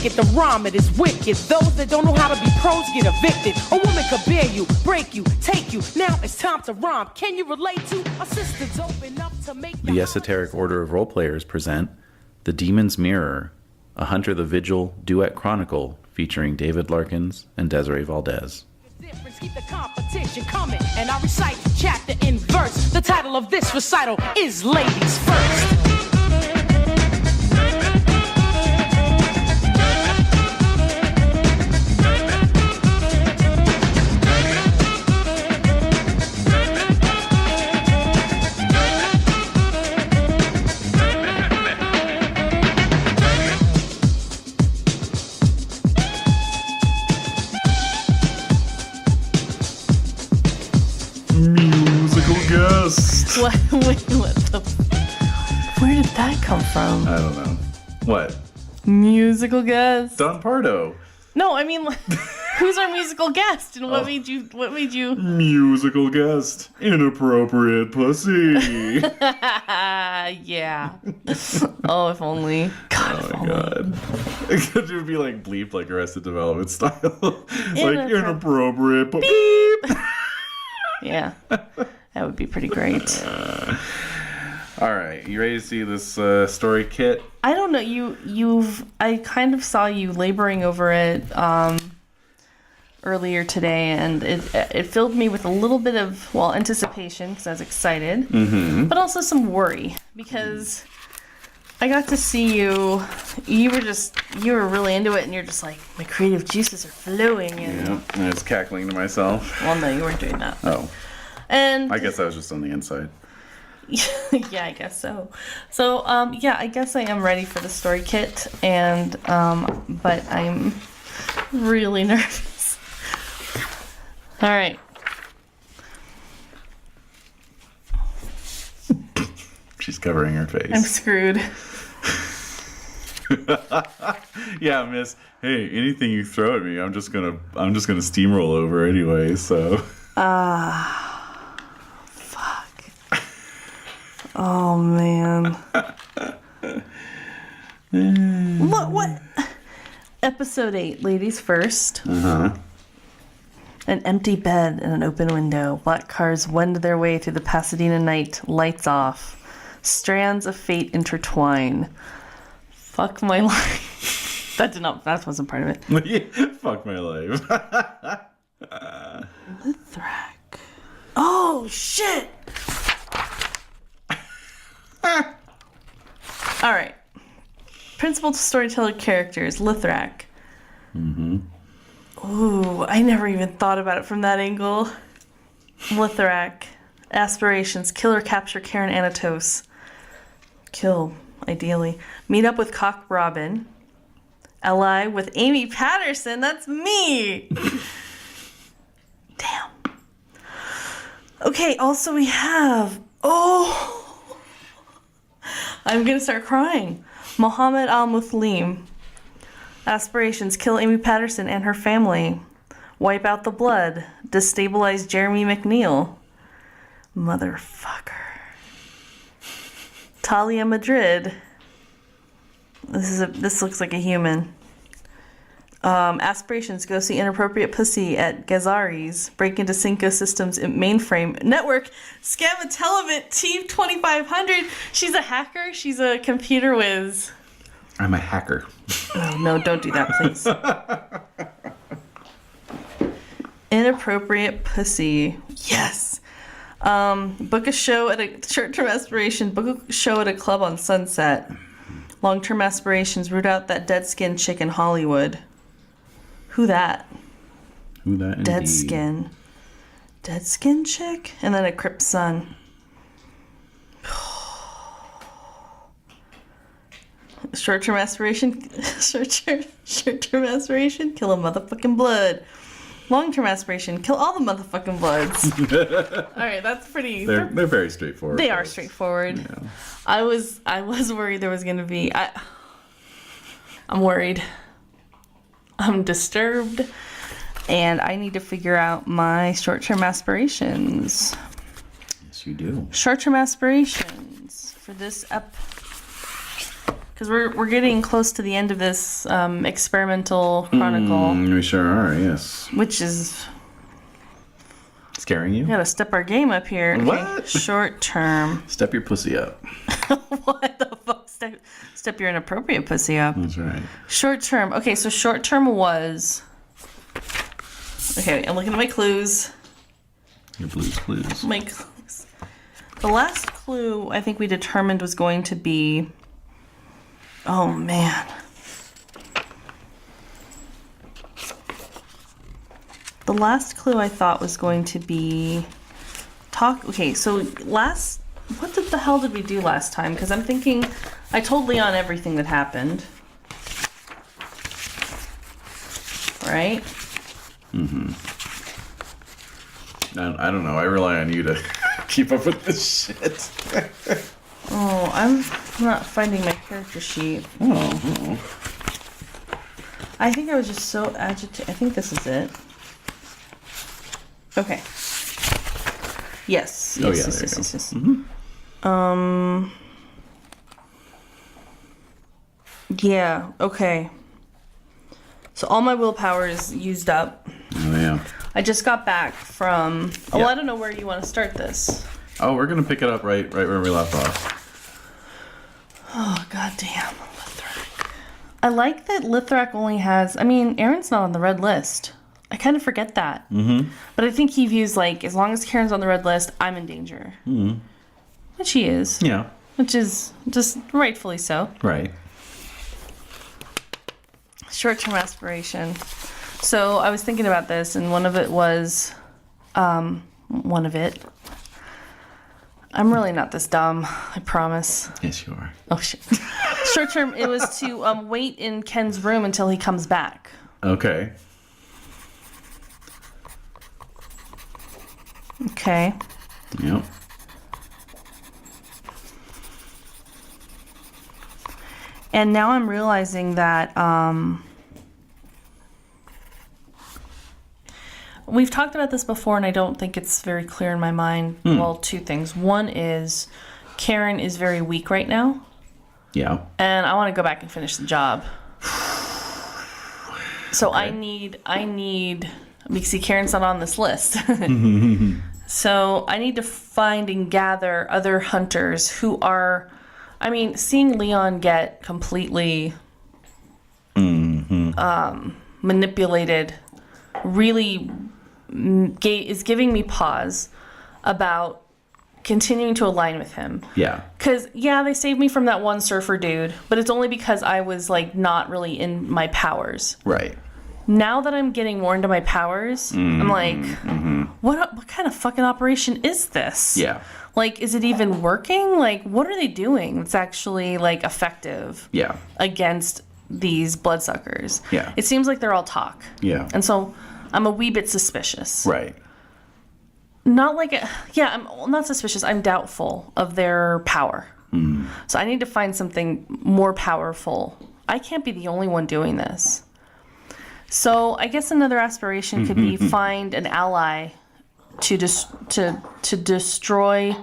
it, the rhyme it is wicked. Those that don't know how to be pros get evicted. A woman could bear you, break you, take you. Now it's time to rhyme. Can you relate to assistants open up to make The Esoteric Order of Roleplayers present The Demon's Mirror, a Hunter the Vigil duet chronicle featuring David Larkins and Desiree Valdez. Keep the competition coming, and I recite the chapter in verse. The title of this recital is Ladies First. What? Wait, what the? Where did that come from? I don't know. What? Musical guest. Don Pardo. No, I mean, who's our musical guest, and what made you? What made you? Musical guest. Inappropriate pussy. Yeah. Oh, if only. God, if only. God. It would be like bleeped, like Arrested Development style. Like inappropriate. Beep. Yeah. That would be pretty great. All right, you ready to see this story kit? I don't know. I kind of saw you laboring over it earlier today, and it filled me with a little bit of anticipation because I was excited, but also some worry because I got to see you. You were really into it, and you're just like, my creative juices are flowing. And yeah, I was cackling to myself. Well, no, you weren't doing that. Oh. And I guess I was just on the inside. Yeah, I guess so. So, yeah, I guess I am ready for the story kit, and but I'm really nervous. All right. She's covering her face. I'm screwed. Yeah, miss. Hey, anything you throw at me, I'm just gonna steamroll over anyway. So. Oh, man. What? Episode 8, Ladies First. Uh-huh. An empty bed and an open window. Black cars wend their way through the Pasadena night. Lights off. Strands of fate intertwine. Fuck my life. That wasn't part of it. Fuck my life. Lithrak. Oh, shit! All right. Principal storyteller characters, Lithrak. Mm-hmm. Ooh, I never even thought about it from that angle. Lithrak. Aspirations, kill or capture Karen Anatos. Kill, ideally. Meet up with Cock Robin. Ally with Amy Patterson. That's me! Damn. Okay, also we have... Oh... I'm gonna start crying. Mohammed Al-Muthlim. Aspirations, kill Amy Patterson and her family. Wipe out the blood. Destabilize Jeremy McNeil. Motherfucker. Talia Madrid. This looks like a human. Aspirations, go see inappropriate pussy at Gazari's. Break into Cinco Systems mainframe network. Scam a Televit T2500. She's a hacker. She's a computer whiz. I'm a hacker. Oh, no, don't do that, please. Inappropriate pussy. Yes. Book a show at a short-term aspiration. Book a show at a club on Sunset. Long-term aspirations. Root out that dead skin chick in Hollywood. Who that? Who that indeed. Dead skin. Dead skin chick? And then a Crip son. Short-term aspiration. Short-term aspiration. Kill a motherfucking blood. Long-term aspiration. Kill all the motherfucking bloods. All right, that's pretty... They're very straightforward. They are straightforward. Yeah. I was worried there was going to be... I'm worried. I'm disturbed, and I need to figure out my short-term aspirations. Yes, you do. Short-term aspirations for this because we're getting close to the end of this experimental chronicle, We sure are, yes. which is Scaring you? we gotta step our game up here. Okay, What? short term. Step your pussy up. What the fuck? Step your inappropriate pussy up. That's right. Short term. Okay, so short term was. Okay, I'm looking at my clues. Your Blue's Clues. My clues. The last clue I think we determined was going to be. Oh man. The last clue I thought was going to be talk. Okay, so what the hell did we do last time? Because I'm thinking I told Leon everything that happened. Right? I don't know. I rely on you to keep up with this shit. Oh, I'm not finding my character sheet. Oh. I think I was just so agitated. I think this is it. Okay. Yes. Oh, Yes, yeah, there you go. yes. Yeah, okay. So all my willpower is used up. Oh, yeah. I just got back from... Oh, Yeah. well, I don't know where you want to start this. Oh, we're going to pick it up right where we left off. Oh, goddamn. Lithrak. I like that Lithrak only has... I mean, Aaron's not on the red list. I kind of forget that. Mm-hmm. But I think he views, like, as long as Karen's on the red list, I'm in danger. Mm-hmm. Which he is. Yeah. Which is just rightfully so. Right. Short-term aspiration. So I was thinking about this, and one of it was... one of it... I'm really not this dumb, I promise. Yes, you are. Oh, shit. Short term, it was to wait in Ken's room until he comes back. Okay. Okay. Yep. And now I'm realizing that we've talked about this before, and I don't think it's very clear in my mind. Well, two things. One is Karen is very weak right now. Yeah. And I want to go back and finish the job. So Okay. I need, because see, Karen's not on this list. So I need to find and gather other hunters who are, I mean, seeing Leon get completely manipulated really is giving me pause about continuing to align with him. Yeah. Because, yeah, they saved me from that one surfer dude, but it's only because I was, like, not really in my powers. Right. Now that I'm getting more into my powers, I'm like, what kind of fucking operation is this? Yeah. Like, is it even working? Like, what are they doing that's actually, like, effective Yeah. against these bloodsuckers? Yeah. It seems like they're all talk. Yeah. And so I'm a wee bit suspicious. Right. Not like, I'm not suspicious. I'm doubtful of their power. So I need to find something more powerful. I can't be the only one doing this. So I guess another aspiration could be find an ally to destroy.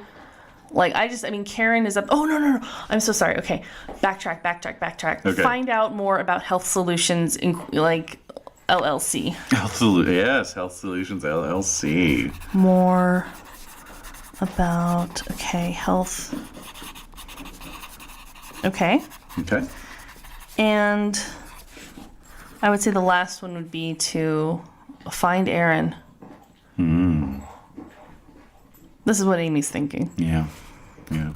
Like, I mean, Karen is up. Oh, no. I'm so sorry. Okay. Backtrack. Okay. Find out more about Health Solutions, like, LLC. Yes, Health Solutions LLC. More about, okay, health. Okay. Okay. And I would say the last one would be to find Aaron. This is what Amy's thinking. Yeah. Yeah.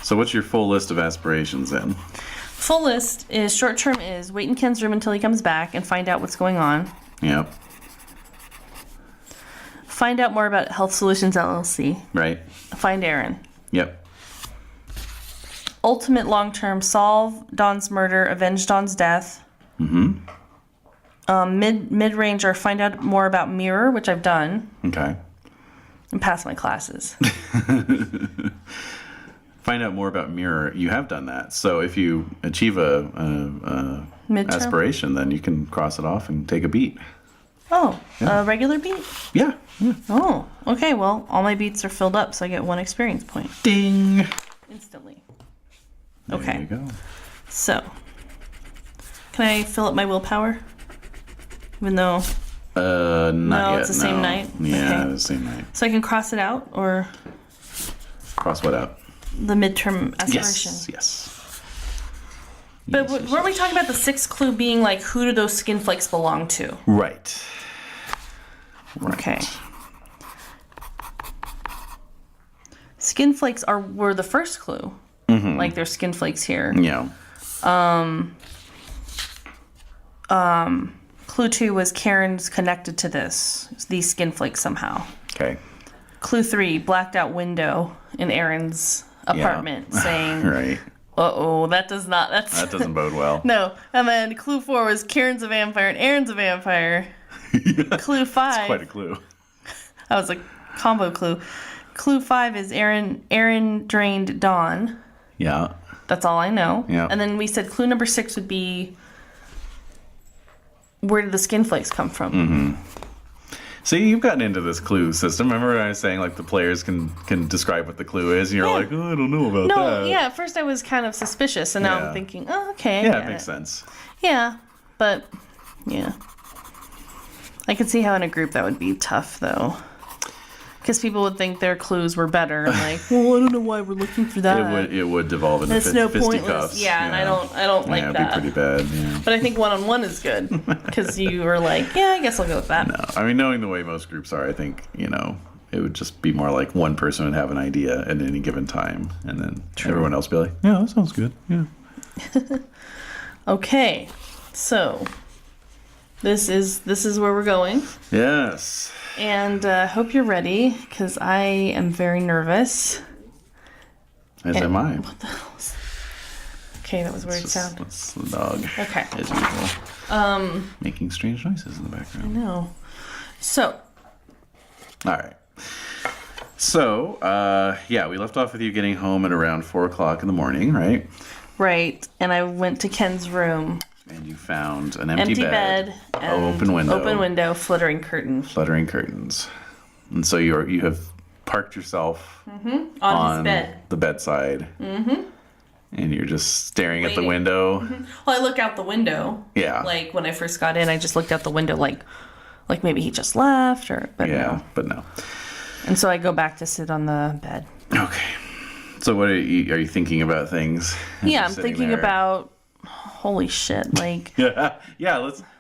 So what's your full list of aspirations then? Full list is short term is wait in Ken's room until he comes back and find out what's going on. Yep. Find out more about Health Solutions LLC. Right. Find Aaron. Yep. Ultimate long term solve Dawn's murder, avenge Dawn's death. Mid range or find out more about Mirror, which I've done, Okay. and pass my classes. Find out more about Mirror. You have done that. So if you achieve a Midterm? aspiration, then you can cross it off and take a beat. Oh, a regular beat? Yeah. Oh, okay. Well, all my beats are filled up, so I get 1 experience point Ding. instantly. Okay. There you go. So, can I fill up my willpower? Even though... Not yet. It's the same night? Yeah, Okay. the same night. So I can cross it out, or Cross what out? the midterm aspiration? Yes. But weren't we talking about the sixth clue being like, who do those skin flakes belong to? Right. Okay. Skin flakes were the first clue. Mm-hmm. Like there's skin flakes here. Yeah. Clue 2 was Karen's connected to these skin flakes somehow. Okay. Clue 3, blacked out window in Aaron's apartment saying, Right. uh-oh, that doesn't bode well. No. And then clue 4 was Karen's a vampire and Aaron's a vampire. Clue 5. That's quite a clue. That was a combo clue. Clue 5 is Aaron drained Dawn. Yeah. That's all I know. Yeah. And then we said clue number 6 would be, where did the skin flakes come from? Mm-hmm. See, you've gotten into this clue system. Remember when I was saying, like, the players can describe what the clue is, and you're like, oh, I don't know about that. No, yeah, at first I was kind of suspicious, and now I'm thinking, oh, okay. Yeah, it makes sense. Yeah, but, yeah. I could see how in a group that would be tough, though. Because people would think their clues were better, and like, well, I don't know why we're looking for that. It would devolve into fisticuffs. Yeah, and I don't like that. It'd be pretty bad, yeah. But I think one-on-one is good, because you were like, yeah, I guess I'll go with that. No, I mean, knowing the way most groups are, I think, it would just be more like one person would have an idea at any given time, and then everyone else would be like, yeah, that sounds good, yeah. Okay, so this is where we're going. Yes. And I hope you're ready, because I am very nervous. As am I. What the hell is... Okay, that was a weird sound. That's the dog. Okay. As usual. Making strange noises in the background. No. So. All right. So, we left off with you getting home at around 4 o'clock in the morning, right? Right. And I went to Ken's room. And you found an empty bed, and open window, fluttering curtains. And so you have parked yourself on his bed. The bedside. Mm-hmm. And you're just staring at the window. Mm-hmm. Well, I look out the window. Yeah. Like when I first got in, I just looked out the window like maybe he just left but no. And so I go back to sit on the bed. Okay. So what are you thinking about things? Yeah, I'm thinking about holy shit, like yeah,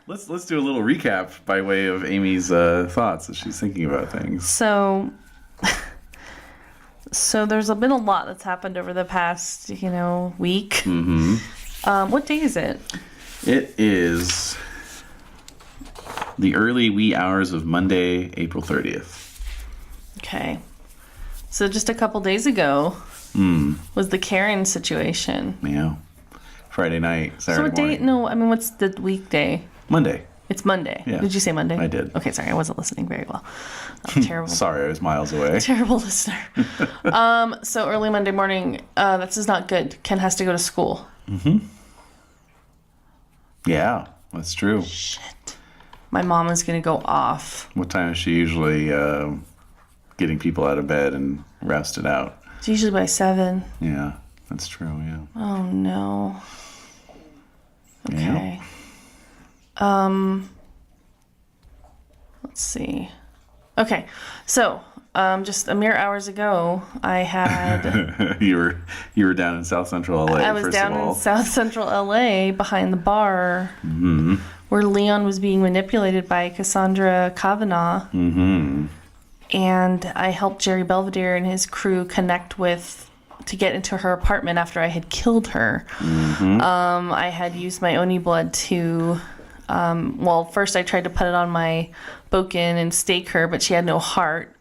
let's do a little recap by way of Amy's thoughts as she's thinking about things. So there's been a lot that's happened over the past, week. Mm-hmm. What day is it? It is the early wee hours of Monday, April 30th. Okay. So just a couple days ago was the Karen situation. Yeah. Friday night, Saturday morning. So what day? No, I mean, what's the weekday? Monday. It's Monday. Yeah. Did you say Monday? I did. Okay, sorry, I wasn't listening very well. I'm terrible. Sorry, I was miles away. Terrible listener. So early Monday morning, this is not good. Ken has to go to school. Mm-hmm. Yeah, that's true. Shit. My mom is going to go off. What time is she usually getting people out of bed and rested out? It's usually by 7. Yeah, that's true, yeah. Oh, no. Okay. Yeah. Let's see. Okay, so just a mere hours ago, I had you were down in South Central LA. I was down in South Central LA behind the bar, where Leon was being manipulated by Cassandra Kavanaugh, and I helped Jerry Belvedere and his crew to get into her apartment after I had killed her. I had used my Oni blood to, first I tried to put it on my Boken and stake her, but she had no heart.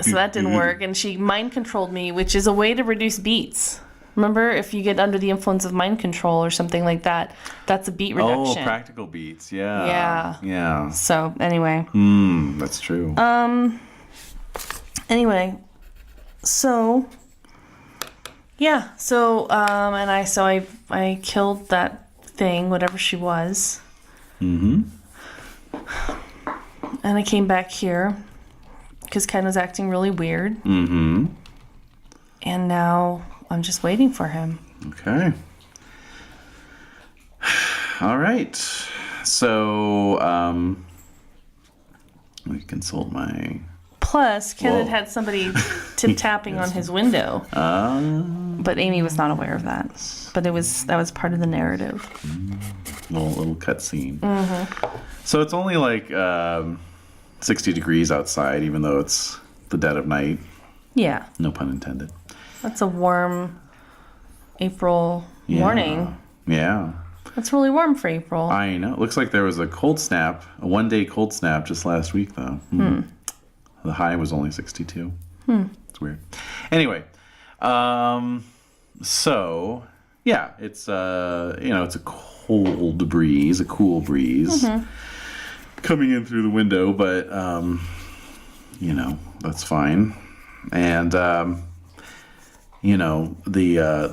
So that didn't work. And she mind controlled me, which is a way to reduce beats. Remember, if you get under the influence of mind control or something like that, that's a beat reduction. Oh, practical beats. Yeah. Yeah. So anyway. That's true. Anyway, so yeah, and I killed that thing, whatever she was. And I came back here because Ken was acting really weird. And now I'm just waiting for him. Okay. All right. So, let me consult my... Plus, Ken Whoa. had somebody tip-tapping on his window. But Amy was not aware of that. But that was part of the narrative. Little cutscene. So it's only like 60 degrees outside, even though it's the dead of night. Yeah. No pun intended. That's a warm April morning. Yeah. That's really warm for April. I know. It looks like there was a one-day cold snap just last week, though. The high was only 62. It's weird. Anyway, so yeah, it's it's a cool breeze coming in through the window, but that's fine. And the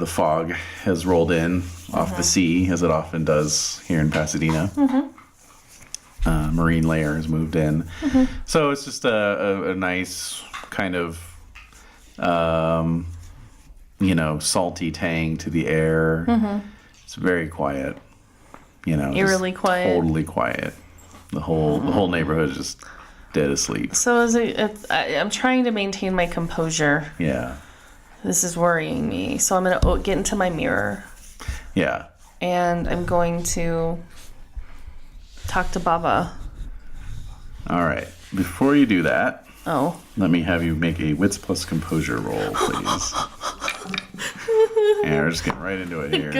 fog has rolled in off the sea, as it often does here in Pasadena. Marine layer has moved in. So it's just a nice kind of, salty tang to the air. It's very quiet. Eerily quiet. Totally quiet. The whole neighborhood is just dead asleep. So I'm trying to maintain my composure. Yeah. This is worrying me. So I'm going to get into my mirror. Yeah. And I'm going to talk to Baba. All right. Before you do that, let me have you make a wits plus composure roll, please. Yeah, we're just getting right into it here.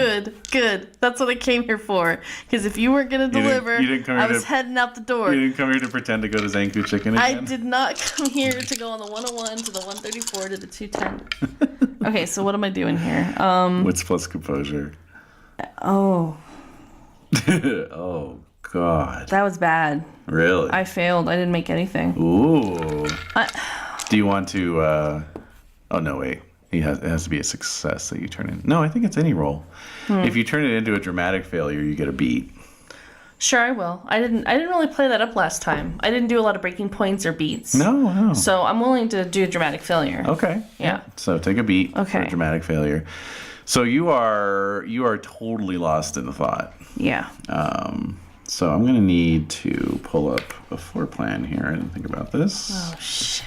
Good. That's what I came here for. Because if you weren't going to deliver, I was heading out the door. You didn't come here to pretend to go to Zanku Chicken again? I did not come here to go on the 101 to the 134 to the 210. Okay, so what am I doing here? Wits plus composure. Oh. Oh, God. That was bad. Really? I failed. I didn't make anything. Ooh. Do you want to... Oh, no, wait. It has to be a success that you turn in. No, I think it's any roll. If you turn it into a dramatic failure, you get a beat. Sure, I will. I didn't really play that up last time. I didn't do a lot of breaking points or beats. No. So I'm willing to do a dramatic failure. Okay. Yeah. So take a beat for Okay. a dramatic failure. So you are totally lost in the thought. Yeah. So I'm going to need to pull up a floor plan here and think about this. Oh, shit.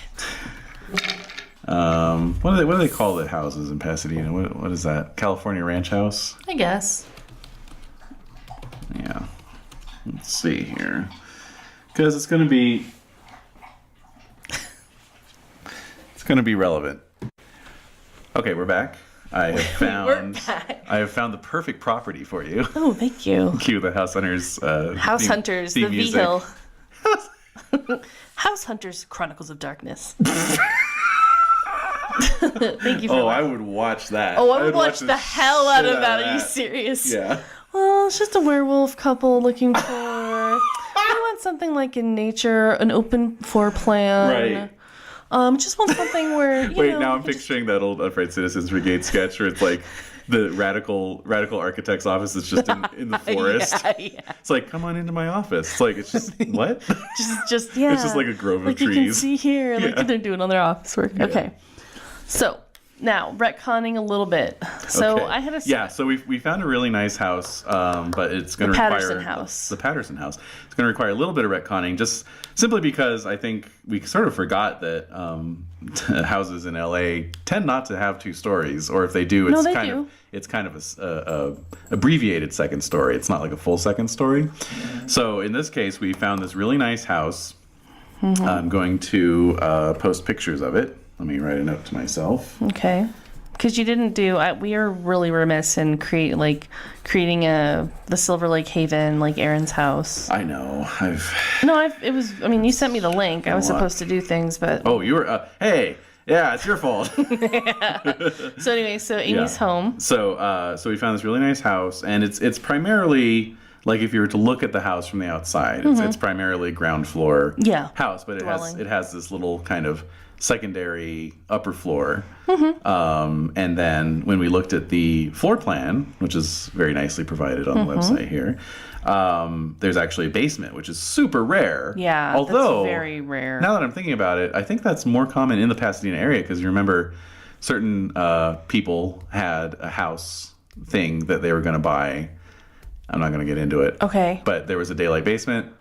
What do they call the houses in Pasadena? What is that? California Ranch House? I guess. Yeah. Let's see here. Because it's going to be relevant. Okay, we're back. I have found the perfect property for you. Oh, thank you. Cue the House Hunters. House Hunters, theme the music. V-Hill. House Hunters, Chronicles of Darkness. Thank you for that. I would watch that. Oh, I would watch the hell out of that. Are you serious? Yeah. Well, it's just a werewolf couple looking for... I want something like in nature, an open floor plan. Right. Just want something where, now I'm picturing that old Upright Citizens Brigade sketch where it's like the radical architect's office is just in the forest. Yeah. It's like, come on into my office. It's like, it's just, what? just yeah. It's just like a grove of trees. You can see here, Yeah. they're doing all their office work. Yeah. Okay. So, now, retconning a little bit. So, Okay. I had a... Yeah, so we found a really nice house, but it's going to require... The Patterson house. It's going to require a little bit of retconning, just simply because I think we sort of forgot that houses in LA tend not to have two stories, or if they do, it's kind of a abbreviated second story. It's not like a full second story. So in this case, we found this really nice house. I'm going to post pictures of it. Let me write a note to myself. Okay. Because you didn't do... we are really remiss in creating the Silver Lake Haven, like Aaron's house. I know. You sent me the link. I was supposed to do things, but... Oh, you were... hey! Yeah, it's your fault. So anyway, Amy's home. So we found this really nice house, and it's primarily... Like if you were to look at the house from the outside, it's primarily ground floor house, but it has this little kind of secondary upper floor. And then when we looked at the floor plan, which is very nicely provided on the website here, there's actually a basement, which is super rare. Yeah, although that's very rare. Now that I'm thinking about it, I think that's more common in the Pasadena area because you remember certain people had a house thing that they were going to buy. I'm not going to get into it. Okay. But there was a daylight basement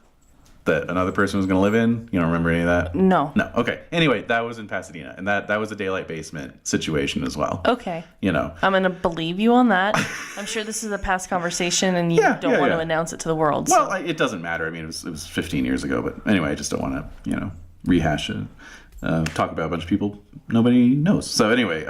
that another person was going to live in. You don't remember any of that? No. No. Okay. Anyway, that was in Pasadena, and that was a daylight basement situation as well. Okay. You know. I'm going to believe you on that. I'm sure this is a past conversation, and you don't want to announce it to the world. Well, it doesn't matter. I mean, it was 15 years ago, but anyway, I just don't want to, rehash it. Talk about a bunch of people nobody knows. So anyway,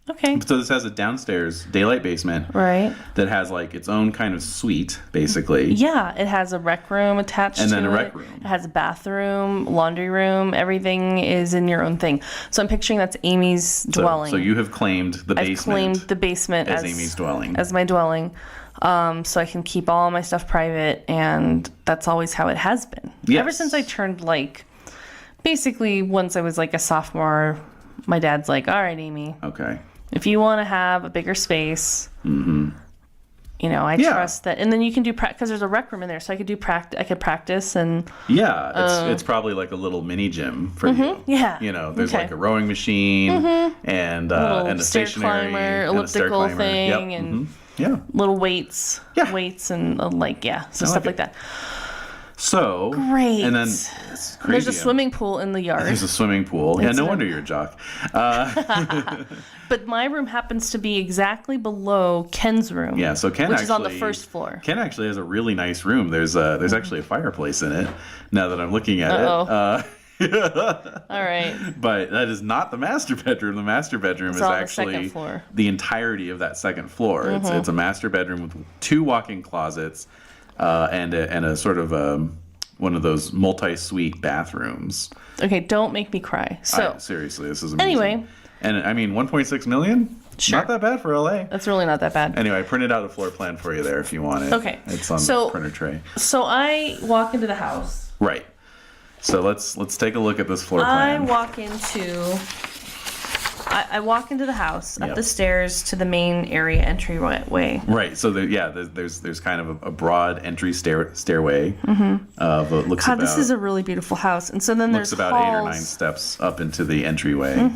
okay. So this has a downstairs daylight basement, right? That has like its own kind of suite, basically. Yeah, it has a rec room attached and to then it. a rec room. It has a bathroom, laundry room. Everything is in your own thing. So I'm picturing that's Amy's dwelling. So you have claimed the basement. I've claimed the basement as Amy's dwelling. As my dwelling. So I can keep all my stuff private, and that's always how it has been. Yes. Ever since I turned basically once I was like a sophomore, my dad's like, all right, Amy. Okay. If you want to have a bigger space, I trust that. And then you can do because there's a rec room in there, so I could do I could practice and. Yeah, it's probably like a little mini gym for you. Yeah. There's like a rowing machine and a stationary climber, elliptical thing, yep. and little weights, Yeah. weights and stuff like that. So great. And then there's a swimming pool in the yard. There's a swimming pool. Yeah, no wonder you're a jock. But my room happens to be exactly below Ken's room. Yeah, so Ken which is on the first floor. Ken actually has a really nice room. There's actually a fireplace in it. Now that I'm looking at it. All right. But that is not the master bedroom. The master bedroom is actually the entirety of that second floor. It's a master bedroom with 2 walk-in closets. And a sort of one of those multi-suite bathrooms. Okay, don't make me cry. So seriously, this is amazing. Anyway, and I mean, 1.6 million. Sure. Not that bad for LA. That's really not that bad. Anyway, I printed out a floor plan for you there if you want it. Okay, it's on the printer tray. So I walk into the house. Right. So let's take a look at this floor plan. I walk into the house up the stairs to the main area entryway. Right. So there's kind of a broad entry stairway. Looks God, this is a really beautiful house. And so then there's about halls. 8 or 9 steps up into the entryway.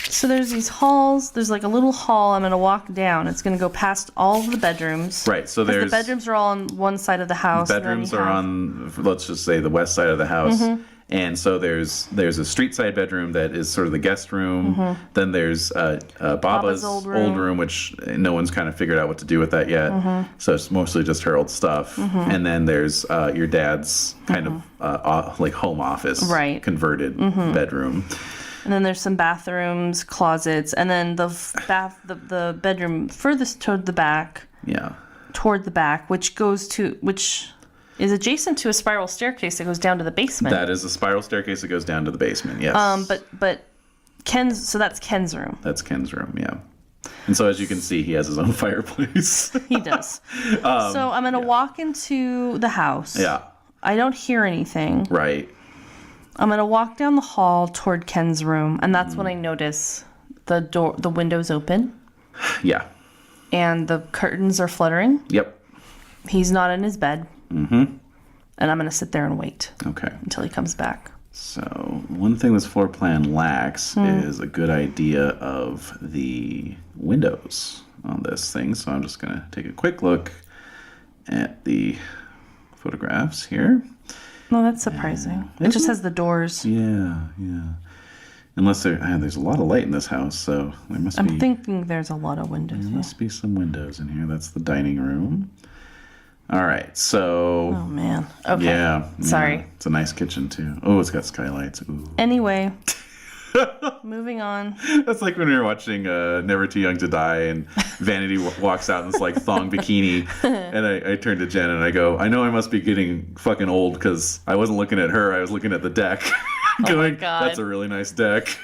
So there's these halls. There's like a little hall. I'm going to walk down. It's going to go past all of the bedrooms. Right. So the bedrooms are all on one side of the house. Bedrooms are on, let's just say, the west side of the house. And so there's a street side bedroom that is sort of the guest room. Then there's Baba's old room, which no one's kind of figured out what to do with that yet. So it's mostly just her old stuff. And then there's your dad's kind of like home office, converted bedroom. And then there's some bathrooms, closets, and then the bedroom furthest toward the back. Yeah. Toward the back, which is adjacent to a spiral staircase that goes down to the basement. That is a spiral staircase that goes down to the basement, yes. But that's Ken's room. That's Ken's room, yeah. And so as you can see, he has his own fireplace. He does. So I'm going to walk into the house. Yeah. I don't hear anything. Right. I'm going to walk down the hall toward Ken's room, and that's when I notice the window's open. Yeah. And the curtains are fluttering. Yep. He's not in his bed. And I'm going to sit there and wait. Okay. Until he comes back. So one thing this floor plan lacks is a good idea of the windows on this thing. So I'm just going to take a quick look at the photographs here. No, that's surprising. It just has the doors. Yeah. Unless there's a lot of light in this house, so there must be... I'm thinking there's a lot of windows. There must be some windows in here. That's the dining room. All right, so... Oh, man. Okay. Yeah. Sorry. It's a nice kitchen, too. Oh, it's got skylights. Ooh. Anyway. Moving on. That's like when you're watching Never Too Young to Die, and Vanity walks out in this, like, thong bikini, and I turn to Jen and I go, I know I must be getting fucking old, because I wasn't looking at her, I was looking at the deck. Going, my God. That's a really nice deck.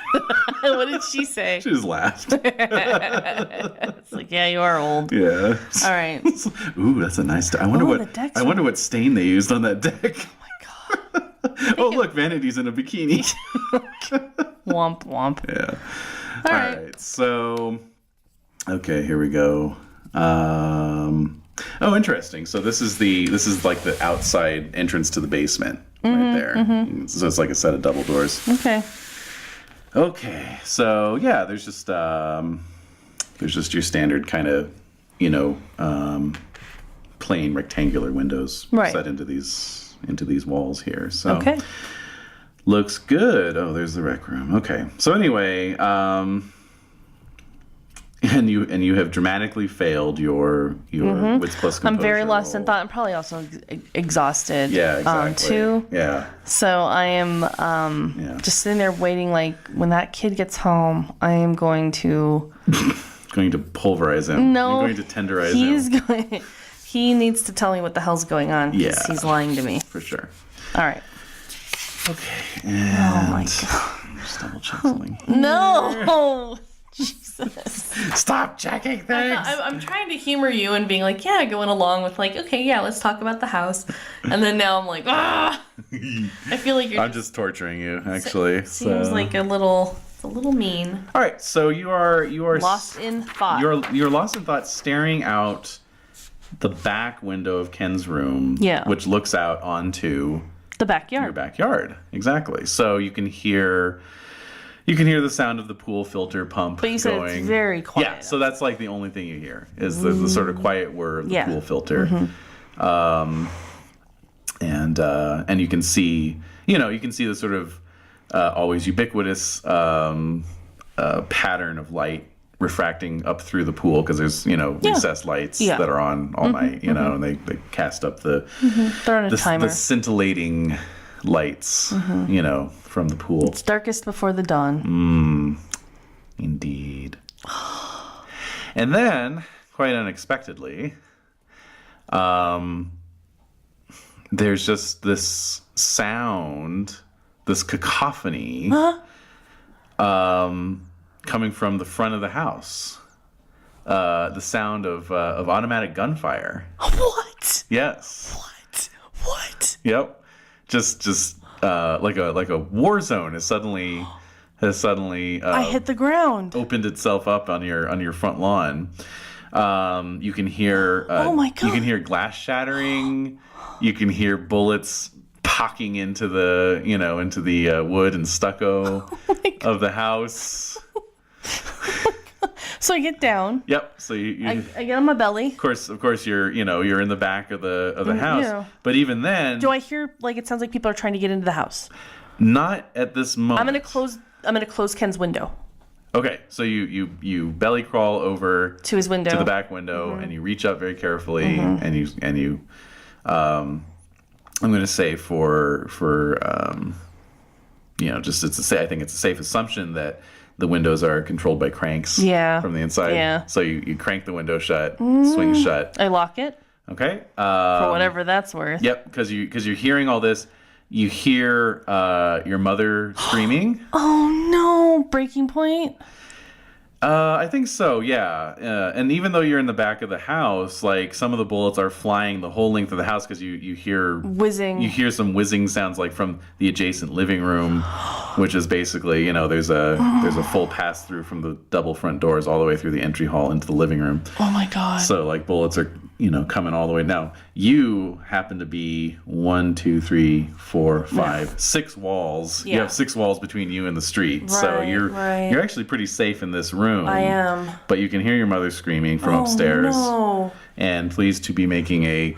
What did she say? She just laughed. It's like, yeah, you are old. Yeah. All right. Ooh, that's a nice deck. I wonder what stain they used on that deck. Oh my God. Oh, look, Vanity's in a bikini. Womp womp. Yeah. All right. So, okay, here we go. Oh, interesting. So this is like the outside entrance to the basement right there. So it's like a set of double doors. Okay. So yeah, there's just your standard kind of plain rectangular windows Right. set into these walls here. So Okay. looks good. Oh, there's the rec room. Okay. So anyway, and you have dramatically failed your wits plus composure I'm very lost in roll. thought. I'm probably also exhausted. Yeah, exactly. Too. Yeah. So I am just sitting there waiting. Like when that kid gets home, I am going to. Going to pulverize him. No, You're going to tenderize him. going. He needs to tell me what the hell's going on. 'Cause Yeah. he's lying to me. For sure. All right. Okay. Oh And my god. just double check something. No. Jesus. Stop checking things. I'm trying to humor you and being like, yeah, going along with like, okay, yeah, let's talk about the house. And then now I'm like, ah. I feel like I'm just torturing you, actually. seems like a little mean. All right, so you are Lost in thought. You're lost in thought, staring out the back window of Ken's room, Yeah. which looks out onto the backyard. your backyard. Exactly. So you can hear the sound of the pool filter pump But you said going. it's very quiet. Yeah, so that's like the only thing you hear is the sort of quiet whir of the Yeah. pool filter. And you can see the sort of always ubiquitous pattern of light refracting up through the pool because there's recessed lights Yeah. that are on all night, and they cast up the They're on a timer. the scintillating lights, from the pool. It's darkest before the dawn. Indeed. And then, quite unexpectedly, there's just this sound, this cacophony, coming from the front of the house. The sound of automatic gunfire. What? Yes. What? Yep. Just like a war zone has suddenly I hit the ground. opened itself up on your front lawn. You can hear Oh my God. you can hear glass shattering. You can hear bullets pocking into the wood and stucco of the house. So I get down. Yep. So you I get on my belly. of course you're in the back of the house. yeah. But even then, Do I hear like it sounds like people are trying to get into the house? not at this moment. I'm gonna close Ken's window Okay, so you belly crawl over to his window. to the back window and you reach up very carefully and you I'm going to say for I think it's a safe assumption that the windows are controlled by cranks from the inside. Yeah. So you crank the window shut, swing shut. I lock it Okay. for whatever that's worth. Yep, because you're hearing all this. You hear your mother screaming. Oh no! Breaking point. I think so, yeah. And even though you're in the back of the house, like some of the bullets are flying the whole length of the house because you hear Whizzing. You hear some whizzing sounds like from the adjacent living room, which is basically there's a full pass through from the double front doors all the way through the entry hall into the living room. Oh my god. So like bullets are coming all the way now. You happen to be 1, 2, 3, 4, 5, 6 walls. Yeah. You have 6 walls between you and the street. So Right, you're right. you're actually pretty safe in this room. I am. But you can hear your mother screaming from upstairs. No. And please to be making a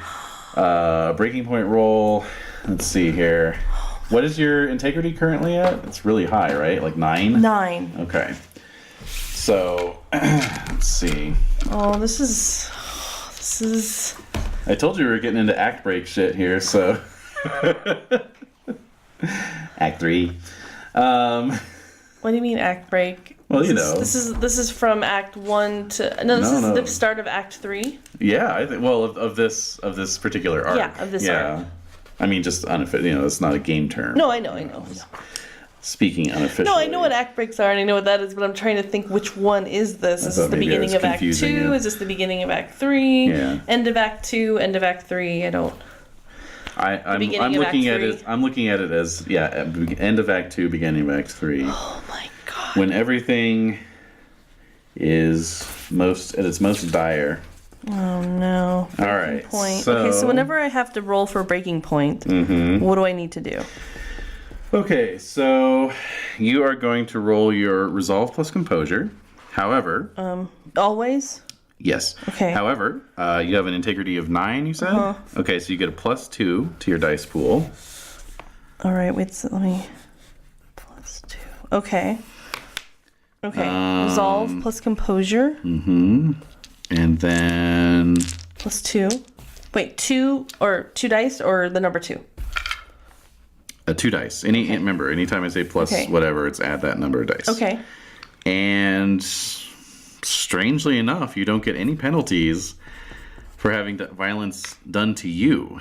breaking point roll. Let's see here. What is your integrity currently at? It's really high, right? Like 9? 9. Okay. So let's see. Oh, this is. I told you we were getting into act break shit here, so. Act 3. What do you mean act break? Well, This is from Act 1 to this is the start of Act 3. Yeah, I think. Well, of this particular arc. Yeah, of this arc. I mean, just unofficial. It's not a game term. No, I know. Speaking unofficially. No, I know what act breaks are and I know what that is, but I'm trying to think which one is this. Is this the maybe I beginning was of Act 2? confusing you. Is this the beginning of Act 3? Yeah. End of Act 2, end of Act 3. I don't. I'm beginning of looking Act at 3. it. I'm looking at it as end of Act 2, beginning of Act 3. Oh my god. When everything is at its most dire. Oh no. All right. Point. Okay, so whenever I have to roll for a breaking point, what do I need to do? Okay, so you are going to roll your resolve plus composure. However, Always? Yes. Okay. However, you have an integrity of 9, you said? Okay, so you get a +2 to your dice pool. All right, wait, so let me... +2. Okay. Okay. Resolve plus composure. And then... +2. Wait, 2 dice or the number 2? 2 dice. Remember, anytime I say plus whatever, it's add that number of dice. Okay. And strangely enough, you don't get any penalties for having violence done to you.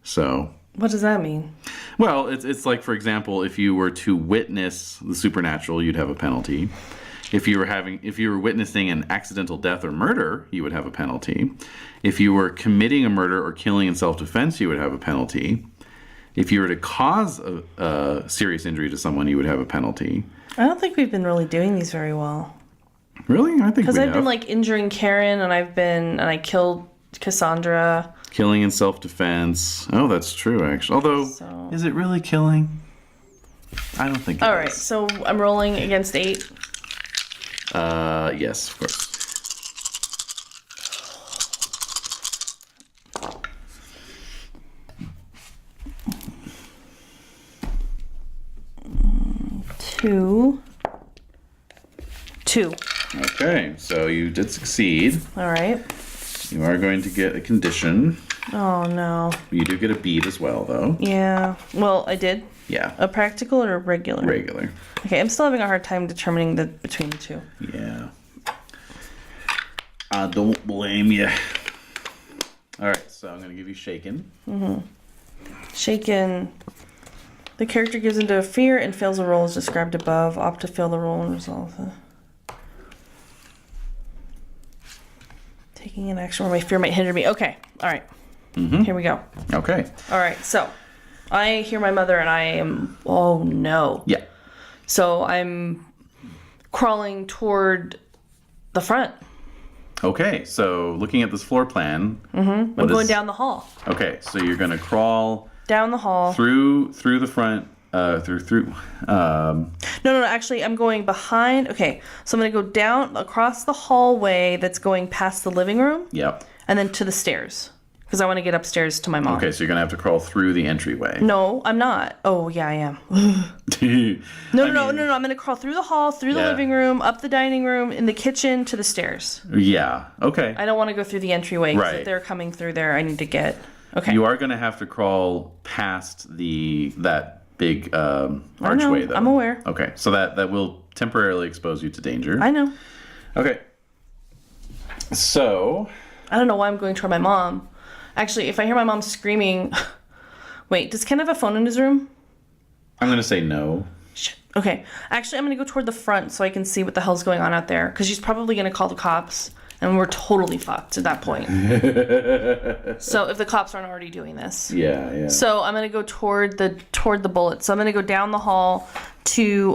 So... What does that mean? Well, it's like, for example, if you were to witness the supernatural, you'd have a penalty. If you were witnessing an accidental death or murder, you would have a penalty. If you were committing a murder or killing in self-defense, you would have a penalty. If you were to cause a serious injury to someone, you would have a penalty. I don't think we've been really doing these very well. Really? I think we have. Because I've been like injuring Karen, and I killed Cassandra. Killing in self-defense. Oh, that's true, actually. Although, is it really killing? I don't think it is. All right, so I'm rolling against 8. Yes, of course. Two. Okay, so you did succeed. All right. You are going to get a condition. Oh, no. You do get a bead as well, though. Yeah. Well, I did. Yeah. A practical or a regular? Regular. Okay, I'm still having a hard time determining between the two. Yeah. I don't blame you. All right, so I'm going to give you Shaken. Shaken. The character gives into a fear and fails a roll as described above. Opt to fail the roll and resolve it. Taking an action where my fear might hinder me. Okay, all right. Here we go. Okay. All right, so I hear my mother and I am, oh no. Yeah. So I'm crawling toward the front. Okay, so looking at this floor plan. I'm going down the hall. Okay, so you're going to crawl down the hall through the front. No, actually I'm going behind. Okay, so I'm going to go down across the hallway that's going past the living room. Yep. And then to the stairs because I want to get upstairs to my mom. Okay, so you're going to have to crawl through the entryway. No, I'm not. Oh, yeah, I am. No, I'm going to crawl through the hall, through the living room, up the dining room, in the kitchen, to the stairs. Yeah, okay. I don't want to go through the entryway because if they're coming through there, I need to get... Okay. You are going to have to crawl past that big archway, though. I'm aware. Okay, so that will temporarily expose you to danger. I know. Okay. So... I don't know why I'm going toward my mom. Actually, if I hear my mom screaming... Wait, does Ken have a phone in his room? I'm going to say no. Shit. Okay. Actually, I'm going to go toward the front so I can see what the hell's going on out there. Because she's probably going to call the cops. And we're totally fucked at that point. So if the cops aren't already doing this. Yeah. So I'm going to go toward the bullet. So I'm going to go down the hall to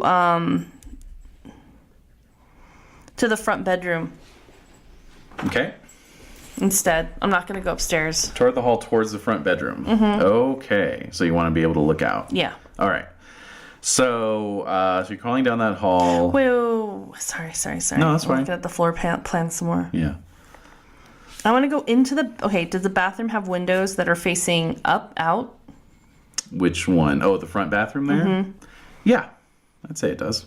the front bedroom. Okay. Instead, I'm not going to go upstairs. Toward the hall, towards the front bedroom. Okay, so you want to be able to look out. Yeah. All right. So you're crawling down that hall. Wait. Sorry. No, that's fine. Looking at the floor plan some more. Yeah. I want to go into the... Okay, does the bathroom have windows that are facing out? Which one? Oh, the front bathroom there? Yeah, I'd say it does.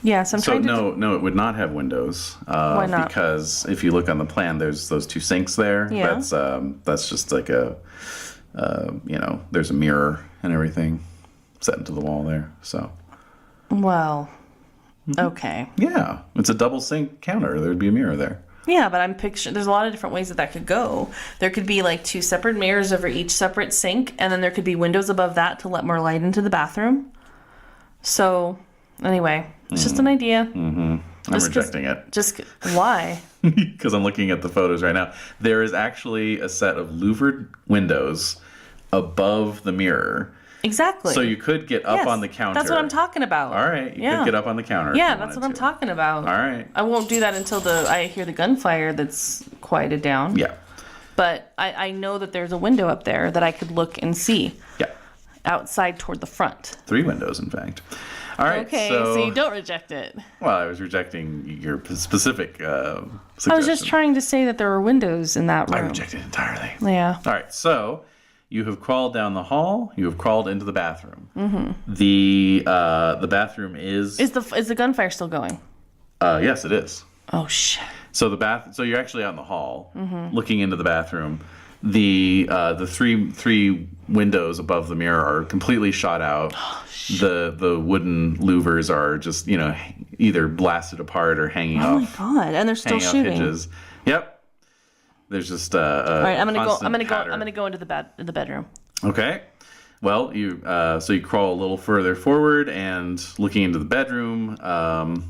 Yeah, so I'm trying to... No, it would not have windows. Why not? Because if you look on the plan, there's those 2 sinks there. Yeah. That's just like a, there's a mirror and everything set into the wall there. So. Well, okay. Yeah, it's a double sink counter. There'd be a mirror there. Yeah, but I'm picturing... There's a lot of different ways that could go. There could be like 2 separate mirrors over each separate sink, and then there could be windows above that to let more light into the bathroom. So, anyway... It's just an idea. I'm rejecting it. Just why? Because I'm looking at the photos right now. There is actually a set of louvered windows above the mirror. Exactly. So you could get up on the counter. That's what I'm talking about. All right. You could get up on the counter. Yeah, that's what I'm talking about. All right. I won't do that until I hear the gunfire that's quieted down. Yeah. But I know that there's a window up there that I could look and see. Yeah. Outside toward the front. 3 windows, in fact. All right. Okay, so you don't reject it. Well, I was rejecting your specific suggestion. I was just trying to say that there were windows in that room. I rejected it entirely. Yeah. All right. So you have crawled down the hall. You have crawled into the bathroom. Mm-hmm. The bathroom is. Is the gunfire still going? Yes, it is. Oh shit. So So you're actually out in the hall, looking into the bathroom. The three windows above the mirror are completely shot out. Oh, the wooden louvers are just either blasted apart or hanging off. Oh my god! And they're still shooting. Hinges. Yep. There's just all right, I'm gonna go into the bedroom. Okay. Well, so you crawl a little further forward and looking into the bedroom.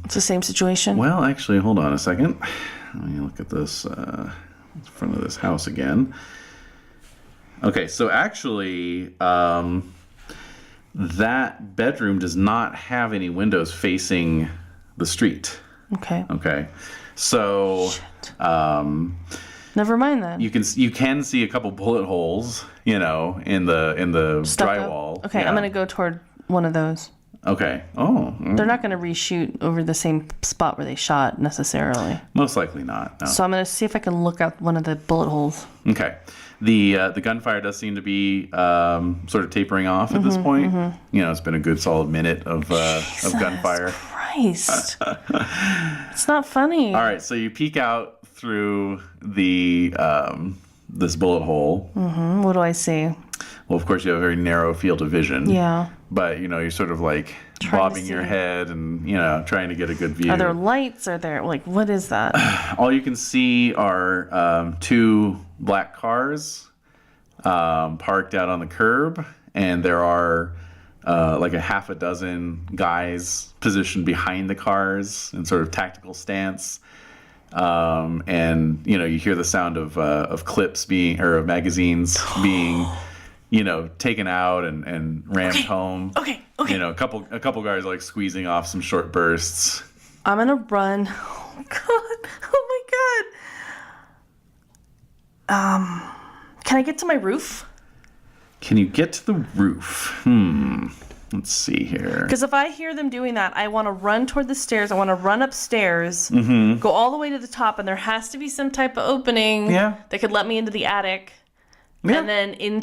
It's the same situation. Well, actually, hold on a second. Let me look at this in front of this house again. Okay, so actually, that bedroom does not have any windows facing the street. Okay. Okay. So, never mind then. You can see a couple bullet holes, in the drywall. Okay, yeah. I'm gonna go toward one of those. Okay. Oh. They're not gonna reshoot over the same spot where they shot necessarily. Most likely not. No. So I'm gonna see if I can look out one of the bullet holes. Okay. The gunfire does seem to be sort of tapering off at this point. It's been a good solid minute of gunfire. Christ. It's not funny. All right, so you peek out through the this bullet hole. Mm-hmm. What do I see? Well, of course, you have a very narrow field of vision. Yeah. But, you're sort of like bobbing your head and, trying to get in a good view. Are there lights? Are there, what is that? All you can see are two black cars parked out on the curb, and there are like a half a dozen guys positioned behind the cars in sort of tactical stance. And you hear the sound of clips of magazines being taken out and rammed home. Okay. A couple guys like squeezing off some short bursts. I'm gonna run. Oh god. Oh my god. Can I get to my roof? Can you get to the roof? Let's see here. Because if I hear them doing that, I want to run toward the stairs. I want to run upstairs, go all the way to the top, and there has to be some type of opening that could let me into the attic, and then there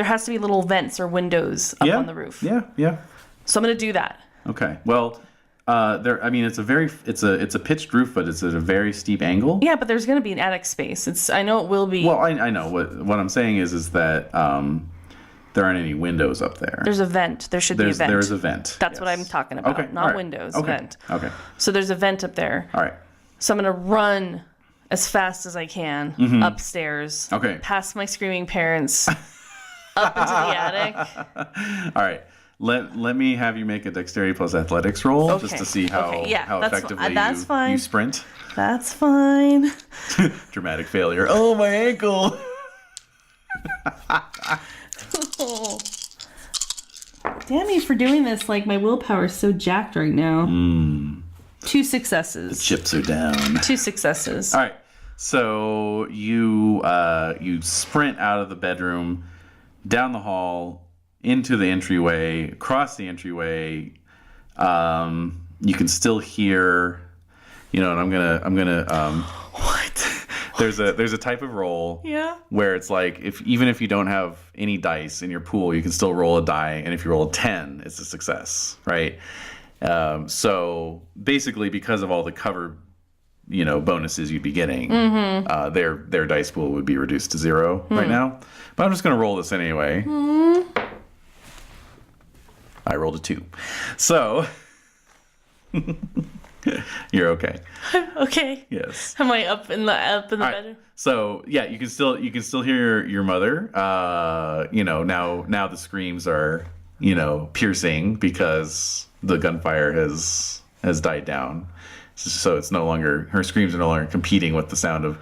has to be little vents or windows up on the roof. Yeah. So I'm gonna do that. Okay. Well, it's a pitched roof, but it's at a very steep angle. Yeah, but there's gonna be an attic space. I know it will be. Well, I know what I'm saying is that there aren't any windows up there. There's a vent. There should be a vent. There is a vent. That's what I'm talking about. Okay. Not windows. Okay. Vent. Okay. So there's a vent up there. All right. So I'm gonna run as fast as I can upstairs. Okay. Past my screaming parents, up into the attic. All right. Let me have you make a dexterity plus athletics roll just to see how effectively you sprint. That's fine. Dramatic failure. Oh, my ankle. Oh. Damn me for doing this. Like, my willpower is so jacked right now. 2 successes. The chips are down. 2 successes. All right. So you sprint out of the bedroom, down the hall, into the entryway, across the entryway. You can still hear, and I'm gonna. What? There's a type of roll. Yeah. Where it's like even if you don't have any dice in your pool, you can still roll a die, and if you roll a 10, it's a success, right? So basically, because of all the cover, bonuses you'd be getting, their dice pool would be reduced to 0 right now. But I'm just gonna roll this anyway. I rolled a 2, so you're okay. Okay. Yes. Am I up in the bedroom? Right. So yeah, you can still hear your mother. Now the screams are piercing because the gunfire has died down. So it's no longer, her screams are no longer competing with the sound of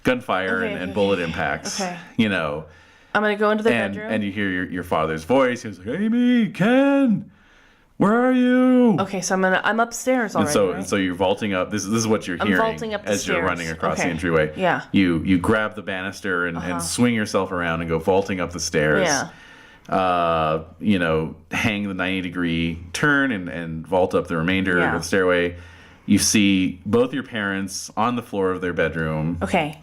gunfire and bullet impacts. Okay. I'm gonna go into the bedroom. And you hear your father's voice. He's like, Amy, Ken, where are you? Okay, so I'm upstairs already. And so you're vaulting up. This is what you're hearing vaulting up the as stairs. You're running across the entryway. Yeah. You grab the banister and swing yourself around and go vaulting up the stairs. Yeah. hang the 90-degree turn and vault up the remainder of the stairway. You see both your parents on the floor of their bedroom. Okay.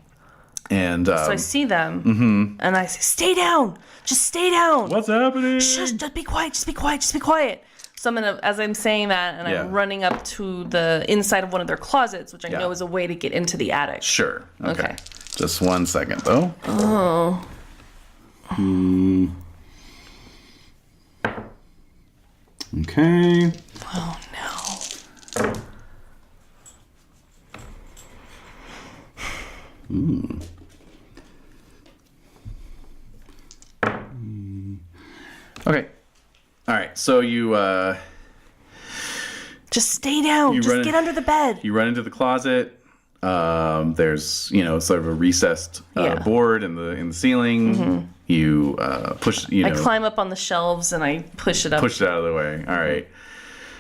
And so I see them, and I say, "Stay down! Just stay down! What's happening? Shush! Just be quiet! Just be quiet! Just be quiet!" So as I'm saying that, and I'm running up to the inside of one of their closets, which I know is a way to get into the attic. Sure. Okay. Just 1 second, though. Oh. Okay. Oh, no. Okay. All right. So you just stay down. Just get under the bed. You run into the closet. There's sort of a recessed board in the ceiling. You push. I climb up on the shelves and I push it up. Push it out of the way. All right.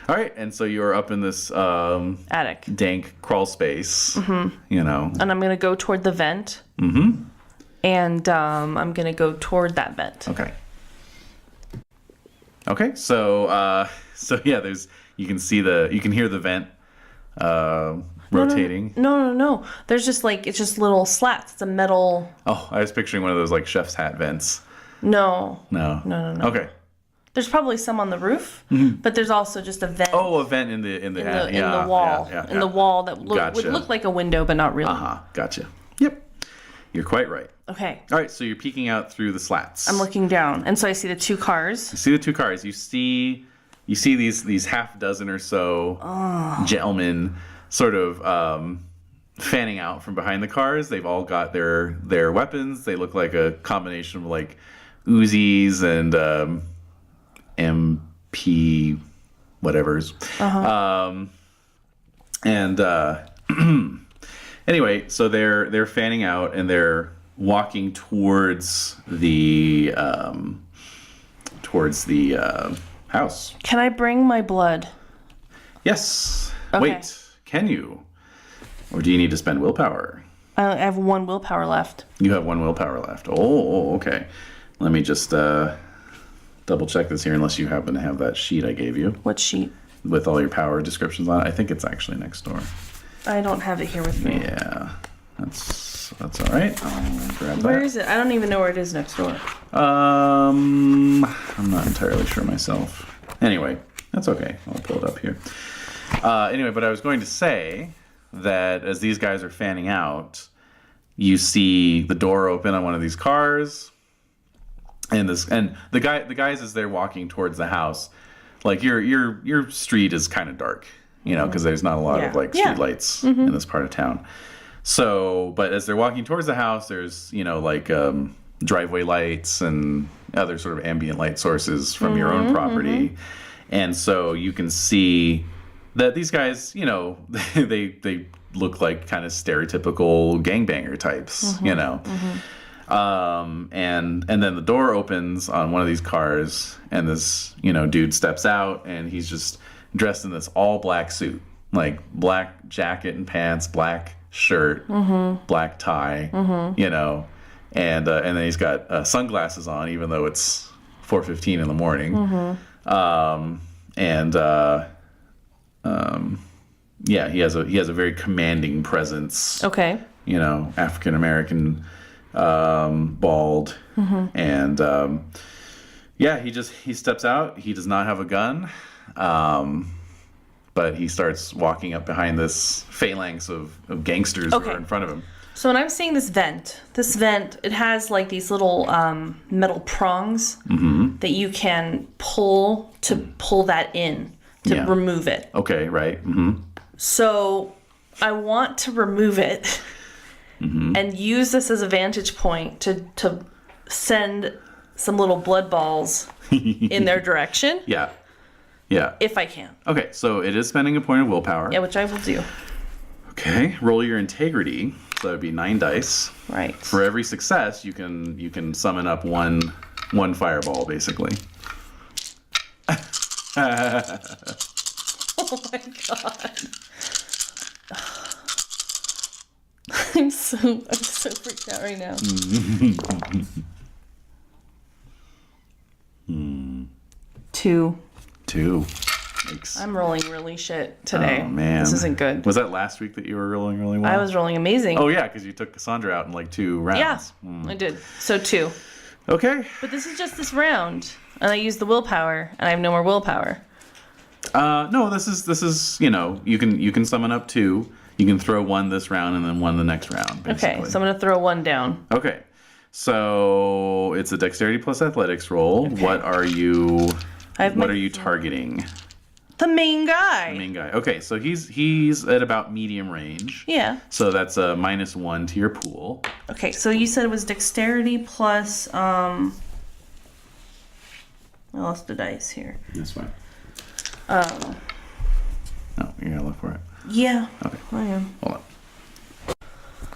All right. And so you're up in this attic, dank crawl space. And I'm gonna go toward the vent. And I'm gonna go toward that vent. Okay. Okay. So there's you can hear the vent rotating. No. There's just it's just little slats. It's a metal. Oh, I was picturing one of those chef's hat vents. No. Okay. There's probably some on the roof, but there's also just a vent. Oh, a vent in the wall. In the wall that would look like a window, but not really. Gotcha. Yep. You're quite right. Okay. All right, so you're peeking out through the slats. I'm looking down, and so I see the two cars. You see the two cars. You see these half dozen or so gentlemen sort of fanning out from behind the cars. They've all got their weapons. They look like a combination of Uzis and MP whatevers. Anyway, so they're fanning out and they're walking towards the house. Can I bring my blood? Yes. Okay. Wait, can you? Or do you need to spend willpower? I have 1 willpower left. You have 1 willpower left. Oh, okay. Let me just double check this here, unless you happen to have that sheet I gave you. What sheet? With all your power descriptions on it. I think it's actually next door. I don't have it here with me. Yeah, that's all right. I'll grab that. Where is it? I don't even know where it is next door. I'm not entirely sure myself. Anyway, that's okay. I'll pull it up here. Anyway, but I was going to say that as these guys are fanning out, you see the door open on one of these cars, and the guys as they're walking towards the house, your street is kind of dark. Because there's not a lot of street lights in this part of town. So, but as they're walking towards the house, there's driveway lights and other sort of ambient light sources from your own property, and so you can see that these guys, they look like kind of stereotypical gangbanger types, and then the door opens on one of these cars, and this dude steps out, and he's just dressed in this all black suit, black jacket and pants, black shirt, black tie, and then he's got sunglasses on, even though it's 4:15 in the morning. He has a very commanding presence. Okay. African American, bald, and he steps out. He does not have a gun. But he starts walking up behind this phalanx of gangsters who are in front of him. So when I'm seeing this vent, it has these little metal prongs that you can pull to pull that in, to remove it. Okay, right. So I want to remove it and use this as a vantage point to send some little blood balls in their direction. Yeah. If I can. Okay, so it is spending a point of willpower. Yeah, which I will do. Okay, roll your integrity. So that would be 9 dice. Right. For every success, you can summon up one fireball, basically. Oh my god. I'm so freaked out right now. 2. 2. Yikes. I'm rolling really shit today. Oh, man. This isn't good. Was that last week that you were rolling really well? I was rolling amazing. Oh, yeah, because you took Cassandra out in like 2 rounds. Yeah, I did. So 2. Okay. But this is just this round. And I used the willpower, and I have no more willpower. No, this is you can summon up 2. You can throw 1 this round and then 1 the next round, basically. Okay, so I'm going to throw 1 down. Okay. So it's a dexterity plus athletics roll. Okay. What are you targeting? The main guy. The main guy. Okay, so he's at about medium range. Yeah. So that's a -1 to your pool. Okay, so you said it was dexterity plus I lost the dice here. That's fine. Oh, you're gonna look for it. Yeah. Okay. I am. Hold on.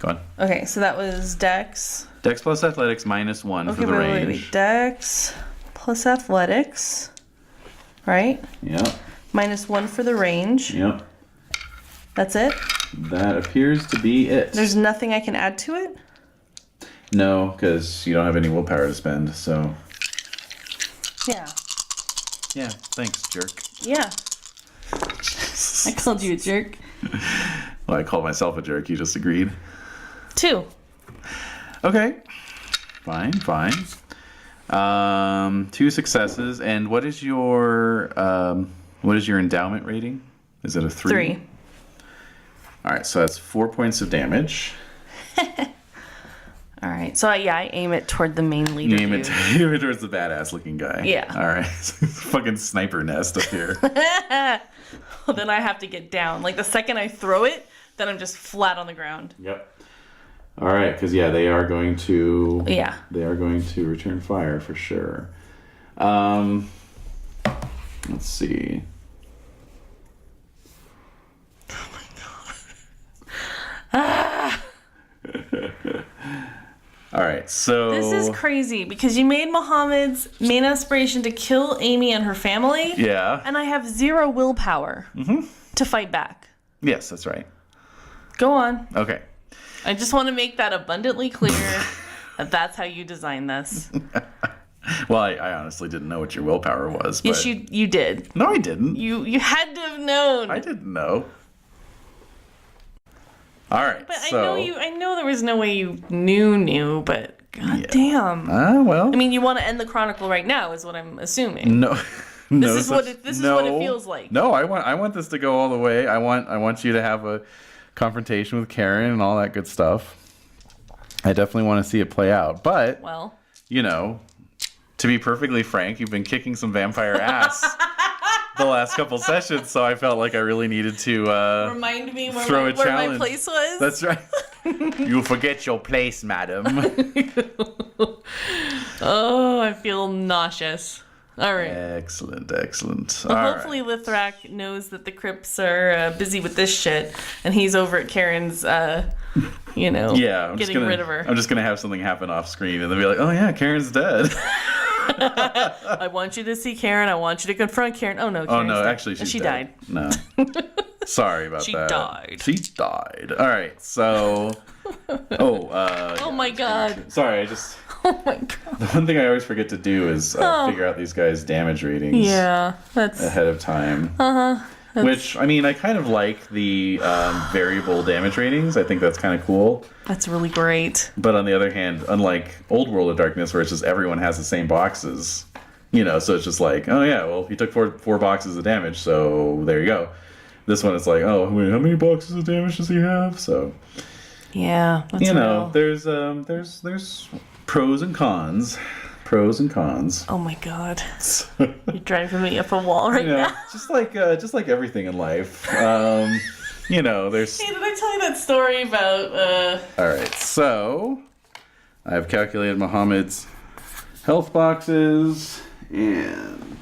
Go on. Okay, so that was dex. Dex plus athletics -1 for the range. Wait. Dex plus athletics. Right? Yep. -1 for the range. Yep. That's it? That appears to be it. There's nothing I can add to it? No, because you don't have any willpower to spend, so... Yeah. Yeah, thanks, jerk. Yeah. I called you a jerk. Well, I called myself a jerk. You just agreed. 2. Okay. Fine. 2 successes. And what is your endowment rating? Is it a 3? 3. All right, so that's 4 points of damage. All right. So I aim it toward the main leader. You aim it towards the badass looking guy. Yeah. All right. Fucking sniper nest up here. Well, then I have to get down. Like the second I throw it, then I'm just flat on the ground. Yep. All right, because they are going to. Yeah. They are going to return fire for sure. Let's see. Oh my god. All right, so This is crazy because you made Muhammad's main aspiration to kill Amy and her family. Yeah. And I have 0 willpower to fight back. Yes, that's right. Go on. Okay. I just want to make that abundantly clear that that's how you design this. Well, I honestly didn't know what your willpower was. But... Yes, you did. No, I didn't. You had to have known. I didn't know. All right. But I know there was no way you knew, but god damn. Well. I mean, you want to end the chronicle right now, is what I'm assuming. No. This is what it feels like. No, I want this to go all the way. I want you to have a confrontation with Karen and all that good stuff. I definitely want to see it play out. But to be perfectly frank, you've been kicking some vampire ass the last couple sessions, so I felt like I really needed to remind me where my place was. That's right. You forget your place, madam. Oh, I feel nauseous. All right. Excellent. Well, hopefully Lithrak knows that the Crips are busy with this shit, and he's over at Karen's, getting rid of her. I'm just going to have something happen off screen, and they'll be like, oh yeah, Karen's dead. I want you to see Karen. I want you to confront Karen. Oh, no, Karen's dead. Actually, she died. No. Sorry about that. She died. All right, so... Oh my god. Sorry, Oh my god. The one thing I always forget to do is figure out these guys' damage ratings. Yeah, that's... ahead of time. Which, I mean, I kind of like the variable damage ratings. I think that's kind of cool. That's really great. But on the other hand, unlike Old World of Darkness, where it's just everyone has the same boxes, so it's just like, oh yeah, well, he took four boxes of damage, so there you go. This one, it's like, oh, wait, how many boxes of damage does he have? So, yeah, that's real. there's pros and cons. Oh my god, you're driving me up a wall right now. just like everything in life. There's. Hey, did I tell you that story about? All right, so I've calculated Muhammad's health boxes, and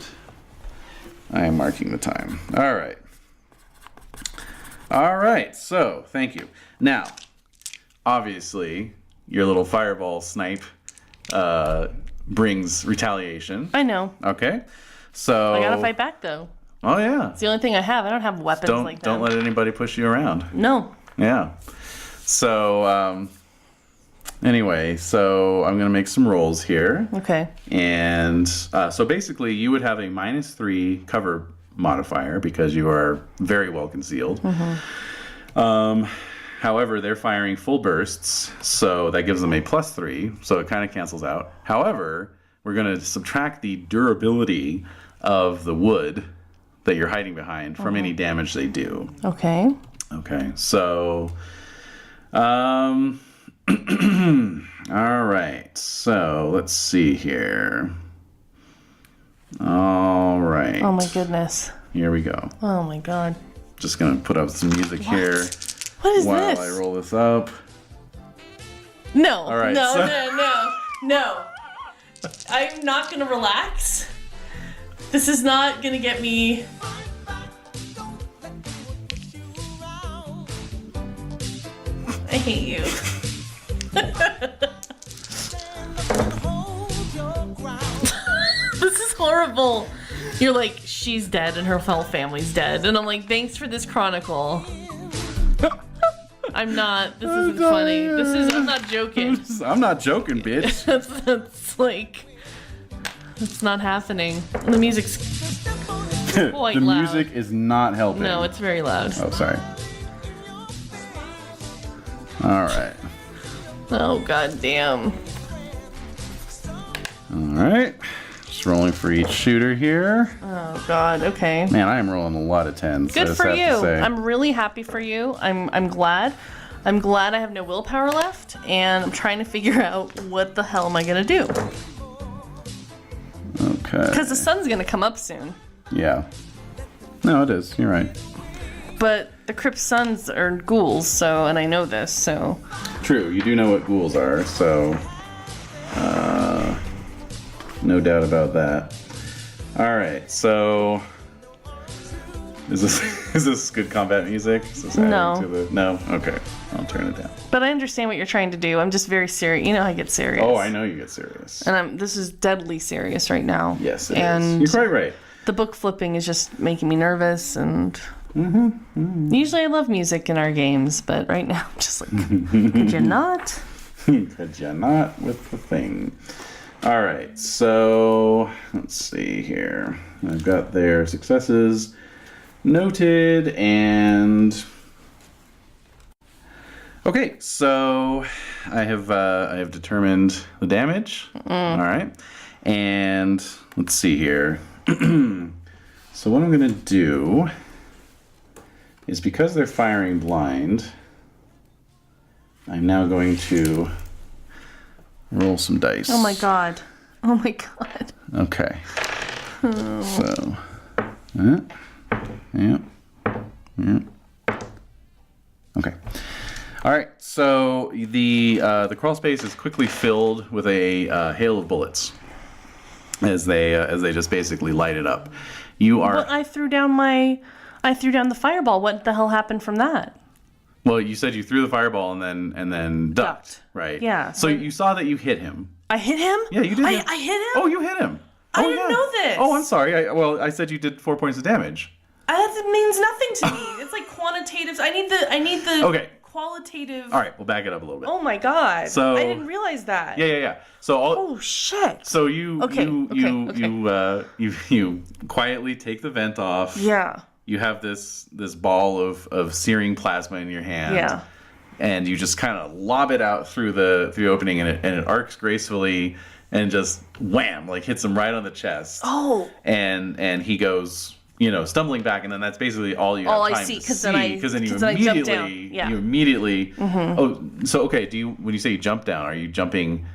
I am marking the time. All right. So thank you. Now, obviously, your little fireball snipe brings retaliation. I know. Okay. So I gotta fight back though. Oh yeah. It's the only thing I have. I don't have weapons like that. Don't let anybody push you around. No. Yeah. So Anyway, so I'm going to make some rolls here. Okay. And so basically, you would have a -3 cover modifier because you are very well concealed. However, they're firing full bursts, so that gives them a +3, so it kind of cancels out. However, we're going to subtract the durability of the wood that you're hiding behind from any damage they do. Okay. Okay, so... all right, so let's see here. All right. Oh my goodness. Here we go. Oh my god. Just going to put up some music here. What is while this? I roll this up. No. All right, No, so- no. I'm not gonna relax. This is not gonna get me. I hate you. This is horrible. You're like, she's dead and her whole family's dead. And I'm like, thanks for this chronicle. I'm not. This isn't funny. I'm not joking. I'm not joking, bitch. That's like, it's not happening. The music's quite The loud. music is not helping. No, it's very loud. Oh, sorry. All right. Oh, god damn. All right. Just rolling for each shooter here. Oh god, okay. Man, I am rolling a lot of 10s. I Good just for have to you. say. I'm really happy for you. I'm glad. I'm glad I have no willpower left, and I'm trying to figure out what the hell am I gonna do. Okay. Because the sun's gonna come up soon. Yeah. No, it is. You're right. But the Crypt Sons are ghouls, so, and I know this, so. True. You do know what ghouls are, so no doubt about that. All right. So is this good combat music? Is this adding No. to the, no. Okay. I'll turn it down. But I understand what you're trying to do. I'm just very serious. You know I get serious. Oh, I know you get serious. And this is deadly serious right now. Yes, it and is. You're quite right. The book flipping is just making me nervous, and usually I love music in our games, but right now I'm just like, could you not? Could you not with the thing? All right, so let's see here. I've got their successes noted, and okay, so I have determined the damage. All right, and let's see here. So what I'm gonna do is, because they're firing blind, I'm now going to roll some dice. Oh my god. Oh my god. Okay. So, yeah. Okay. All right. So the crawl space is quickly filled with a hail of bullets as they just basically light it up. You are. But I threw down the fireball. What the hell happened from that? Well, you said you threw the fireball and then ducked, right? Yeah. So you saw that you hit him. I hit him? Yeah, you did. I hit him? Oh, you hit him. I Oh, didn't yeah. know this. Oh, I'm sorry. I said you did 4 points of damage. That means nothing to me. It's like quantitative. I need the Okay. qualitative. All right, we'll back it up a little bit. Oh my god. So- I didn't realize that. Yeah. So Oh shit. So you Okay, you quietly take the vent off. Yeah. You have this ball of searing plasma in your hand. Yeah. And you just kind of lob it out through the opening, and it arcs gracefully and just wham, like hits him right on the chest. Oh. And he goes, stumbling back, and then that's basically all you have All I time see, to 'cause see. then I- Because then you 'cause then I jump down. immediately, Yeah. you immediately. Oh, so okay. When you say you jump down, are you jumping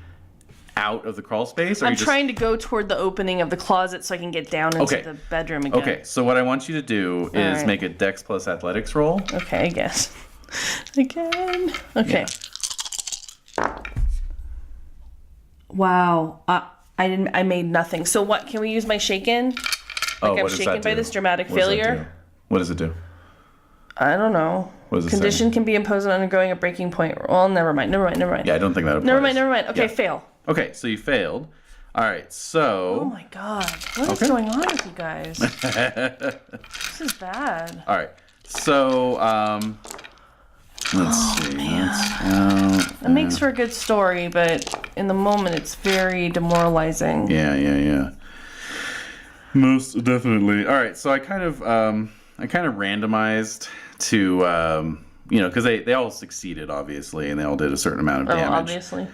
out of the crawl space? Or I'm trying to go toward the opening of the closet so I can get down into the bedroom again. Okay, so what I want you to do is right. make a Dex plus Athletics roll. Okay, I guess. Again. Okay. Wow. I made nothing. So what? Can we use my shaken? Oh, I'm what does shaken that by do? this dramatic What does that failure. do? What does it do? I don't know. What does it Condition say? can be imposed on undergoing a breaking point. Well, never mind. Yeah, I don't think that applies. Never mind. Okay, Yeah. fail. Okay, so you failed. All right, so. Oh my god. What is going on with you guys? This is bad. All right, so Let's see. That's It makes for a good story, but in the moment, it's very demoralizing. Yeah. Most definitely. All right, so I kind of randomized to because they all succeeded obviously, and they all did a certain amount of damage. Obviously.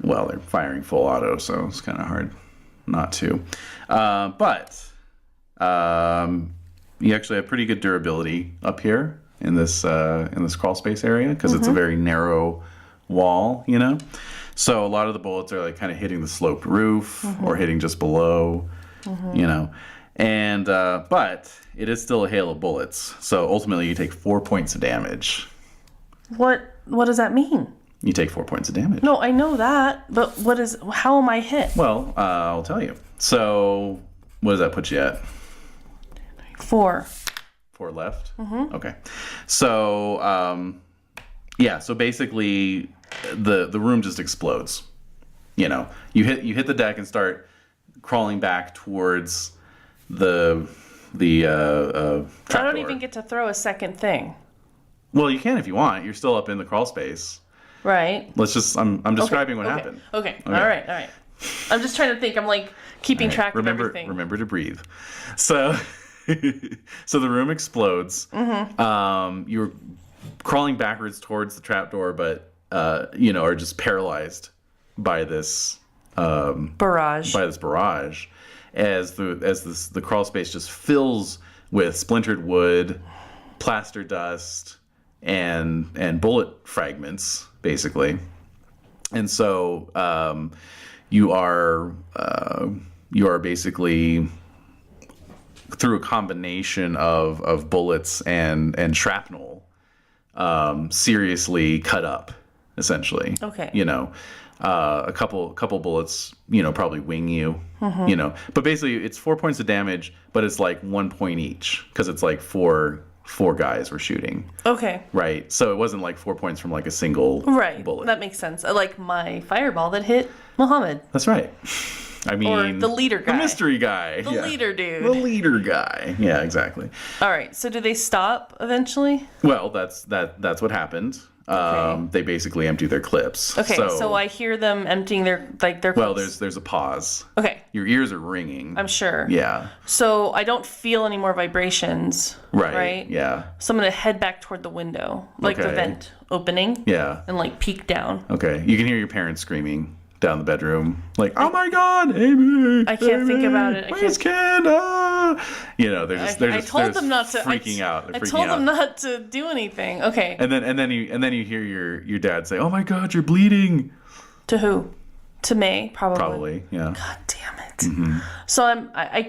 Well, they're firing full auto, so it's kind of hard not to. But you actually have pretty good durability up here in this crawl space area because it's a very narrow wall, So a lot of the bullets are like kind of hitting the sloped roof or hitting just below, And but it is still a hail of bullets. So ultimately, you take 4 points of damage. What does that mean? You take 4 points of damage. No, I know that, but how am I hit? Well, I'll tell you. So, what does that put you at? 4. 4 left? Mm-hmm. Okay. So, so basically, the room just explodes. You hit the deck and start crawling back towards the trapdoor. I don't even get to throw a second thing. Well, you can if you want. You're still up in the crawl space. Right. I'm describing what happened. Okay. All right. I'm just trying to think. I'm like keeping track of everything. Remember to breathe. So, so the room explodes. Mm-hmm. You're crawling backwards towards the trapdoor, but are just paralyzed by this barrage. As the crawl space just fills with splintered wood, plaster dust, and bullet fragments, basically. And so you are basically, through a combination of bullets and shrapnel, seriously cut up, essentially. Okay. A couple bullets, probably wing you, But basically, it's 4 points of damage, but it's like 1 point each because it's like four guys were shooting. Okay. Right. So it wasn't like 4 points from like a single bullet. That makes sense. Like my fireball that hit Muhammad. That's right. I mean, or the leader guy. The mystery guy. The leader dude. The leader guy. Yeah, exactly. All right. So do they stop eventually? Well, that's what happened. Okay. They basically empty their clips. Okay, so I hear them emptying their clips. Well, there's a pause. Okay. Your ears are ringing. I'm sure. Yeah. So I don't feel any more vibrations. Right. Yeah. So I'm gonna head back toward the window, like the vent opening. Yeah. And like peek down. Okay. You can hear your parents screaming down the bedroom, like, "Oh my God, Amy! I can't think about it. Where's Ken? They're just I told them not to freaking out. I told them not to do anything. Okay. And then you hear your dad say, "Oh my God, you're bleeding." To who? To May, probably. Probably, yeah. God damn it. Mm-hmm. So I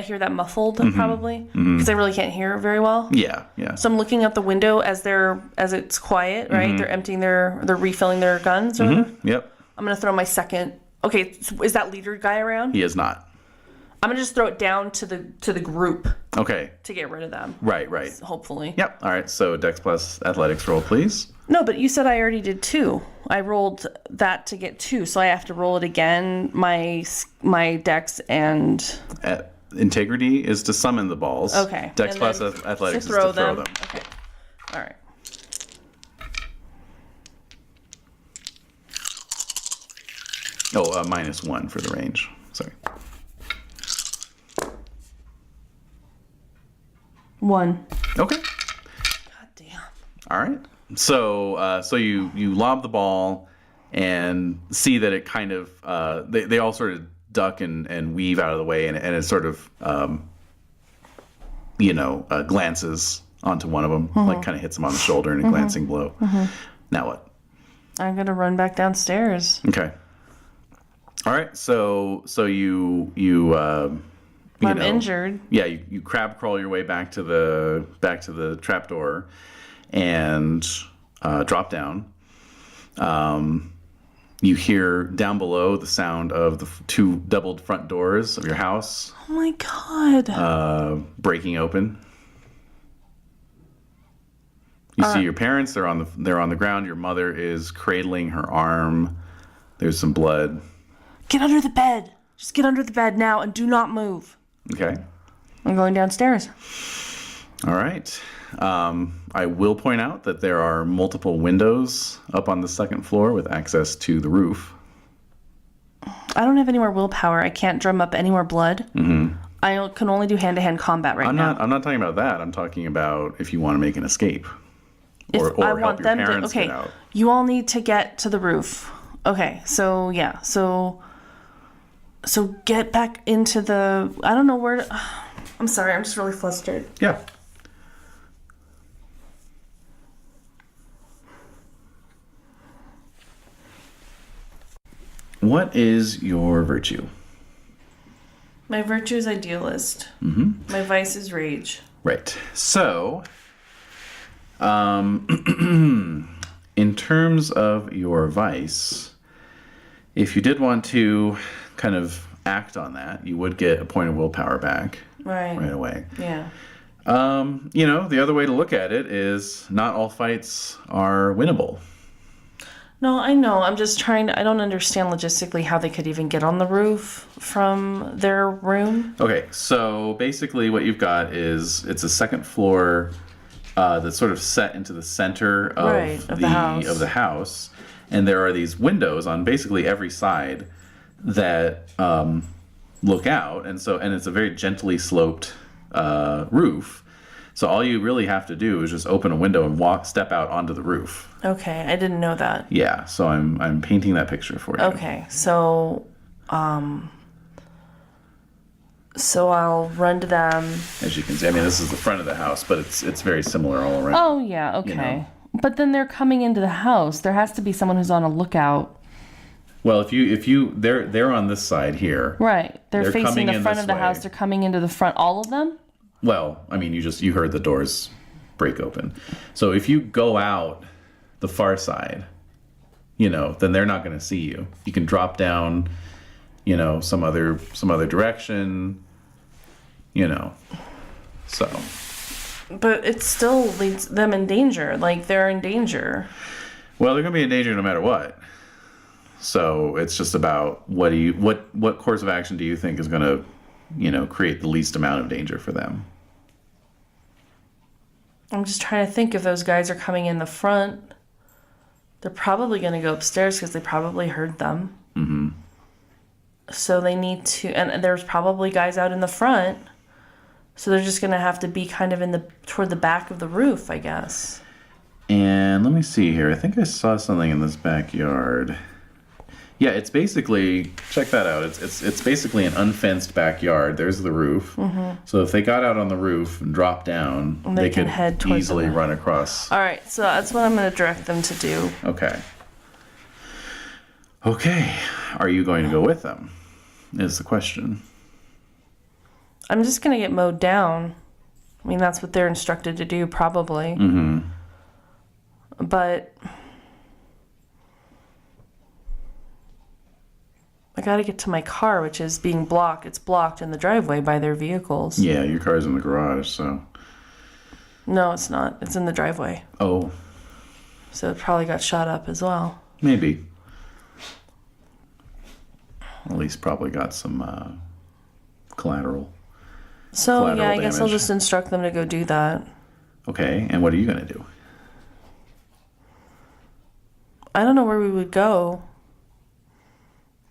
hear that muffled probably because I really can't hear very well. Yeah. So I'm looking out the window as it's quiet, right? They're refilling their guns or whatever. Yep. I'm going to throw my second. Okay, is that leader guy around? He is not. I'm going to just throw it down to the group. Okay. To get rid of them. Right. Hopefully. Yep. All right. So Dex plus athletics roll, please. No, but you said I already did 2. I rolled that to get 2, so I have to roll it again. My Dex and integrity is to summon the balls. Okay. Dex plus athletics is to throw them. Okay. All right. Oh, -1 for the range. Sorry. 1. Okay. God damn. All right. So you lob the ball and see that it kind of they all sort of duck and weave out of the way, and it sort of glances onto one of them, like kind of hits him on the shoulder in a glancing blow. Now what? I'm gonna run back downstairs. Okay. All right. So you I'm injured. Yeah, you crab crawl your way back to the trapdoor and drop down. You hear down below the sound of the 2 doubled front doors of your house. Oh my God. Breaking open. You see your parents. They're on the ground. Your mother is cradling her arm. There's some blood. Get under the bed. Just get under the bed now and do not move. Okay. I'm going downstairs. All right. I will point out that there are multiple windows up on the second floor with access to the roof. I don't have any more willpower. I can't drum up any more blood. Mm-hmm. I can only do hand-to-hand combat now. I'm not talking about that. I'm talking about if you want to make an escape. Or I help want your them parents to. Okay, get out. you all need to get to the roof. Okay, so yeah, so get back into the. I don't know where. I'm sorry, I'm just really flustered. Yeah. What is your virtue? My virtue is idealist. Mm-hmm. My vice is rage. Right. So, in terms of your vice, if you did want to kind of act on that, you would get a point of willpower back right away. Yeah. The other way to look at it is not all fights are winnable. No, I know. I'm just trying to... I don't understand logistically how they could even get on the roof from their room. Okay, so basically what you've got is it's a second floor that's sort of set into the center of the house. And there are these windows on basically every side that look out. And it's a very gently sloped roof. So all you really have to do is just open a window and step out onto the roof. Okay, I didn't know that. Yeah, so I'm painting that picture for you. Okay, so I'll run to them. As you can see, I mean, this is the front of the house, but it's very similar all around. Oh yeah, okay. But then they're coming into the house. There has to be someone who's on a lookout. Well, they're on this side here. Right, they're facing the front of the house. They're coming into the front. All of them. Well, I mean, you heard the doors break open. So if you go out the far side, then they're not going to see you. You can drop down, some other direction, so. But it still leads them in danger. Like, they're in danger. Well, they're going to be in danger no matter what. So it's just about what course of action do you think is going to create the least amount of danger for them? I'm just trying to think if those guys are coming in the front. They're probably going to go upstairs because they probably heard them. Mm-hmm. So they need to... And there's probably guys out in the front. So they're just going to have to be kind of toward the back of the roof, I guess. And let me see here. I think I saw something in this backyard. Yeah, it's basically, check that out. It's basically an unfenced backyard. There's the roof. Mm-hmm. So if they got out on the roof and dropped down, they could head easily run across. All right, so that's what I'm going to direct them to do. Okay. Are you going to go with them? Is the question. I'm just going to get mowed down. I mean, that's what they're instructed to do, probably. Mm-hmm. But... I gotta get to my car, which is being blocked. It's blocked in the driveway by their vehicles. Yeah, your car's in the garage, so... No, it's not. It's in the driveway. Oh. So it probably got shot up as well. Maybe. At least probably got some collateral. So, yeah, I guess I'll just instruct them to go do that. Okay, and what are you gonna do? I don't know where we would go.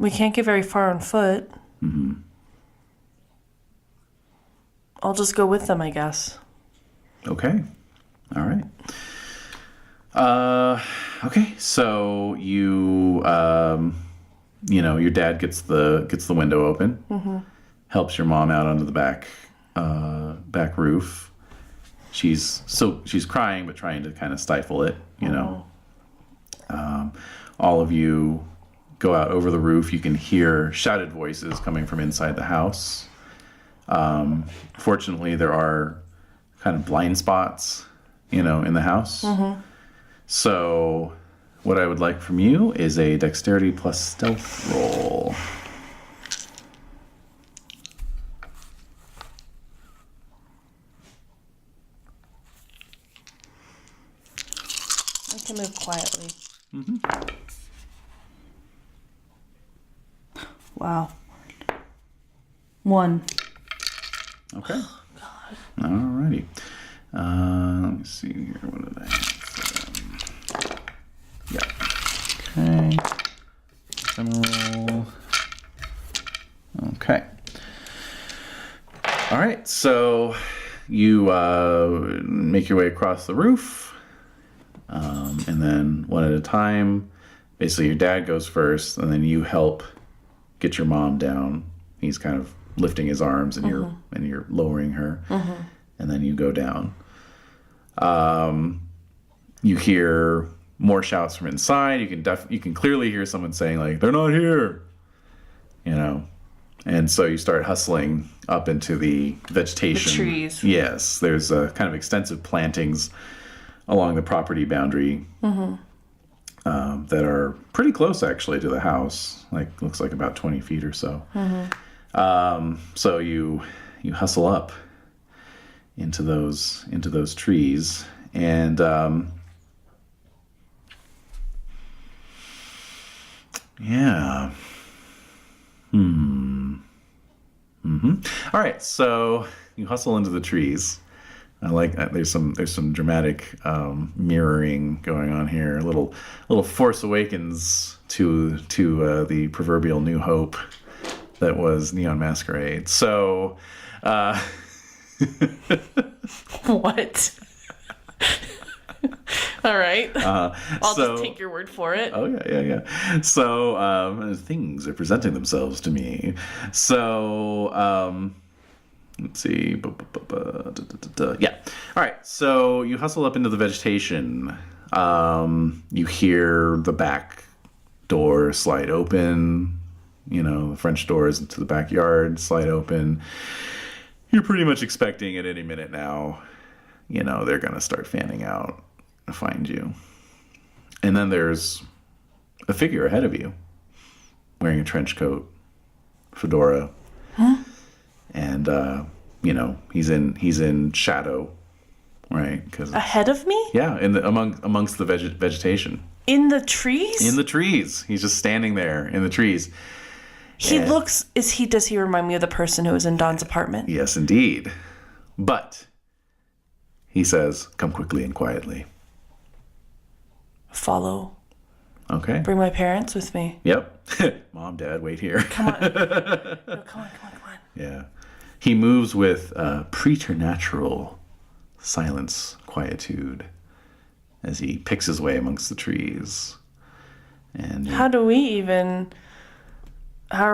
We can't get very far on foot. Mm-hmm. I'll just go with them, I guess. Okay. All right. Okay. So you, your dad gets the window open, mm-hmm. helps your mom out onto the back roof. She's crying, but trying to kind of stifle it, all of you go out over the roof. You can hear shouted voices coming from inside the house. Fortunately, there are kind of blind spots, in the house. Mm-hmm. So what I would like from you is a dexterity plus stealth roll. I can move quietly. Mm-hmm. Wow. 1. Okay. Oh, God. Alrighty. Let me see here. What did I have? Yeah. Okay. Ephemeral. Okay. All right. So you make your way across the roof, and then one at a time. Basically, your dad goes first, and then you help get your mom down. He's kind of lifting his arms, and you're lowering her, and then you go down. You hear more shouts from inside. You can clearly hear someone saying like, "They're not here," you know, and so you start hustling up into the vegetation. The trees. Yes, there's kind of extensive plantings along the property boundary that are pretty close actually to the house. Like looks like about 20 feet or so. So you hustle up into those trees, and yeah. All right, so you hustle into the trees. I like that. There's some dramatic mirroring going on here. A little Force Awakens to the proverbial New Hope that was Neon Masquerade. So, what? All right. I'll just take your word for it. Oh yeah. So things are presenting themselves to me. So let's see. Yeah. All right. So you hustle up into the vegetation. You hear the back door slide open. You know, the French doors into the backyard slide open. You're pretty much expecting at any minute now, you know, they're going to start fanning out and find you. And then there's a figure ahead of you wearing a trench coat, fedora. And, you know, he's in shadow, right? 'Cause ahead of me? Yeah, amongst the vegetation. In the trees? In the trees. He's just standing there in the trees. Does he remind me of the person who was in Don's apartment? Yes, indeed. But he says, "Come quickly and quietly." Follow. Okay. Bring my parents with me. Yep. Mom, Dad, wait here. Come on. No, come on. Yeah. He moves with preternatural silence, quietude, as he picks his way amongst the trees. And How are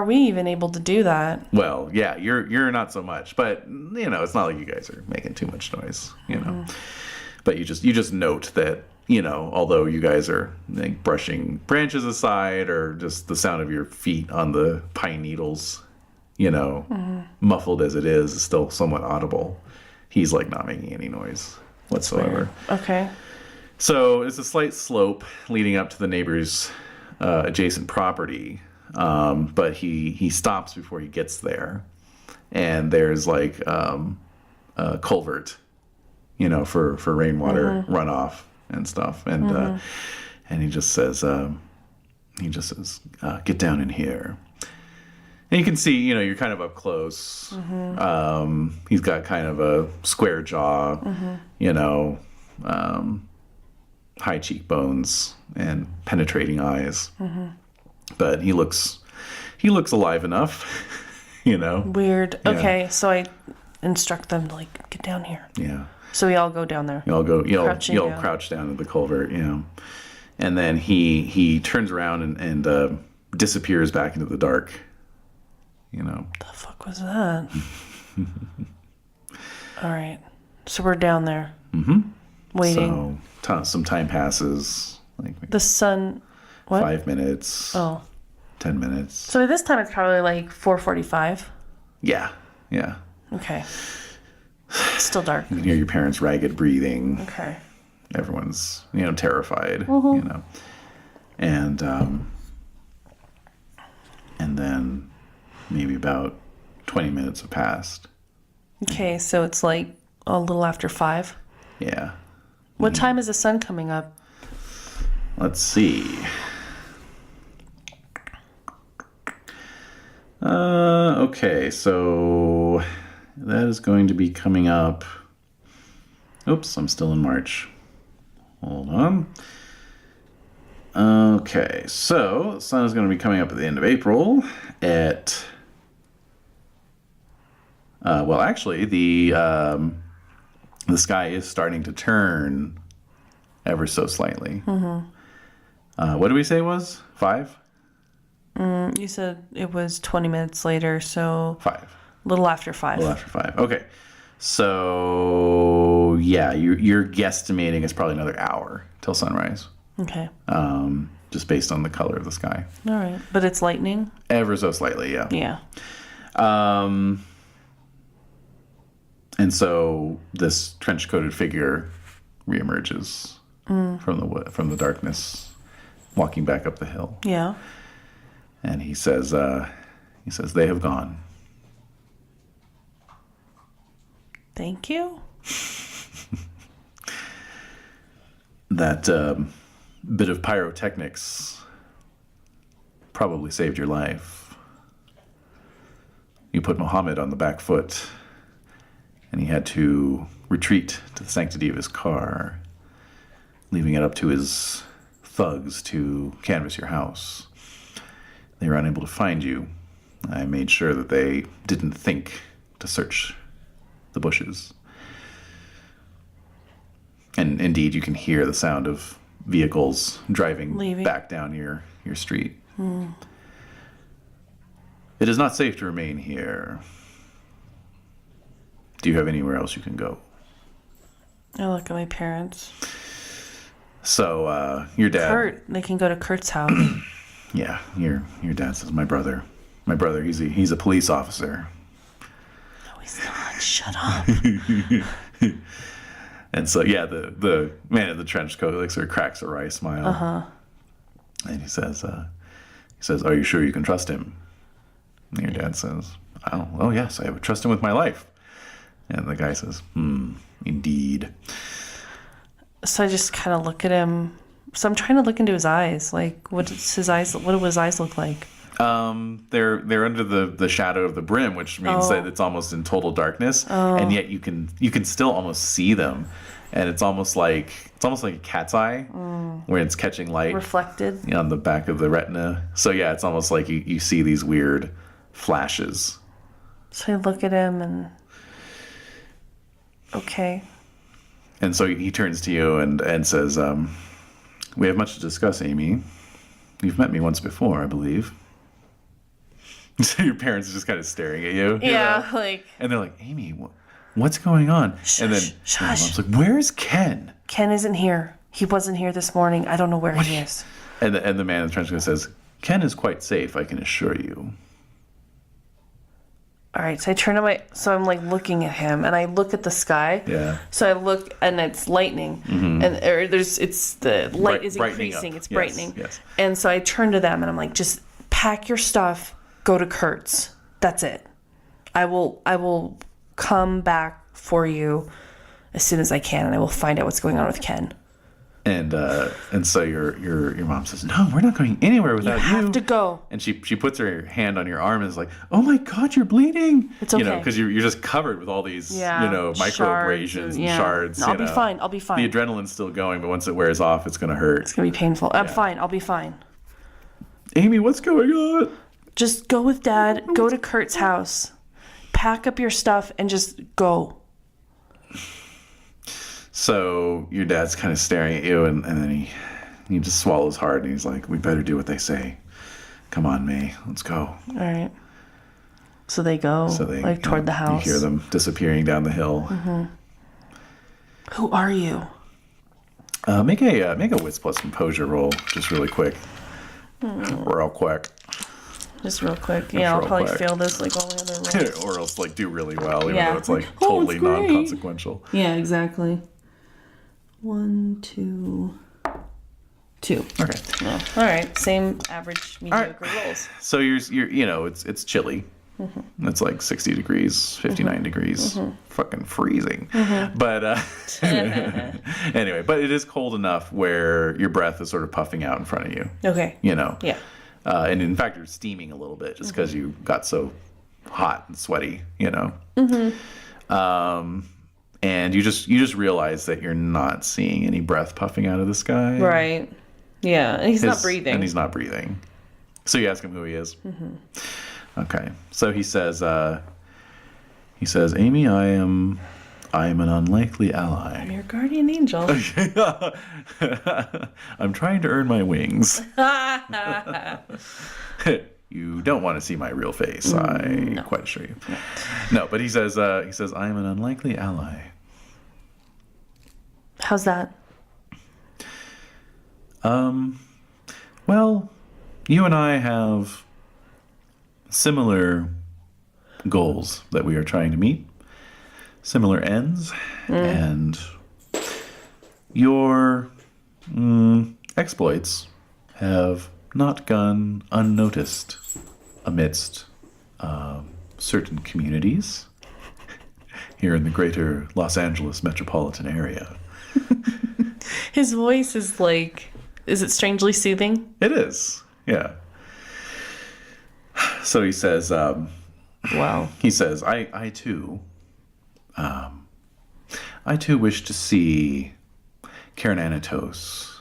we even able to do that? well, yeah, you're not so much, but you know, it's not like you guys are making too much noise, you know. But you just note that, you know, although you guys are like brushing branches aside or just the sound of your feet on the pine needles, you know, muffled as it is still somewhat audible. He's like not making any noise whatsoever. Okay. So it's a slight slope leading up to the neighbor's adjacent property, but he stops before he gets there, and there's like a culvert, you know, for rainwater runoff and stuff, and he just says, "Get down in here." And you can see, you know, you're kind of up close. He's got kind of a square jaw, you know, high cheekbones and penetrating eyes. But he looks alive enough, you know. Weird. Yeah. Okay, so I instruct them to like get down here. Yeah. So we all go down there. You all Crouching down. crouch down at the culvert, you know. And then he turns around and disappears back into the dark. You know. The fuck was that? All right. So we're down there. Waiting. So some time passes. Like The sun. What? 5 minutes. Oh. 10 minutes. So at this time it's probably like 4:45. Yeah. Okay. It's still dark. You can hear your parents' ragged breathing. Okay. Everyone's, you know, terrified. You know. And then maybe about 20 minutes have passed. Okay, so it's like a little after 5. Yeah. What time is the sun coming up? Let's see. Okay, so that is going to be coming up Oops, I'm still in March. Hold on. Okay, so the sun is going to be coming up at the end of April at... well, actually, the sky is starting to turn ever so slightly. Mm-hmm. What did we say it was? 5? You said it was 20 minutes later, so... 5. A little after 5. A little after 5. Okay. So, yeah, you're guesstimating it's probably another hour till sunrise. Okay. Just based on the color of the sky. All right. But it's lightning? Ever so slightly, yeah. Yeah. And so this trench-coated figure reemerges from the darkness, walking back up the hill. Yeah. And he says, they have gone. Thank you. That bit of pyrotechnics probably saved your life. You put Muhammad on the back foot, and he had to retreat to the sanctity of his car, leaving it up to his thugs to canvass your house. They were unable to find you. I made sure that they didn't think to search the bushes. And indeed, you can hear the sound of vehicles driving back down your street. It is not safe to remain here. Do you have anywhere else you can go? I look at my parents. So, your dad... Kurt. They can go to Kurt's house. Yeah, your dad says, my brother, he's a police officer. No, he's not. Shut up. And so, yeah, the man in the trench coat like sort of cracks a wry smile. Uh-huh. And he says, are you sure you can trust him? And your dad says, oh, yes, I would trust him with my life. And the guy says, indeed. So I just kind of look at him. So I'm trying to look into his eyes. Like, what do his eyes look like? They're under the shadow of the brim, which means that it's almost in total darkness, and yet you can still almost see them, and it's almost like a cat's eye where it's catching light reflected on the back of the retina. So yeah, it's almost like you see these weird flashes. So I look at him and okay. And so he turns to you and says, "We have much to discuss, Amy. You've met me once before, I believe." So your parents are just kind of staring at you. Yeah, know? like... And they're like, Amy, what's going on? Shush, and then shush. your mom's like, where's Ken? Ken isn't here. He wasn't here this morning. I don't know where he is. And the man in the trench coat says, Ken is quite safe, I can assure you. All right, so I turn to so I'm like looking at him, and I look at the sky. Yeah. So I look, and it's lightning, and the light is increasing. It's brightening. Yes. And so I turn to them, and I'm like, just pack your stuff, go to Kurt's. That's it. I will come back for you as soon as I can, and I will find out what's going on with Ken. And so your mom says, no, we're not going anywhere without you. You have to go. And she puts her hand on your arm and is like, oh my God, you're bleeding. It's okay. Because you're just covered with all these, micro abrasions and shards. No, I'll be fine. I'll be fine. The adrenaline's still going, but once it wears off, it's going to hurt. It's going to be painful. I'm fine. I'll be fine. Amy, what's going on? Just go with Dad. Go to Kurt's house. Pack up your stuff and just go. So your dad's kind of staring at you, and then he just swallows hard, and he's like, we better do what they say. Come on, May, let's go. All right. So they go, toward the house. You hear them disappearing down the hill. Mm-hmm. Who are you? Make a wits plus composure roll, just really quick. Real quick. Just real quick. Yeah, I'll probably fail this like all the other rolls. Or else do really well, even though it's like totally non-consequential. Yeah, exactly. 1, 2, 2. Okay. Well, all right. Same average mediocre rolls. So you're it's chilly. Mm-hmm. It's like 60 degrees, 59 degrees, fucking freezing. Mm-hmm. But anyway, but it is cold enough where your breath is sort of puffing out in front of you. Okay. Yeah. And in fact, you're steaming a little bit just because you got so hot and sweaty, And you just realize that you're not seeing any breath puffing out of the sky. Right. Yeah, and he's not breathing. And he's not breathing. So you ask him who he is. Mm-hmm. Okay. So he says, Amy, I am an unlikely ally. I'm your guardian angel. I'm trying to earn my wings. You don't want to see my real face, I quite assure you. No, but he says, I am an unlikely ally. How's that? Well, you and I have similar goals that we are trying to meet, similar ends, and your exploits have not gone unnoticed amidst certain communities here in the greater Los Angeles metropolitan area. His voice is like, is it strangely soothing? It is, yeah. So he says, wow. He says, I too wish to see Karen Anatos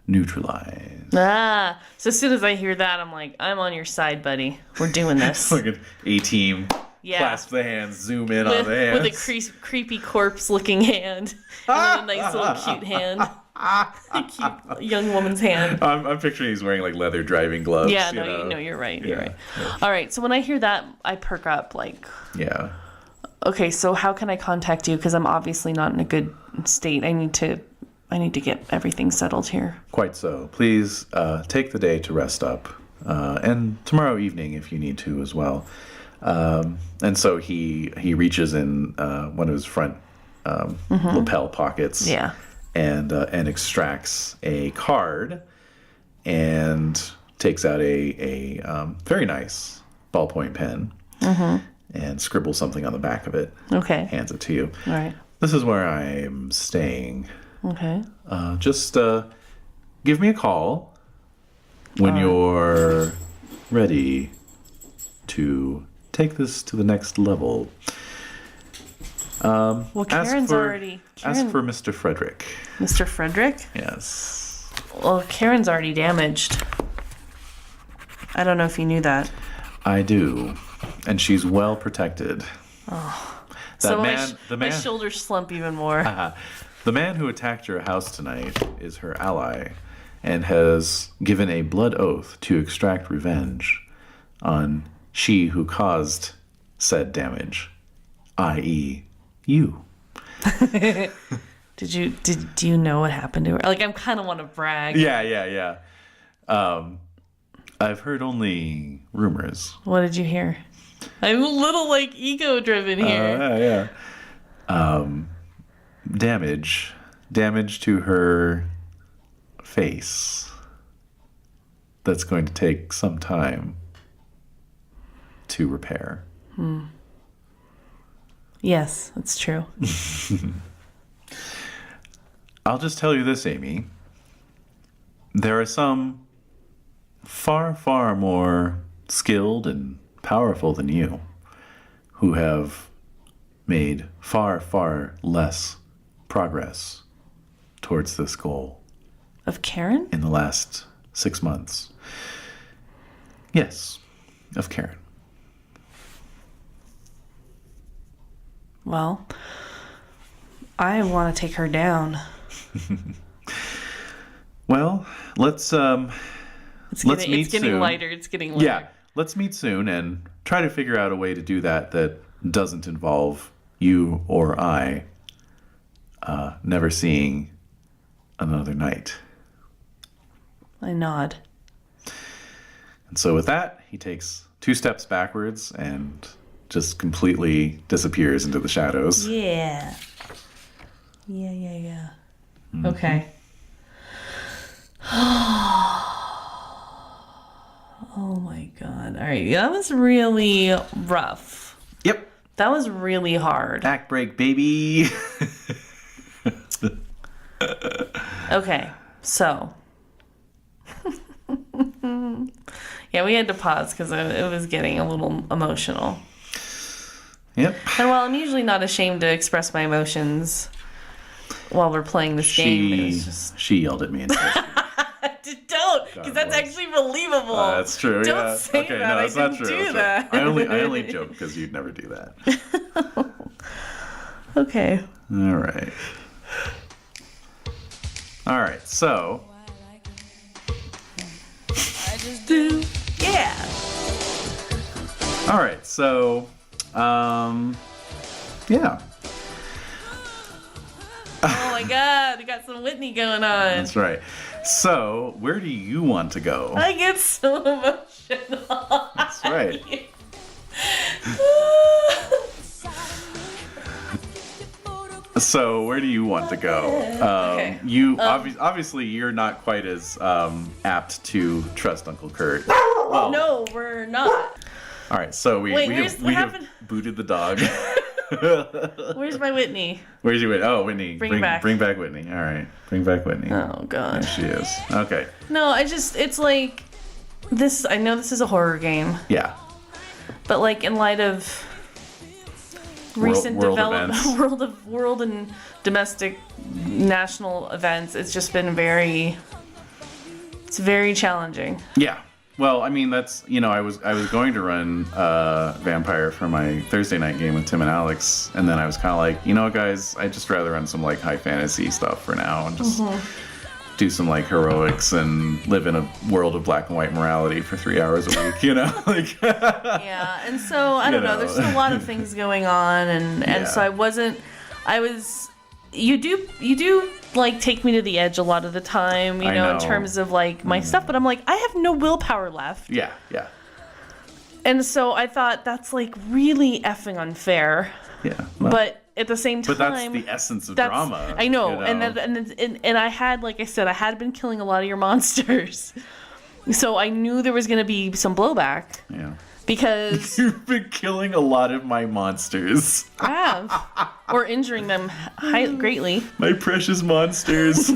neutralized. So as soon as I hear that, I'm like, I'm on your side, buddy. We're doing this. Like an A-team. Yeah. Clasp the hands, zoom in on the hands. With a creepy corpse-looking hand. And then a nice little cute hand. A cute young woman's hand. I'm picturing he's wearing like leather driving gloves. Yeah, no, you're right. Yeah. You're right. Yeah. All right, so when I hear that, I perk up like... Yeah. Okay, so how can I contact you? Because I'm obviously not in a good state. I need to get everything settled here. Quite so. Please take the day to rest up. And tomorrow evening if you need to as well. And so he reaches in one of his front lapel pockets, and extracts a card and takes out a very nice ballpoint pen and scribbles something on the back of it. Okay, hands it to you. All right. This is where I'm staying. Okay. Just give me a call when you're ready to take this to the next level. Well, Karen's already... Ask for Mr. Frederick. Mr. Frederick? Yes. Well, Karen's already damaged. I don't know if you knew that. I do. And she's well protected. Oh. My shoulders slump even more. The man who attacked your house tonight is her ally and has given a blood oath to extract revenge on she who caused said damage, i.e. you. Do you know what happened to her? Like, I kind of want to brag. Yeah. I've heard only rumors. What did you hear? I'm a little like ego driven here. Damage to her face. That's going to take some time to repair. Yes, that's true. I'll just tell you this, Amy. There are some far, far more skilled and powerful than you who have made far, far less progress towards this goal. Of Karen? In the last 6 months. Yes, of Karen. Well, I want to take her down. Well, let's meet It's getting soon. lighter. It's getting lighter. Yeah, let's meet soon and try to figure out a way to do that doesn't involve you or I never seeing another night. I nod. And so with that, he takes 2 steps backwards and just completely disappears into the shadows. Yeah. Mm-hmm. Okay. Oh my god. All right. That was really rough. Yep. That was really hard. Back break, baby. Okay. So. Yeah, we had to pause because it was getting a little emotional. Yep. And while I'm usually not ashamed to express my emotions while we're playing this game, it was just... She yelled at me. And Don't, because that's actually believable. That's true. Don't say okay, that. No, that's I not didn't true. do that. I only joke because you'd never do that. Okay. All right. So. I just do. Yeah. All right. So. Yeah. Oh my God, we got some Whitney going on. That's right. So, where do you want to go? I get so emotional. That's right. So, where do you want to go? Okay. You obviously you're not quite as apt to trust Uncle Kurt. Well, no, we're not. All right, so we have booted the dog. Where's my Whitney? Where's your Whitney? Oh, Whitney. Bring back Whitney. All right. Bring back Whitney. Oh, God. There she is. Okay. No, it's like, I know this is a horror game. Yeah. But like in light of recent development, world and domestic national events, it's just been very challenging. Yeah. Well, I mean, that's, I was going to run Vampire for my Thursday night game with Tim and Alex, and then I was kind of like, guys, I'd just rather run some, like, high fantasy stuff for now and just do some, like, heroics and live in a world of black and white morality for 3 hours a week, like... Yeah, and so, I don't know, there's just a lot of things going on, and so you do like take me to the edge a lot of the time, you know, in terms of like my stuff, but I'm like, I have no willpower left. Yeah. And so I thought that's like really effing unfair. Yeah. Well, but at the same time, but that's the essence of drama. I know. And I had, like I said, I had been killing a lot of your monsters. So I knew there was going to be some blowback. Yeah. Because you've been killing a lot of my monsters. I have. Or injuring them greatly. My precious monsters.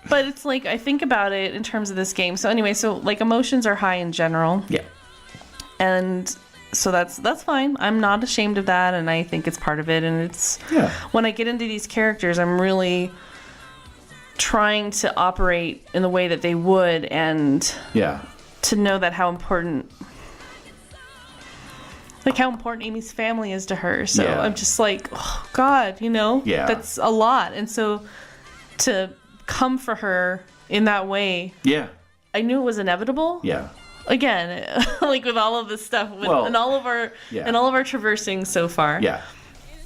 But it's like, I think about it in terms of this game. So anyway, like emotions are high in general. Yeah. And so that's fine. I'm not ashamed of that, and I think it's part of it. And it's when I get into these characters, I'm really trying to operate in the way that they would, and to know that how important Amy's family is to her. So I'm just like, oh God, that's a lot. And so to come for her in that way, I knew it was inevitable. Yeah. Again, like with all of this stuff, and all of our traversing so far. Yeah.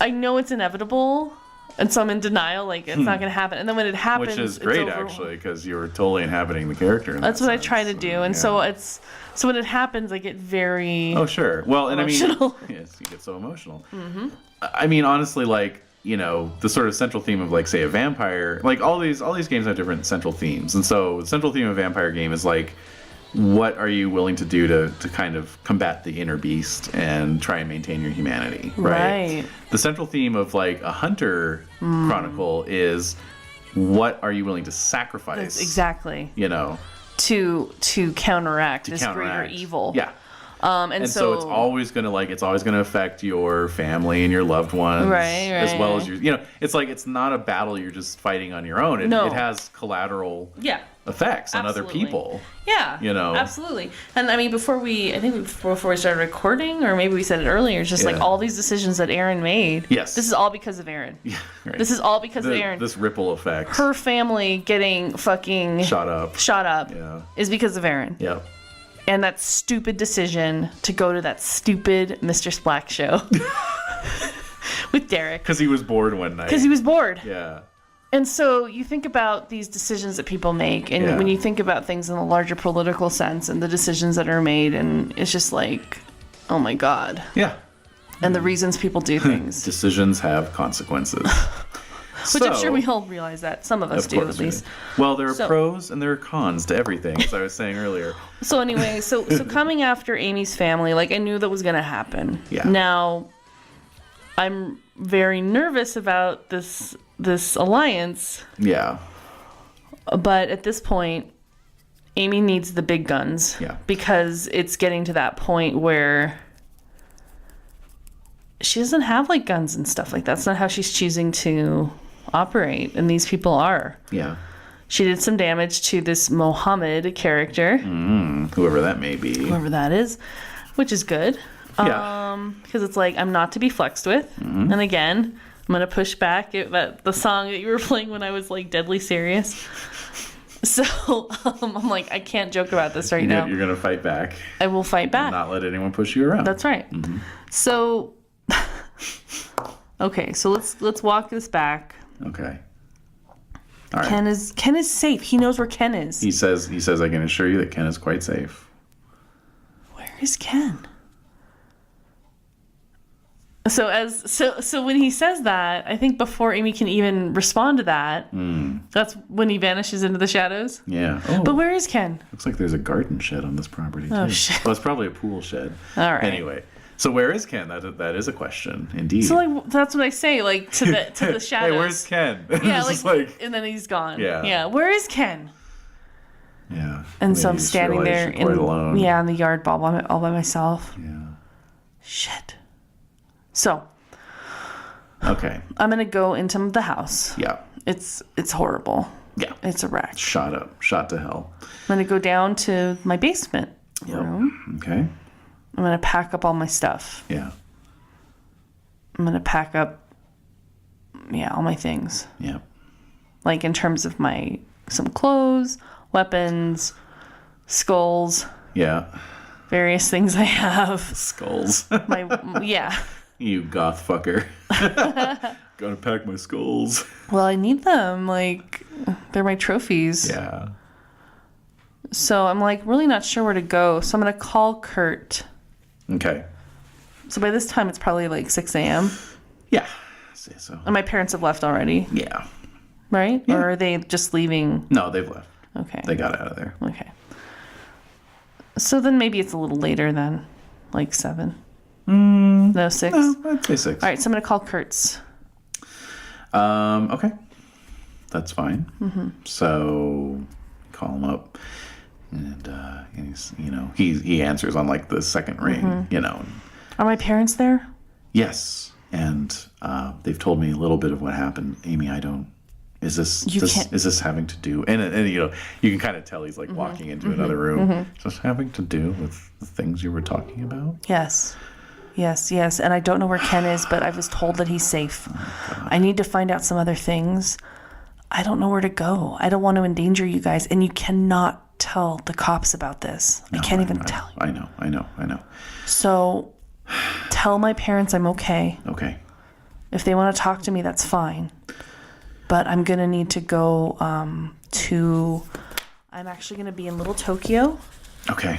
I know it's inevitable, and so I'm in denial, like it's not going to happen. And then when it happens, which is great actually, because you were totally inhabiting the character. That's what I try to do, and so when it happens, I get very well, and emotional. I mean, yes, you get so emotional. Mm-hmm. I mean, honestly, like the sort of central theme of like say a vampire, like all these games have different central themes, and so the central theme of a vampire game is like, what are you willing to do to kind of combat the inner beast and try and maintain your humanity, right? The central theme of like a hunter chronicle is, what are you willing to sacrifice? That's exactly. To counteract this greater evil. Yeah. And so it's always gonna affect your family and your loved ones, right. As well as your, it's like, it's not a battle you're just fighting on your own. It has collateral effects on other people. Yeah. Absolutely. And I mean, before we started recording, or maybe we said it earlier, it's just like all these decisions that Erin made. Yes. This is all because of Erin. Yeah. Right. This is all because of Erin. This ripple effect. Her family getting fucking shot up. Is because of Erin. Yep. And that stupid decision to go to that stupid Mr. Splack show with Derek. Because he was bored one night. Yeah. And so you think about these decisions that people make, and when you think about things in a larger political sense and the decisions that are made, and it's just like, oh my God. Yeah. And the reasons people do things. Decisions have consequences. Which I'm sure we all realize that. Some of us do, at least. Well, there are pros and there are cons to everything, as I was saying earlier. So anyway, so coming after Amy's family, like, I knew that was going to happen. Yeah. Now, I'm very nervous about this alliance. Yeah. But at this point, Amy needs the big guns. Yeah. Because it's getting to that point where she doesn't have like guns and stuff like that. That's not how she's choosing to operate, and these people are. Yeah. She did some damage to this Mohammed character. Whoever that may be. Whoever that is, which is good. Yeah. Because it's like, I'm not to be flexed with. And again, I'm going to push back at the song that you were playing when I was like deadly serious. So I'm like, I can't joke about this right now. You're going to fight back. I will fight back. Not let anyone push you around. That's right. So, okay, so let's walk this back. Okay. All right. Ken is safe. He knows where Ken is. He says I can assure you that Ken is quite safe. Where is Ken? So when he says that, I think before Amy can even respond to that, that's when he vanishes into the shadows. Yeah. Oh, but where is Ken? looks like there's a garden shed on this property too. Oh shit. Well, it's probably a pool shed. All right. Anyway, so where is Ken? That is a question, indeed. So like that's what I say, like to the shadows. Hey, where's Ken? Yeah, It's like, and then he's gone. Yeah. Yeah. Where is Ken? Yeah. And so Maybe I'm you just standing realize there you're quite alone. in the yard all by myself. Yeah. Shit. So Okay. I'm gonna go into the house. Yeah. It's horrible. Yeah. It's a wreck. Shot to hell. I'm gonna go down to my basement room. Okay. I'm gonna pack up all my stuff. Yeah. I'm gonna pack up, all my things. Yeah. Like in terms of some clothes, weapons, skulls, Yeah. various things I have. Skulls. You goth fucker. Gotta pack my skulls. Well, I need them. Like, they're my trophies. Yeah. So I'm like really not sure where to go. So I'm gonna call Kurt. Okay. So by this time it's probably like 6 a.m. Yeah. Say so. And my parents have left already. Yeah. Right? Yeah. Or are they just leaving? No, they've left. Okay. They got out of there. Okay. So then maybe it's a little later then. Like 7. No, 6. No, I'd say 6. All right, so I'm going to call Kurt's. Okay. That's fine. So call him up, and he's, he answers on like the second ring, Are my parents there? Yes, and they've told me a little bit of what happened. Amy, I don't. Is this having to do? And you can kind of tell he's like walking into another room. Is this having to do with the things you were talking about? Yes. Yes. And I don't know where Ken is, but I was told that he's safe. I need to find out some other things. I don't know where to go. I don't want to endanger you guys, and you cannot tell the cops about this. I can't even tell you. I know. So tell my parents I'm okay. Okay. If they want to talk to me, that's fine. But I'm going to need to go I'm actually going to be in Little Tokyo. Okay.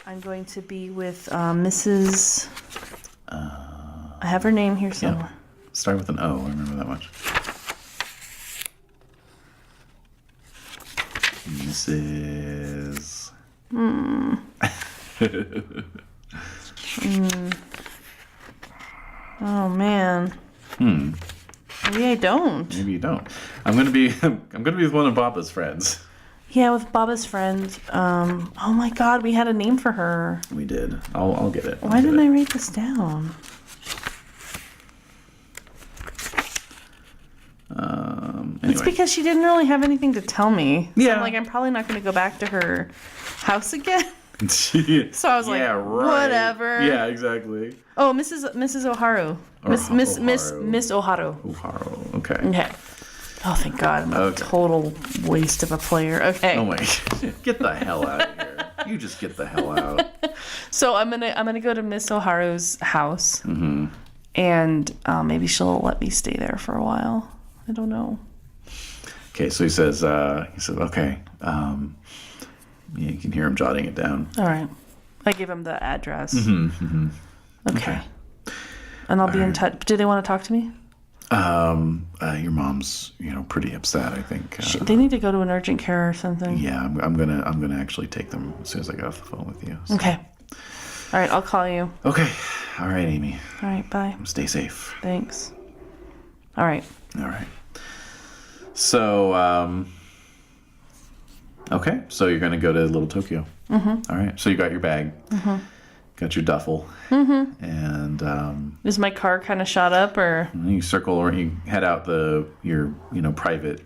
I'm going to be with Mrs. I have her name here somewhere. Yep. Start with an O. I remember that much. Mrs. Oh man. Maybe I don't. Maybe you don't. I'm gonna be with one of Baba's friends. Yeah, with Baba's friend. Oh my God, we had a name for her. We did. I'll get it. Why didn't I write this down? Anyway. It's because she didn't really have anything to tell me. So Yeah. I'm probably not going to go back to her house again. So I was like, whatever. Yeah, exactly. Oh, Mrs. Oharu. Miss Oharu. Oharu. Okay. Okay. Oh, thank God. I'm a total waste of a player. Okay. Oh my God. Get the hell out of here. You just get the hell out. So I'm gonna go to Miss Oharu's house. And maybe she'll let me stay there for a while. I don't know. Okay, so he says, okay. You can hear him jotting it down. All right. I give him the address. Okay. And I'll be in touch. Do they want to talk to me? Your mom's, pretty upset, I think. They need to go to an urgent care or something. Yeah, I'm gonna actually take them as soon as I get off the phone with you. So. Okay. All right, I'll call you. Okay. All right, Amy. All right, bye. Stay safe. Thanks. All right. So, okay. So you're gonna go to Little Tokyo. All right. So you got your bag. got your duffel, and Is my car kind of shot up, or you circle or you head out your private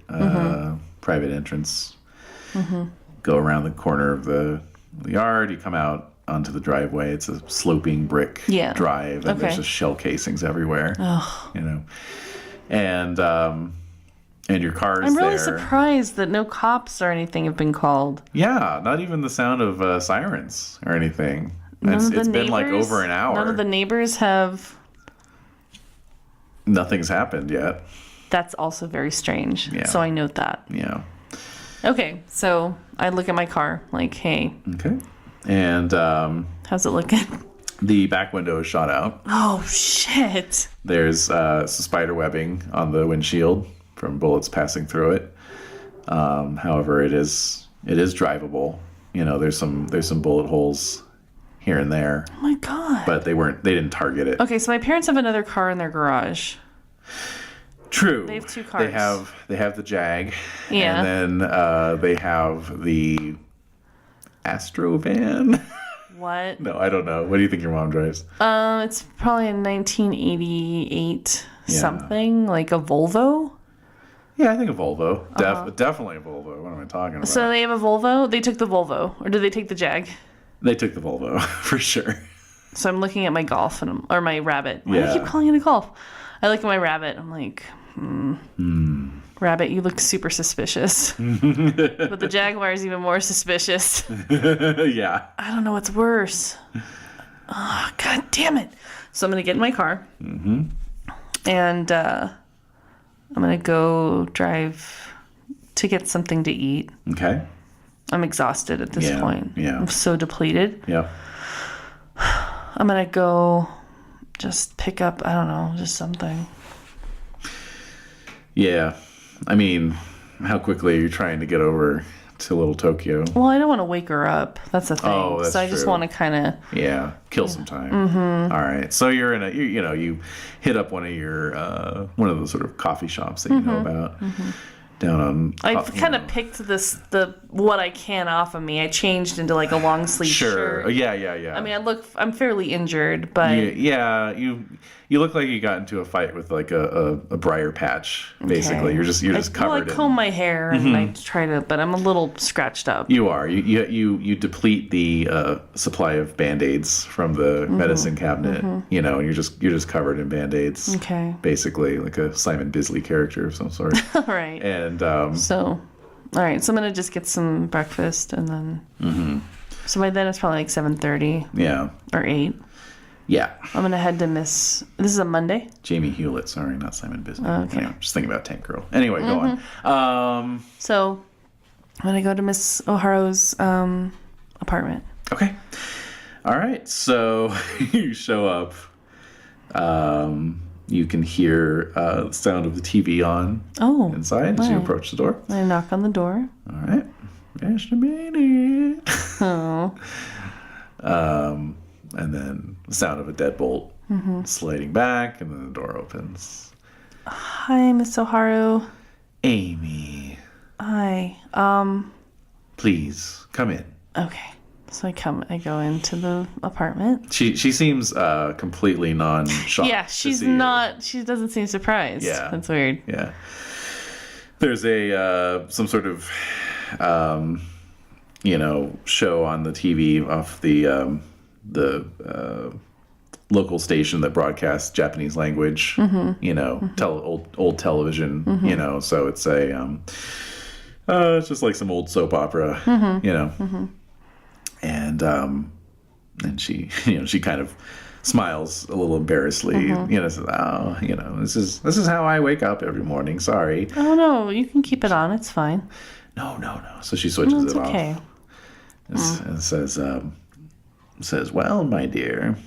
private entrance. Go around the corner of the yard. You come out onto the driveway. It's a sloping brick drive, and there's just shell casings everywhere. And your car is I'm really there. surprised that no cops or anything have been called. Yeah, not even the sound of sirens or anything. It's been like over an hour. None of the neighbors have. Nothing's happened yet. That's also very strange. Yeah. So I note that. Yeah. Okay, so I look at my car like, hey. Okay. And how's it looking? The back window is shot out. Oh, shit. There's some spider webbing on the windshield from bullets passing through it. However, it is drivable. There's some bullet holes here and there. Oh my god. But they didn't target it. Okay, so my parents have another car in their garage. True. They have 2 cars. They have the Jag. Yeah. And then they have the Astro van. What? No, I don't know. What do you think your mom drives? It's probably a 1988 something, like a Volvo. Yeah, I think a Volvo. Definitely a Volvo. What am I talking about? So they have a Volvo? They took the Volvo. Or did they take the Jag? They took the Volvo, for sure. So I'm looking at my Golf, or my Rabbit. Why do I keep calling it a Golf? I look at my Rabbit. I'm like, Rabbit, you look super suspicious. But the Jaguar is even more suspicious. Yeah. I don't know what's worse. Oh, god damn it. So I'm going to get in my car. And I'm going to go drive to get something to eat. Okay. I'm exhausted at this point. Yeah. I'm so depleted. Yeah. I'm going to go just pick up, I don't know, just something. Yeah. I mean, how quickly are you trying to get over to Little Tokyo? Well, I don't want to wake her up. That's the thing. Oh, that's so I just true. want to kind of... Yeah, kill some time. All right. So you're in you hit up one of those sort of coffee shops that you know about. Down on... I kind of picked what I can off of me. I changed into like a long sleeve shirt. Sure. Yeah. I mean, I'm fairly injured, but... Yeah, you look like you got into a fight with like a briar patch, basically. Okay. You're just covered I comb my hair and I try to... But I'm a little scratched up. You are. You deplete the supply of Band-Aids from the medicine cabinet, and you're just covered in Band-Aids. Okay. Basically, like a Simon Bisley character of some sort. Right. And all right. So I'm gonna just get some breakfast and then. So by then it's probably like 7:30. Yeah. Or 8. Yeah. I'm gonna head to Miss. This is a Monday. Jamie Hewlett. Sorry, not Simon Bisley. Okay. Anyway, just thinking about Tank Girl. Anyway, go on. So I'm gonna go to Miss O'Hara's apartment. Okay. All right. So you show up. You can hear the sound of the TV on inside as you approach the door. I knock on the door. All right. Just a minute. Oh. And then the sound of a deadbolt sliding back, and then the door opens. Hi, Miss O'Hara. Amy. Hi. Please come in. Okay. So I go into the apartment. She seems completely non-shocked. Yeah, she's not. She doesn't seem surprised. Yeah, that's weird. Yeah. There's some sort of show on the TV off the local station that broadcasts Japanese language. Old television. So it's it's just like some old soap opera. And she she kind of smiles a little embarrassedly. Says, "Oh, this is how I wake up every morning. Sorry." Oh no, you can keep it on. It's fine. No. So she switches it okay. off. And says, "Well, my dear,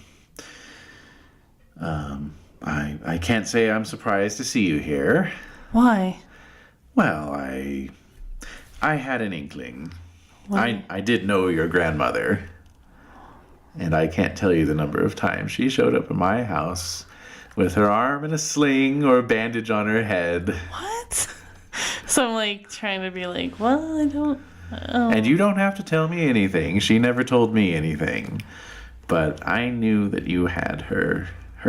I can't say I'm surprised to see you here." Why? Well, I had an inkling. I did know your grandmother, and I can't tell you the number of times she showed up at my house with her arm in a sling or a bandage on her head. What? So I'm like trying to be like, well, I don't. Oh. And you don't have to tell me anything. She never told me anything. but I knew that you had her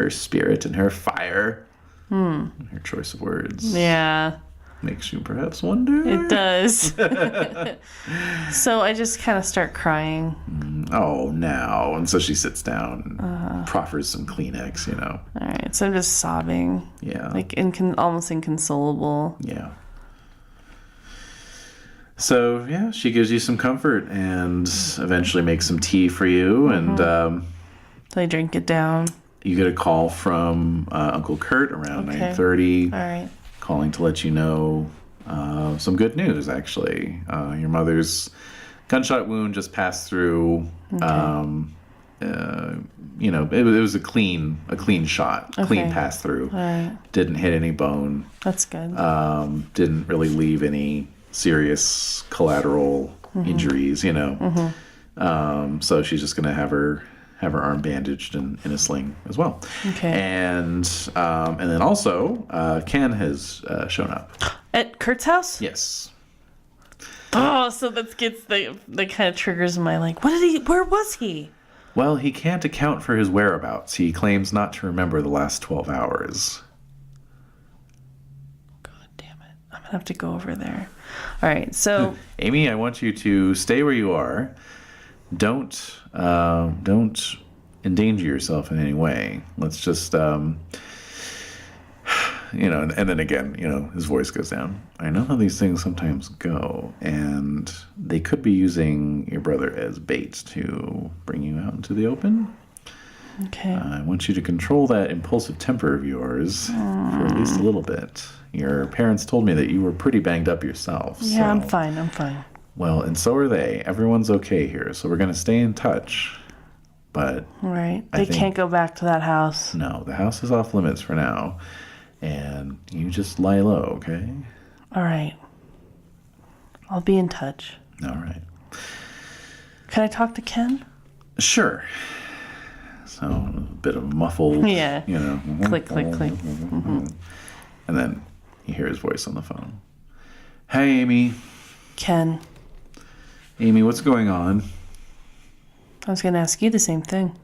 spirit and her fire. Her choice of words. Yeah. Makes you perhaps wonder. It does. So I just kind of start crying. Oh, no. And so she sits down and proffers some Kleenex, you know. All right. So I'm just sobbing. Yeah. Like almost inconsolable. Yeah. So, yeah, she gives you some comfort and eventually makes some tea for you. And So I drink it down. you get a call from Uncle Kurt around Okay. 9:30. All right. Calling to let you know some good news, actually. Your mother's gunshot wound just passed through. You know, it was a clean shot, clean pass through. All right. Didn't hit any bone. That's good. Didn't really leave any serious collateral injuries, you know. So she's just going to have her arm bandaged in a sling as well. Okay. And then also, Ken has shown up. At Kurt's house? Yes. Oh, so that gets that kind of triggers my like, where was he? Well, he can't account for his whereabouts. He claims not to remember the last 12 hours. God damn it. I'm going to have to go over there. All right, so... Amy, I want you to stay where you are. Don't endanger yourself in any way. Let's just, you know, and then again, you know, his voice goes down. I know how these things sometimes go, and they could be using your brother as bait to bring you out into the open. Okay. I want you to control that impulsive temper of yours for at least a little bit. Your parents told me that you were pretty banged up yourself. Yeah, so. I'm fine. Well, and so are they. Everyone's okay here, so we're going to stay in touch. But All right. They can't go back to that house. no, the house is off limits for now. And you just lie low, okay? All right. I'll be in touch. All right. Can I talk to Ken? Sure. So, a bit of muffled, Yeah. you know. Click, click, click. And then you hear his voice on the phone. Hey, Amy. Ken, Amy, what's going on? I was going to ask you the same thing.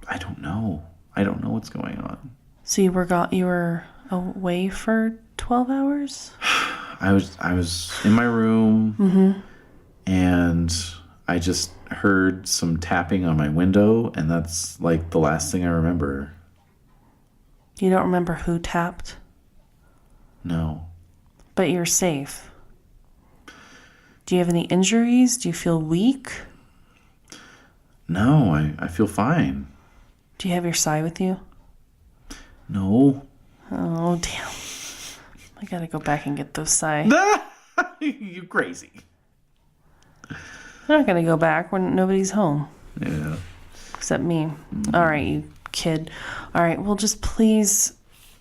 I don't know. I don't know what's going on. So you were away for 12 hours? I was in my room and I just heard some tapping on my window, and that's like the last thing I remember. You don't remember who tapped? No. But you're safe. Do you have any injuries? Do you feel weak? No, I feel fine. Do you have your psi with you? No. Oh, damn. I gotta go back and get those psi. You crazy. I'm not gonna go back when nobody's home. Yeah. Except me. All right, you kid. All right, well, just please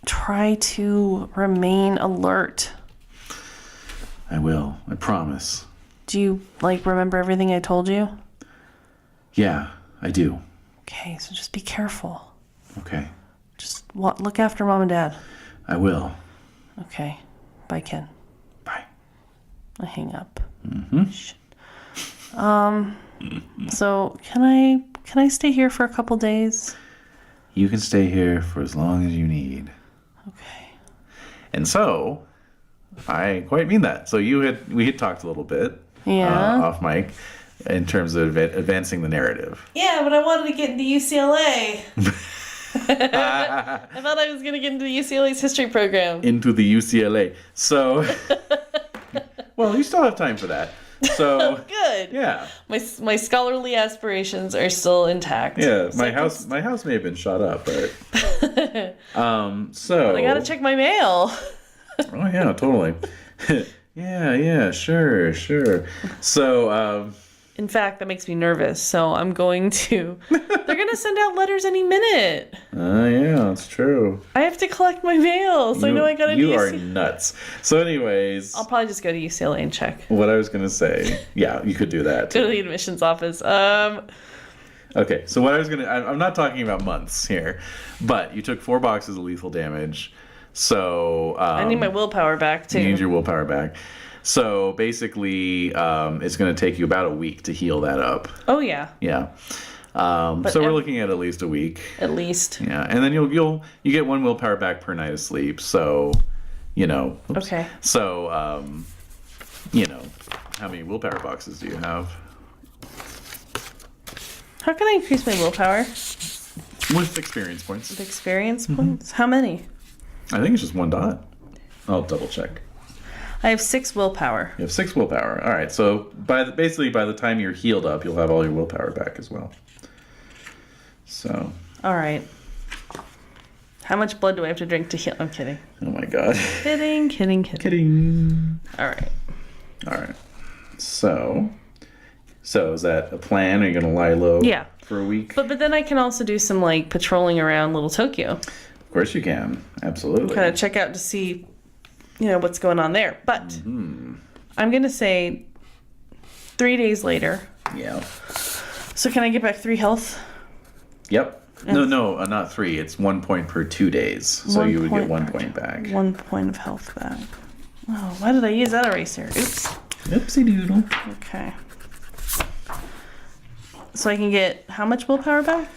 try to remain alert. I will. I promise. Do you, remember everything I told you? Yeah, I do. Okay, so just be careful. Okay. Just look after Mom and Dad. I will. Okay. Bye, Ken. Bye. I hang up. Shit. So can I stay here for a couple days? You can stay here for as long as you need. Okay. And so, I quite mean that. So we had talked a little bit off mic in terms of advancing the narrative. Yeah, but I wanted to get into UCLA. I thought I was going to get into UCLA's history program. Into the UCLA. So, well, you still have time for that. So good. Yeah. My scholarly aspirations are still intact. Yeah, my house may have been shot up, but so I gotta check my mail. Oh yeah, totally. yeah, sure. So in fact, that makes me nervous. So I'm going to. They're gonna send out letters any minute. Yeah, that's true. I have to collect my mail, so I know I gotta. You are nuts. So, anyways, I'll probably just go to UCLA and check. What I was gonna say, yeah, you could do that. Go to the admissions office. Okay, so what I was gonna, I'm not talking about months here, but you took 4 boxes of lethal damage, so I need my willpower back too. You need your willpower back. So basically, it's going to take you about a week to heal that up. Oh, yeah. Yeah. So we're looking at least a week. At least. Yeah, and then you get 1 willpower back per night of sleep. So, oops. Okay. So, how many willpower boxes do you have? How can I increase my willpower? With experience points. With experience points? How many? I think it's just 1 dot. I'll double check. I have 6 willpower. You have 6 willpower. All right. So basically by the time you're healed up, you'll have all your willpower back as well. So. All right. How much blood do I have to drink to heal? I'm kidding. Oh my god. Kidding. All right. So is that a plan? Are you gonna lie low? Yeah. For a week? But then I can also do some patrolling around Little Tokyo. Of course you can. Absolutely. Kind of check out to see, what's going on there. But I'm gonna say 3 days later. Yeah. So can I get back 3 health? Yep. No, not 3. It's 1 point per 2 days. So you would get 1 point back. 1 point of health back. Oh, why did I use that eraser? Oops. Oopsie doodle. Okay. So I can get how much willpower back?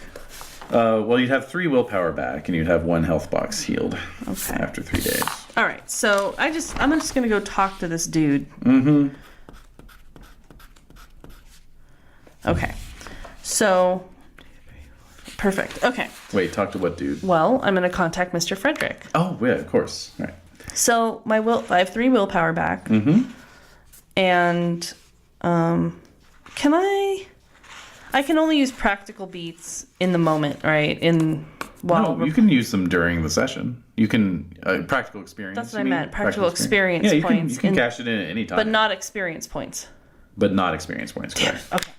Well, you'd have 3 willpower back, and you'd have 1 health box healed. Okay. After 3 days. All right. So I'm just gonna go talk to this dude. Mm-hmm. Okay. So. Perfect. Okay. Wait, talk to what dude? Well, I'm gonna contact Mr. Frederick. Oh, yeah, of course. All right. So I have 3 willpower back. Mm-hmm. And I can only use practical beats in the moment, right? No, you can use them during the session. You can practical experience. That's what I meant. Practical experience yeah, points. You can cash it in at any time. But not experience points. Correct. Okay.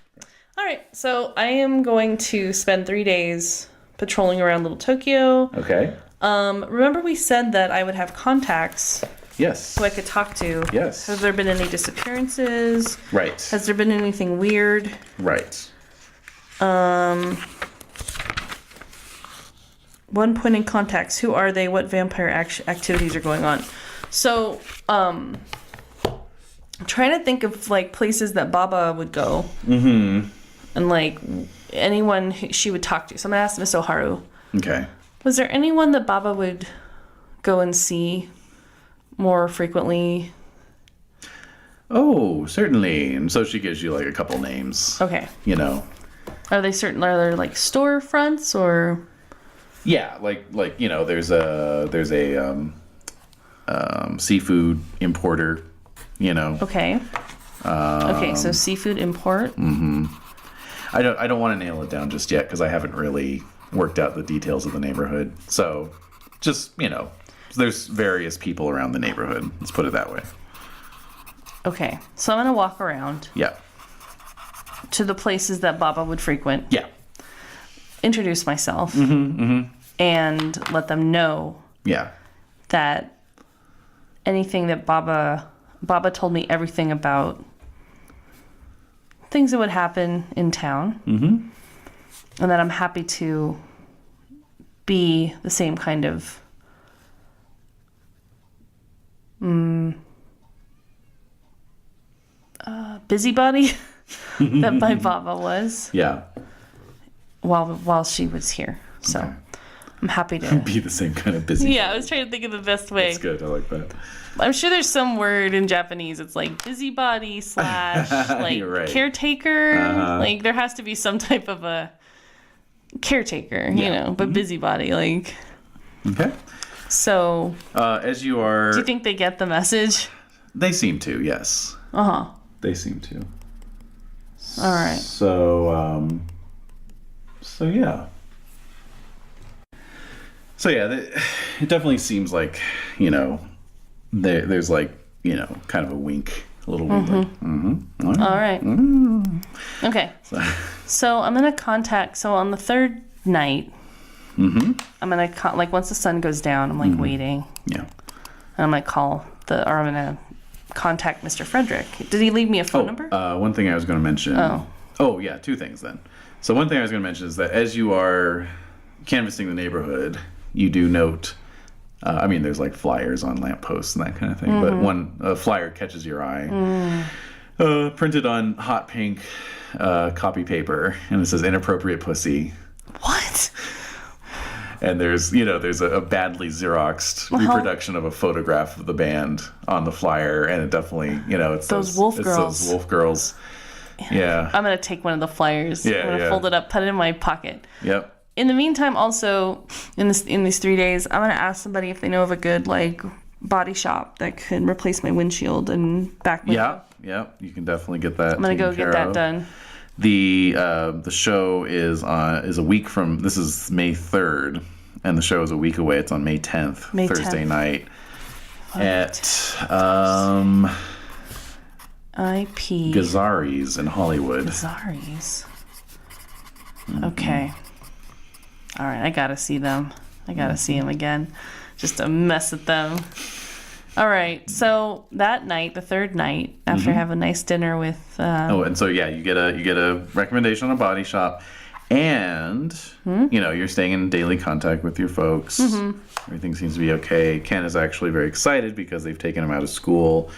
All right. So I am going to spend 3 days patrolling around Little Tokyo. Okay. Remember we said that I would have contacts. Yes. Who I could talk to. Yes. Has there been any disappearances? Right. Has there been anything weird? Right. 1 point in contacts. Who are they? What vampire activities are going on? So, I'm trying to think of places that Baba would go. Mm-hmm. And anyone she would talk to. So I'm gonna ask Miss Oharu. Okay. Was there anyone that Baba would go and see more frequently? Oh, certainly. And so she gives you a couple names. Okay. Are there storefronts or? Yeah, there's a seafood importer, Okay. Okay, so seafood import. Mm-hmm. I don't want to nail it down just yet because I haven't really worked out the details of the neighborhood. So just, there's various people around the neighborhood. Let's put it that way. Okay, so I'm going to walk around. Yeah. To the places that Baba would frequent. Yeah. Introduce myself. Mm-hmm, mm-hmm. And let them know. Yeah. That anything that Baba told me everything about things that would happen in town. Mm-hmm. And that I'm happy to be the same kind of busybody that my Baba was. Yeah. While she was here. So okay. I'm happy to be the same kind of busy. Yeah, I was trying to think of the best way. That's good. I like that. I'm sure there's some word in Japanese. It's busybody / right. caretaker. Uh-huh. There has to be some type of a caretaker, but busybody. Okay. So. As you are. Do you think they get the message? They seem to, yes. Uh-huh. They seem to. All right. So yeah. So yeah, it definitely seems like, there's kind of a wink, a little wink. Mm-hmm. All right. Mm-hmm. Okay. So I'm going to contact, on the 3rd night, I'm going to, once the sun goes down, I'm waiting. Yeah. And I'm going to I'm going to contact Mr. Frederick. Did he leave me a phone number? One thing I was going to mention. Oh, yeah, 2 things then. So one thing I was going to mention is that as you are canvassing the neighborhood, you do note, there's flyers on lampposts and that kind of thing, but a flyer catches your eye. Printed on hot pink copy paper, and it says inappropriate pussy. What? And there's a badly Xeroxed reproduction of a photograph of the band on the flyer, and it definitely, it's those wolf girls. Those wolf girls. Yeah. I'm going to take one of the flyers. Yeah, I'm going to fold it up, put it in my pocket. Yep. In the meantime, also, in these 3 days, I'm going to ask somebody if they know of a good, body shop that could replace my windshield and back window. Yeah. You can definitely get that. I'm going to go get that done. The show is a week from, this is May 3rd, and the show is a week away. It's on May 10th, Thursday 10th. Night at IP Gazzari's in Hollywood. Gazzari's. Okay. All right, I gotta see them. I gotta see them again, just to mess with them. All right, so that night, the third night, after I have a nice dinner with. And so you get a recommendation on a body shop, and you're staying in daily contact with your folks. Everything seems to be okay. Ken is actually very excited because they've taken him out of school.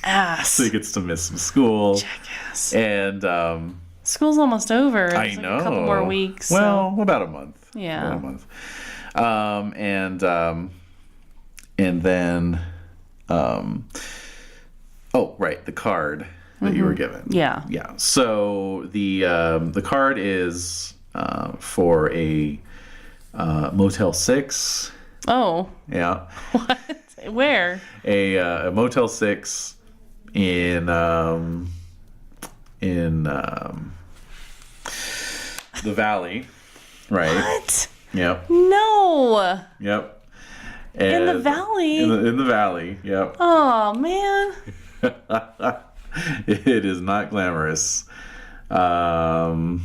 Ass. So he gets to miss some school. Jackass. And school's almost over. I know. A couple more weeks. Well, about a month. Yeah. About a month. And then, the card that you were given. Yeah. Yeah. So the card is for a Motel 6. Oh. Yeah. What? Where? A Motel 6 in the Valley, right? What? Yep. No. Yep. In the Valley? In the Valley, yep. Oh, man. It is not glamorous. So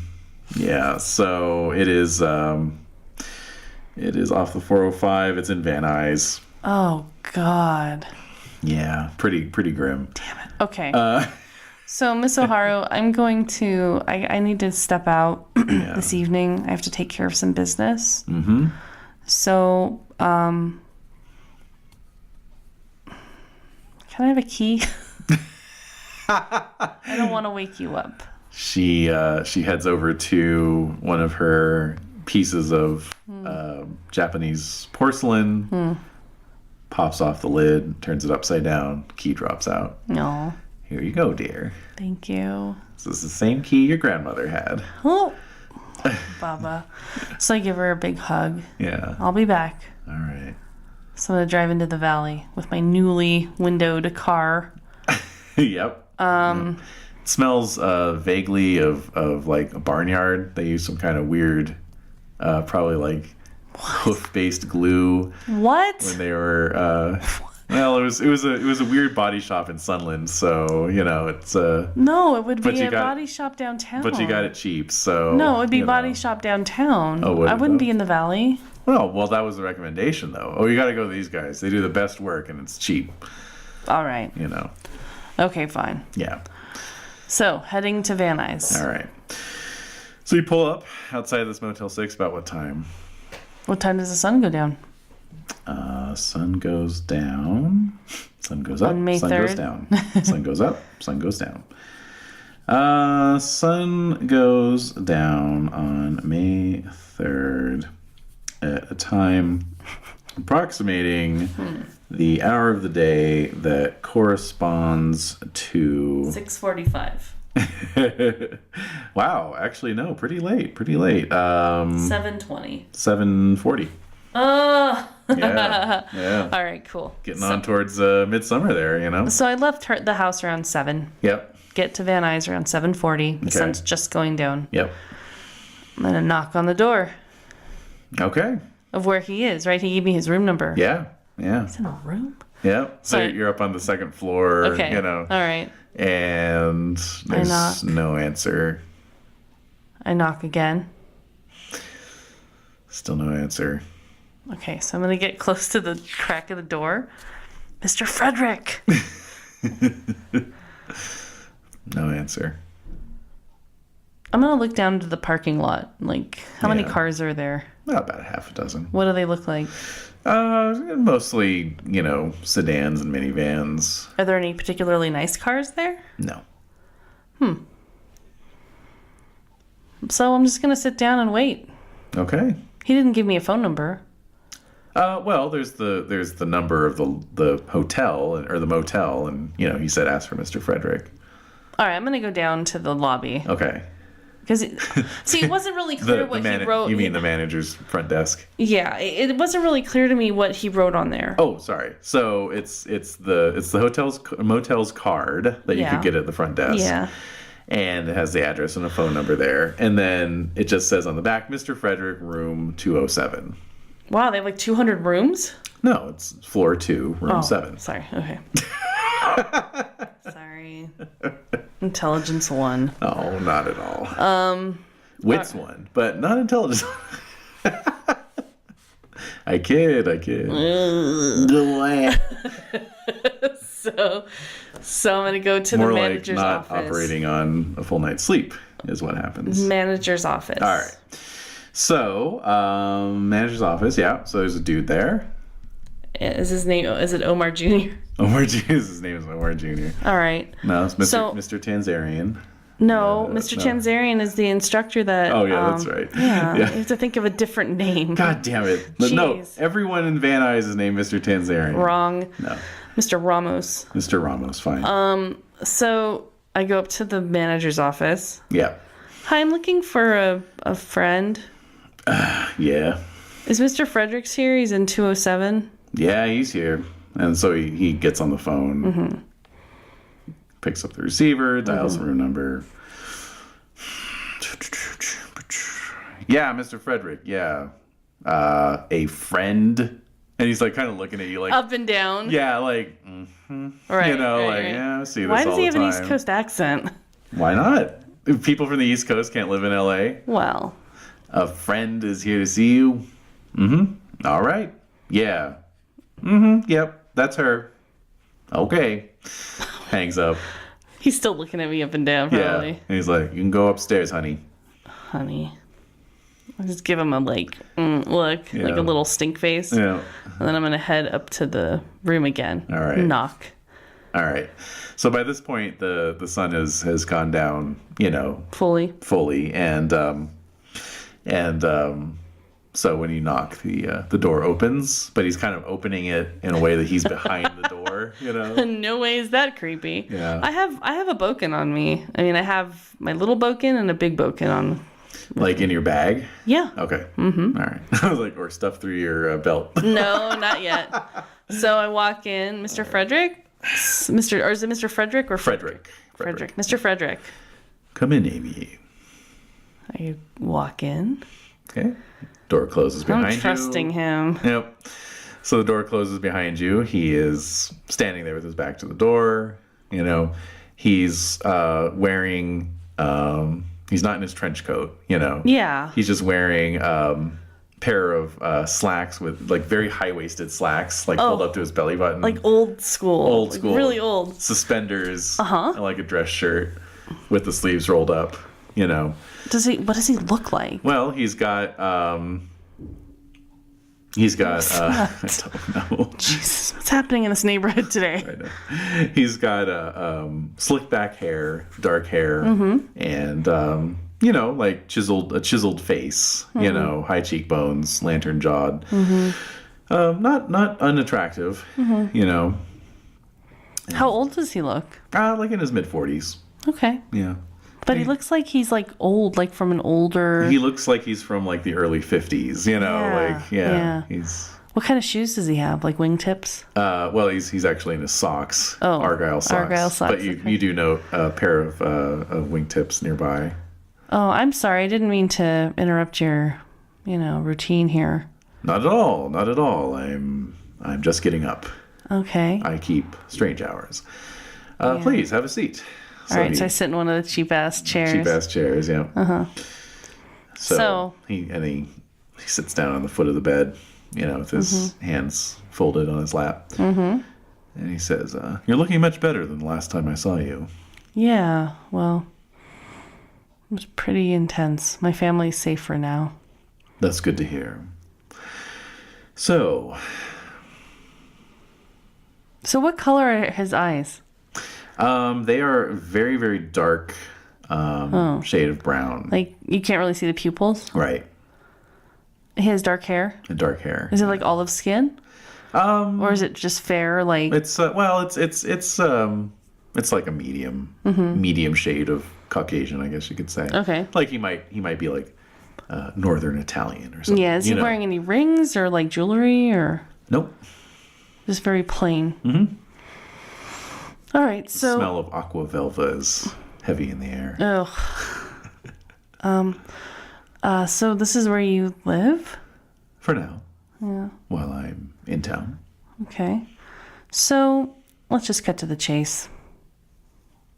it is off the 405. It's in Van Nuys. Oh, God. Yeah, pretty grim. Damn it. Okay. So, Miss O'Hara, I'm going to... I need to step out this evening. I have to take care of some business. Mm-hmm. So, can I have a key? I don't want to wake you up. She heads over to one of her pieces of Japanese porcelain, pops off the lid, turns it upside down, key drops out. No. Here you go, dear. Thank you. This is the same key your grandmother had. Oh, Baba. So I give her a big hug. Yeah. I'll be back. All right. So I'm going to drive into the valley with my newly windowed car. Yep. It smells vaguely of like a barnyard. They use some kind of weird, probably like hoof-based glue. What? When they were, well, it was a weird body shop in Sunland, so it's No, it would be a body shop downtown. But you got it cheap, so no, it would be body shop downtown. Oh, I wouldn't be in the valley. Well, that was the recommendation, though. Oh, you got to go to these guys. They do the best work, and it's cheap. All right. Okay, fine. Yeah. So, heading to Van Nuys. All right. So you pull up outside of this Motel 6 about what time? What time does the sun go down? Sun goes down. Sun goes up. On May sun 3rd? goes down. Sun goes up. Sun goes down. Sun goes down on May 3rd at a time approximating the hour of the day that corresponds to 6:45. Wow, actually no, pretty late. 7:20. 7:40. Oh. Yeah. All right, cool. Getting on towards midsummer there, So I left the house around 7. Yep. Get to Van Nuys around 7:40. The sun's just going down. Yep. I'm gonna knock on the door. Okay. Of where he is, right? He gave me his room number. Yeah. He's in a room? Yeah. So you're up on the second floor, Okay. All right. And there's no answer. I knock again. Still no answer. Okay, so I'm going to get close to the crack of the door. Mr. Frederick! No answer. I'm going to look down to the parking lot. Like, how many cars are there? About a half a dozen. What do they look like? Mostly, sedans and minivans. Are there any particularly nice cars there? No. So I'm just going to sit down and wait. Okay. He didn't give me a phone number. Well, there's the number of the hotel or the motel, and he said ask for Mr. Frederick. All right, I'm gonna go down to the lobby. Okay. Because it wasn't really clear what he wrote. You mean the manager's front desk? Yeah, it wasn't really clear to me what he wrote on there. Oh, sorry. So it's the motel's card that you could get at the front desk. Yeah. And it has the address and a phone number there, and then it just says on the back, Mr. Frederick, room 207. Wow, they have like 200 rooms? No, it's floor 2, room 7. Sorry. Okay. Sorry. Intelligence 1. Oh, not at all. Wits 1, but not intelligence. I kid. So I'm gonna go to the manager's office. More like not operating on a full night's sleep is what happens. Manager's office. All right. So, manager's office, yeah. So there's a dude there. Is it Omar Jr.? Omar Jr. His name is Omar Jr. All right. No, it's Mr. Tanzarian. No, Mr. Tanzarian is the instructor that... Oh, yeah, that's right. Yeah, you have to think of a different name. God damn it. But no, everyone in Van Nuys is named Mr. Tanzarian. Wrong. No. Mr. Ramos. Mr. Ramos, fine. So I go up to the manager's office. Yeah. Hi, I'm looking for a friend. Yeah. Is Mr. Fredericks here? He's in 207. Yeah, he's here. And so he gets on the phone, picks up the receiver, dials the room number. Yeah, Mr. Frederick, yeah. A friend. And he's like kind of looking at you like... Up and down. Yeah, like, Right, yeah, I see this all the time. Why does he have an East Coast accent? Why not? If people from the East Coast can't live in L.A. Well... A friend is here to see you. Mm-hmm. All right. Yeah. Mm-hmm. Yep. That's her. Okay. Hangs up. He's still looking at me up and down, probably. Yeah. And he's like, you can go upstairs, honey. Honey. I just give him a, look. Like a little stink face. Yeah. And then I'm going to head up to the room again. All right. Knock. All right. So by this point, the sun has gone down, Fully. And so when you knock, the door opens, but he's kind of opening it in a way that he's behind the door, No way is that creepy. Yeah. I have a boken on me. I mean, I have my little boken and a big boken on. Like in your bag? Yeah. Okay. Mm-hmm. All right. I was like, or stuff through your belt. No, not yet. So I walk in, Mr. Frederick? Is it Mr. Frederick or Frederick? Mr. Frederick. Come in, Amy. I walk in. Okay. Door closes behind you. I'm trusting him. Yep. So the door closes behind you. He is standing there with his back to the door. He's wearing, he's not in his trench coat, Yeah. He's just wearing pair of slacks with like very high-waisted slacks, like pulled up to his belly button. Like old school. Like really old. Suspenders. And like a dress shirt with the sleeves rolled up, What does he look like? Well, he's got I don't know. Jesus, what's happening in this neighborhood today? I know. He's got slick back hair, dark hair, and like a chiseled face, high cheekbones, lantern jawed. Not unattractive, How old does he look? Like in his mid-40s. Okay. Yeah. But he looks like he's like old, like from an older. He looks like he's from like the early 50s, Yeah. He's. What kind of shoes does he have? Like wingtips? Well, he's actually in his socks. Oh, Argyle socks. Argyle socks. But you do note a pair of wingtips nearby. Oh, I'm sorry. I didn't mean to interrupt your, routine here. Not at all. Not at all. I'm just getting up. Okay. I keep strange hours. Please have a seat. All right, so I sit in one of the cheap-ass chairs. Cheap-ass chairs, yeah. Uh-huh. So he sits down on the foot of the bed, with his hands folded on his lap. Mm-hmm. And he says, you're looking much better than the last time I saw you. Yeah, well, it was pretty intense. My family's safer now. That's good to hear. So what color are his eyes? Mm-hmm. They are very, very dark shade of brown. Like, you can't really see the pupils? Right. He has dark hair? Dark hair. Is it like olive skin? Or is it just fair? Like it's it's like a medium shade of Caucasian, I guess you could say. Okay. Like he might be like Northern Italian or something. Yeah. Is he wearing any rings or like jewelry or? Nope. Just very plain. Mm-hmm. All right. So the smell of aqua velva is heavy in the air. Oh. So this is where you live? For now. Yeah. While I'm in town. Okay. So let's just cut to the chase.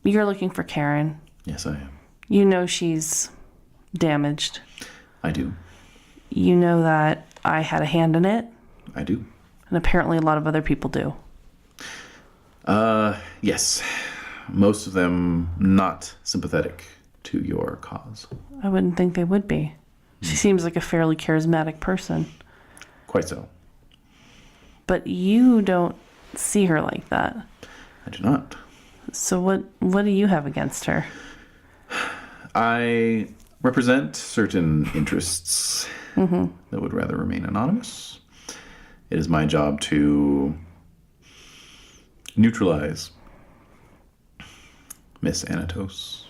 You're looking for Karen. Yes, I am. You know she's damaged. I do. You know that I had a hand in it. I do. And apparently a lot of other people do. Yes. Most of them not sympathetic to your cause. I wouldn't think they would be. She seems like a fairly charismatic person. Quite so. But you don't see her like that. I do not. So what do you have against her? I represent certain interests that would rather remain anonymous. It is my job to neutralize Miss Anatos.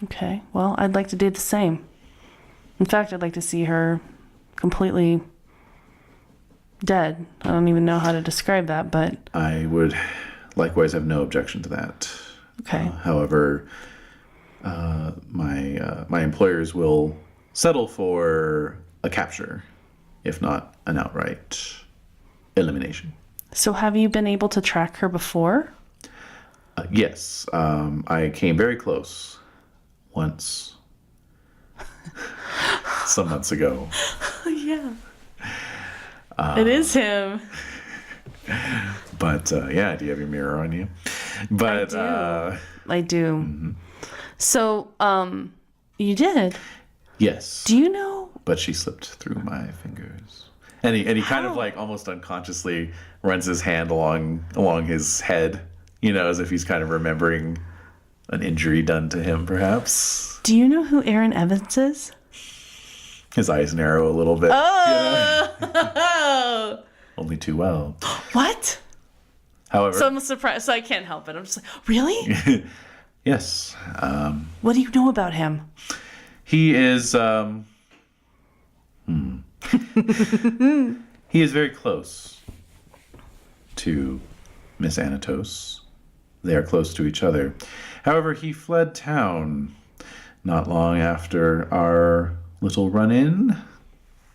Okay, well, I'd like to do the same. In fact, I'd like to see her completely dead. I don't even know how to describe that, but... I would likewise have no objection to that. Okay. However, my employers will settle for a capture, if not an outright elimination. So have you been able to track her before? Yes. I came very close once. Some months ago. Yeah. It is him. But yeah, do you have your mirror on you? But I do. Mm-hmm. So, you did? Yes. Do you know? But she slipped through my fingers. And he kind of like almost unconsciously runs his hand along his head, as if he's kind of remembering an injury done to him, perhaps. Do you know who Aaron Evans is? His eyes narrow a little bit. Oh! Only too well. What? However... So I'm surprised. So I can't help it. I'm just like, really? Yes. What do you know about him? He is... He is very close to Miss Anatos. They are close to each other. However, he fled town not long after our little run-in.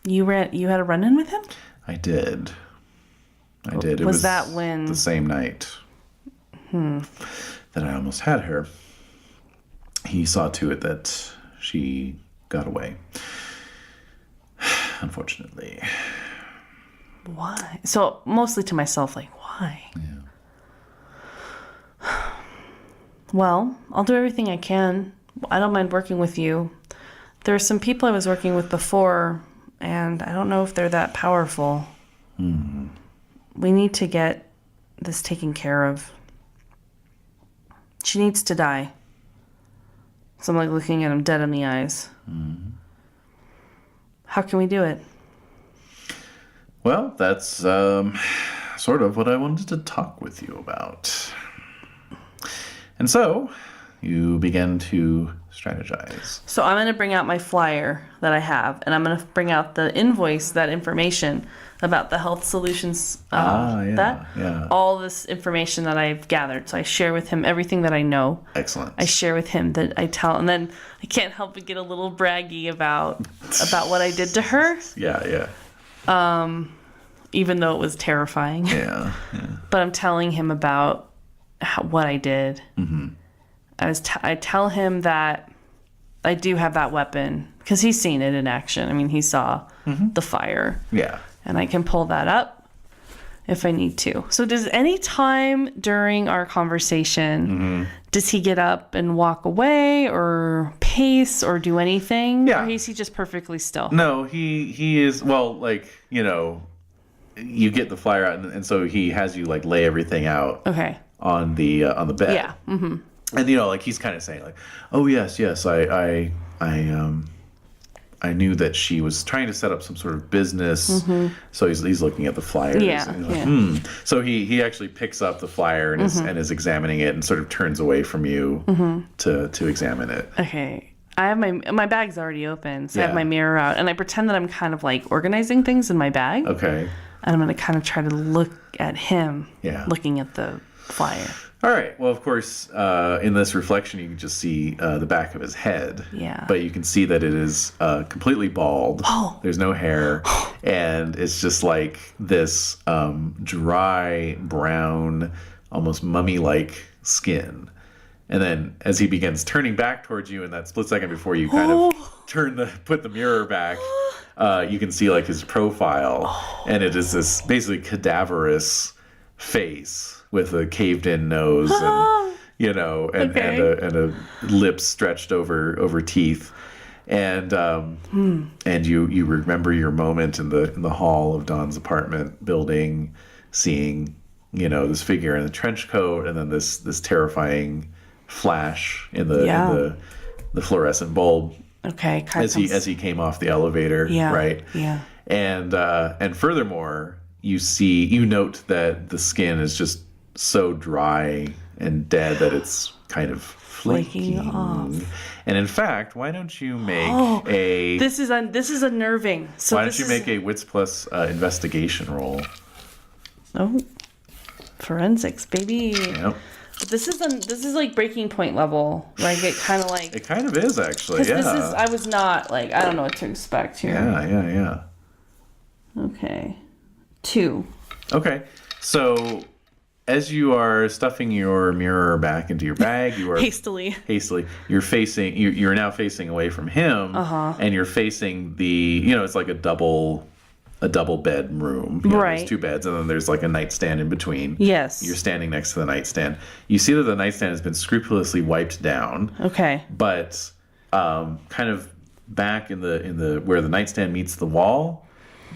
You had a run-in with him? I did. It was that when... the same night that I almost had her. He saw to it that she got away. Unfortunately. Why? So mostly to myself, like, why? Yeah. Well, I'll do everything I can. I don't mind working with you. There are some people I was working with before, and I don't know if they're that powerful. Mm-hmm. We need to get this taken care of. She needs to die. So I'm like looking at him dead in the eyes. Mm-hmm. How can we do it? Well, that's sort of what I wanted to talk with you about. And so, you begin to strategize. So I'm going to bring out my flyer that I have, and I'm going to bring out the invoice, that information about the health solutions, all this information that I've gathered. So I share with him everything that I know. Excellent. I share with him that I tell, and then I can't help but get a little braggy about what I did to her. Yeah. Even though it was terrifying. Yeah. But I'm telling him about what I did. Mm-hmm. I tell him that I do have that weapon because he's seen it in action. I mean, he saw the fire. Yeah. And I can pull that up if I need to. So does any time during our conversation, does he get up and walk away or pace or do anything? Yeah. Or is he just perfectly still? No, he is, well, like, you get the flyer out and so he has you like lay everything out. Okay. On the bed. Yeah. Mm-hmm. And like he's kind of saying like, oh yes, I knew that she was trying to set up some sort of business. So he's looking at the flyers. Yeah. And he's like, So he actually picks up the flyer and is examining it and sort of turns away from you to examine it. Okay. I have my bag's already open, so I have my mirror out, and I pretend that I'm kind of like organizing things in my bag. Okay. And I'm going to kind of try to look at him looking at the flyer. All right. Well, of course, in this reflection, you can just see the back of his head. Yeah. But you can see that it is completely bald. Oh. There's no hair. And it's just like this dry, brown, almost mummy-like skin. And then as he begins turning back towards you in that split second before you kind of put the mirror back, you can see like his profile. And it is this basically cadaverous face with a caved-in nose and and a lips stretched over teeth, and you remember your moment in the hall of Don's apartment building, seeing this figure in the trench coat, and then this terrifying flash in the fluorescent bulb. Okay. As he came off the elevator. Yeah. Right. Yeah. And furthermore, you note that the skin is just so dry and dead that it's kind of flaking off. And in fact, why don't you make a... This is unnerving. So why don't you make a Wits Plus investigation roll? Oh, forensics, baby. Yep. But this is like breaking point level. Like it kind of like... It kind of is, actually, yeah. I was not, like, I don't know what to expect here. Yeah. Okay. 2. Okay. So... as you are stuffing your mirror back into your bag, you are hastily. You're now facing away from him, and you're facing the. It's like a double bed room. Right. There's 2 beds, and then there's like a nightstand in between. Yes. You're standing next to the nightstand. You see that the nightstand has been scrupulously wiped down. Okay. But kind of back in the where the nightstand meets the wall,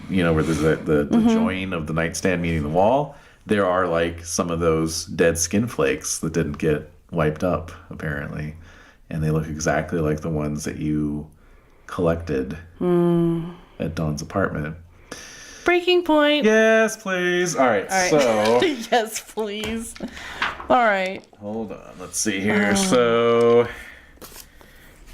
where there's the join of the nightstand meeting the wall. There are like some of those dead skin flakes that didn't get wiped up, apparently. And they look exactly like the ones that you collected at Dawn's apartment. Breaking point. Yes, please. All right. So. Yes, please. All right. Hold on. Let's see here. So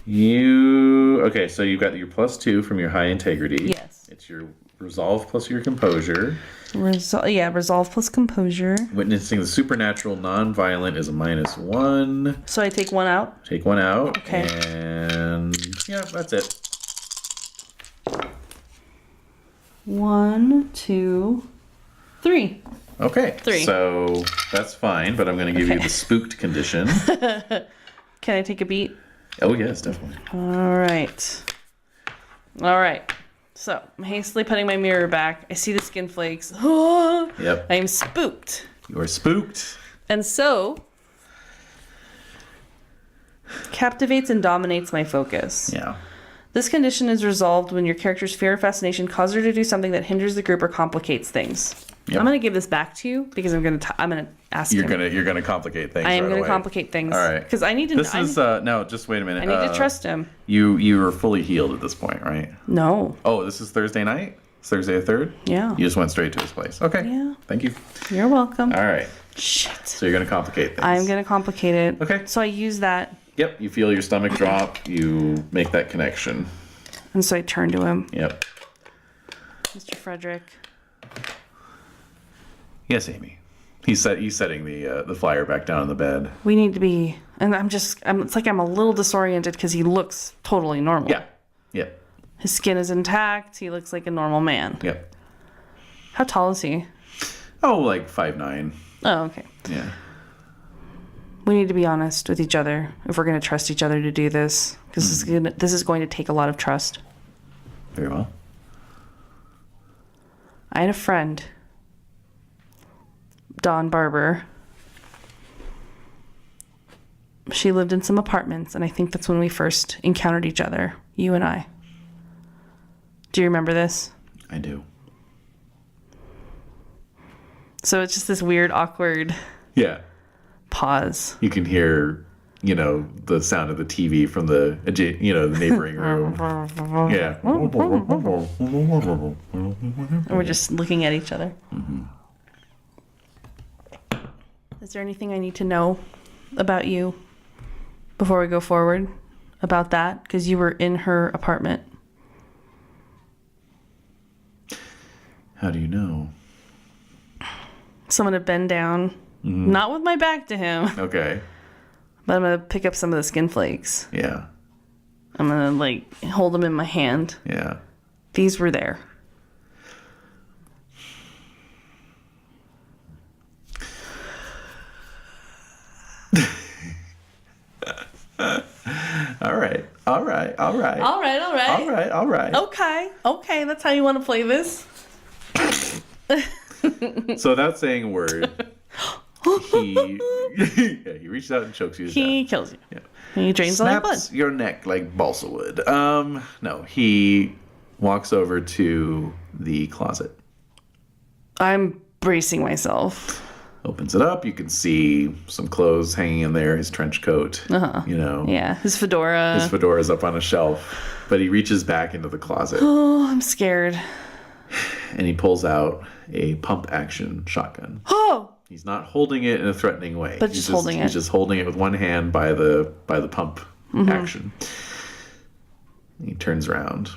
you've got your +2 from your high integrity. Yes. It's your resolve plus your composure. Resolve plus composure. Witnessing the supernatural non-violent is a -1. So I take 1 out? Take 1 out. Okay. And yeah, that's it. 1, 2, 3. Okay. 3. So that's fine, but I'm going to give you the spooked condition. Can I take a beat? Oh, yes, definitely. All right. So I'm hastily putting my mirror back. I see the skin flakes. Yep. I am spooked. You are spooked. And so captivates and dominates my focus. Yeah. This condition is resolved when your character's fear or fascination causes her to do something that hinders the group or complicates things. Yep. I'm going to give this back to you because I'm going to ask you're him. You're going to complicate things. I am going to complicate things. All right. Because I need to. No, just wait a minute. I need to trust him. You are fully healed at this point, right? No. Oh, this is Thursday night? It's Thursday the 3rd? Yeah. You just went straight to his place. Okay. Yeah. Thank you. You're welcome. All right. Shit. So you're going to complicate things. I'm going to complicate it. Okay. So I use that. Yep. You feel your stomach drop. You make that connection. And so I turn to him. Yep. Mr. Frederick. Yes, Amy. He's setting the flyer back down on the bed. We need to be, and it's like I'm a little disoriented because he looks totally normal. Yeah. Yep. His skin is intact. He looks like a normal man. Yep. How tall is he? Oh, like 5'9". Oh, okay. Yeah. We need to be honest with each other if we're going to trust each other to do this, because this is going to take a lot of trust. Very well. I had a friend, Dawn Barber. She lived in some apartments, and I think that's when we first encountered each other, you and I. Do you remember this? I do. So it's just this weird, awkward Yeah. pause. You can hear, the sound of the TV from the neighboring room. Yeah. And we're just looking at each other. Mm-hmm. Is there anything I need to know about you before we go forward about that? Because you were in her apartment. How do you know? So I'm going to bend down, not with my back to him. Okay. But I'm going to pick up some of the skin flakes. Yeah. I'm going to, hold them in my hand. Yeah. These were there. All right. Okay, that's how you want to play this? So without saying a word, he reaches out and chokes you to He death. kills you. Yeah. And he drains all your blood. Snaps your neck like balsa wood. No, he walks over to the closet. I'm bracing myself. Opens it up. You can see some clothes hanging in there. His trench coat. Yeah, his fedora. His fedora's up on a shelf. But he reaches back into the closet. Oh, I'm scared. And he pulls out a pump-action shotgun. Oh! He's not holding it in a threatening way. But just holding it. He's just holding it with one hand by the pump action. He turns around.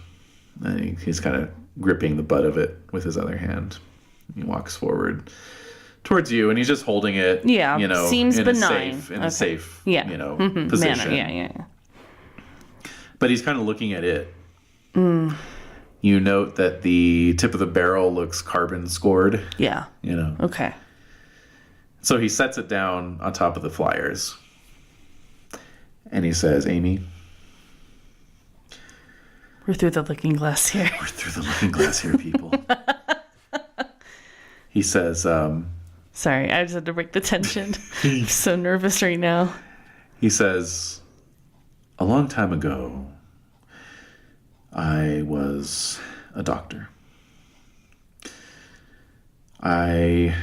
And he's kind of gripping the butt of it with his other hand. He walks forward towards you, and he's just holding it. Yeah, seems in benign. A safe, yeah. position. Manner. Yeah. But he's kind of looking at it. You note that the tip of the barrel looks carbon scored. Yeah. Okay. So he sets it down on top of the flyers. And he says, Amy. We're through the looking glass here. We're through the looking glass here, people. He says, Sorry, I just had to break the tension. I'm so nervous right now. He says, a long time ago, I was a doctor. I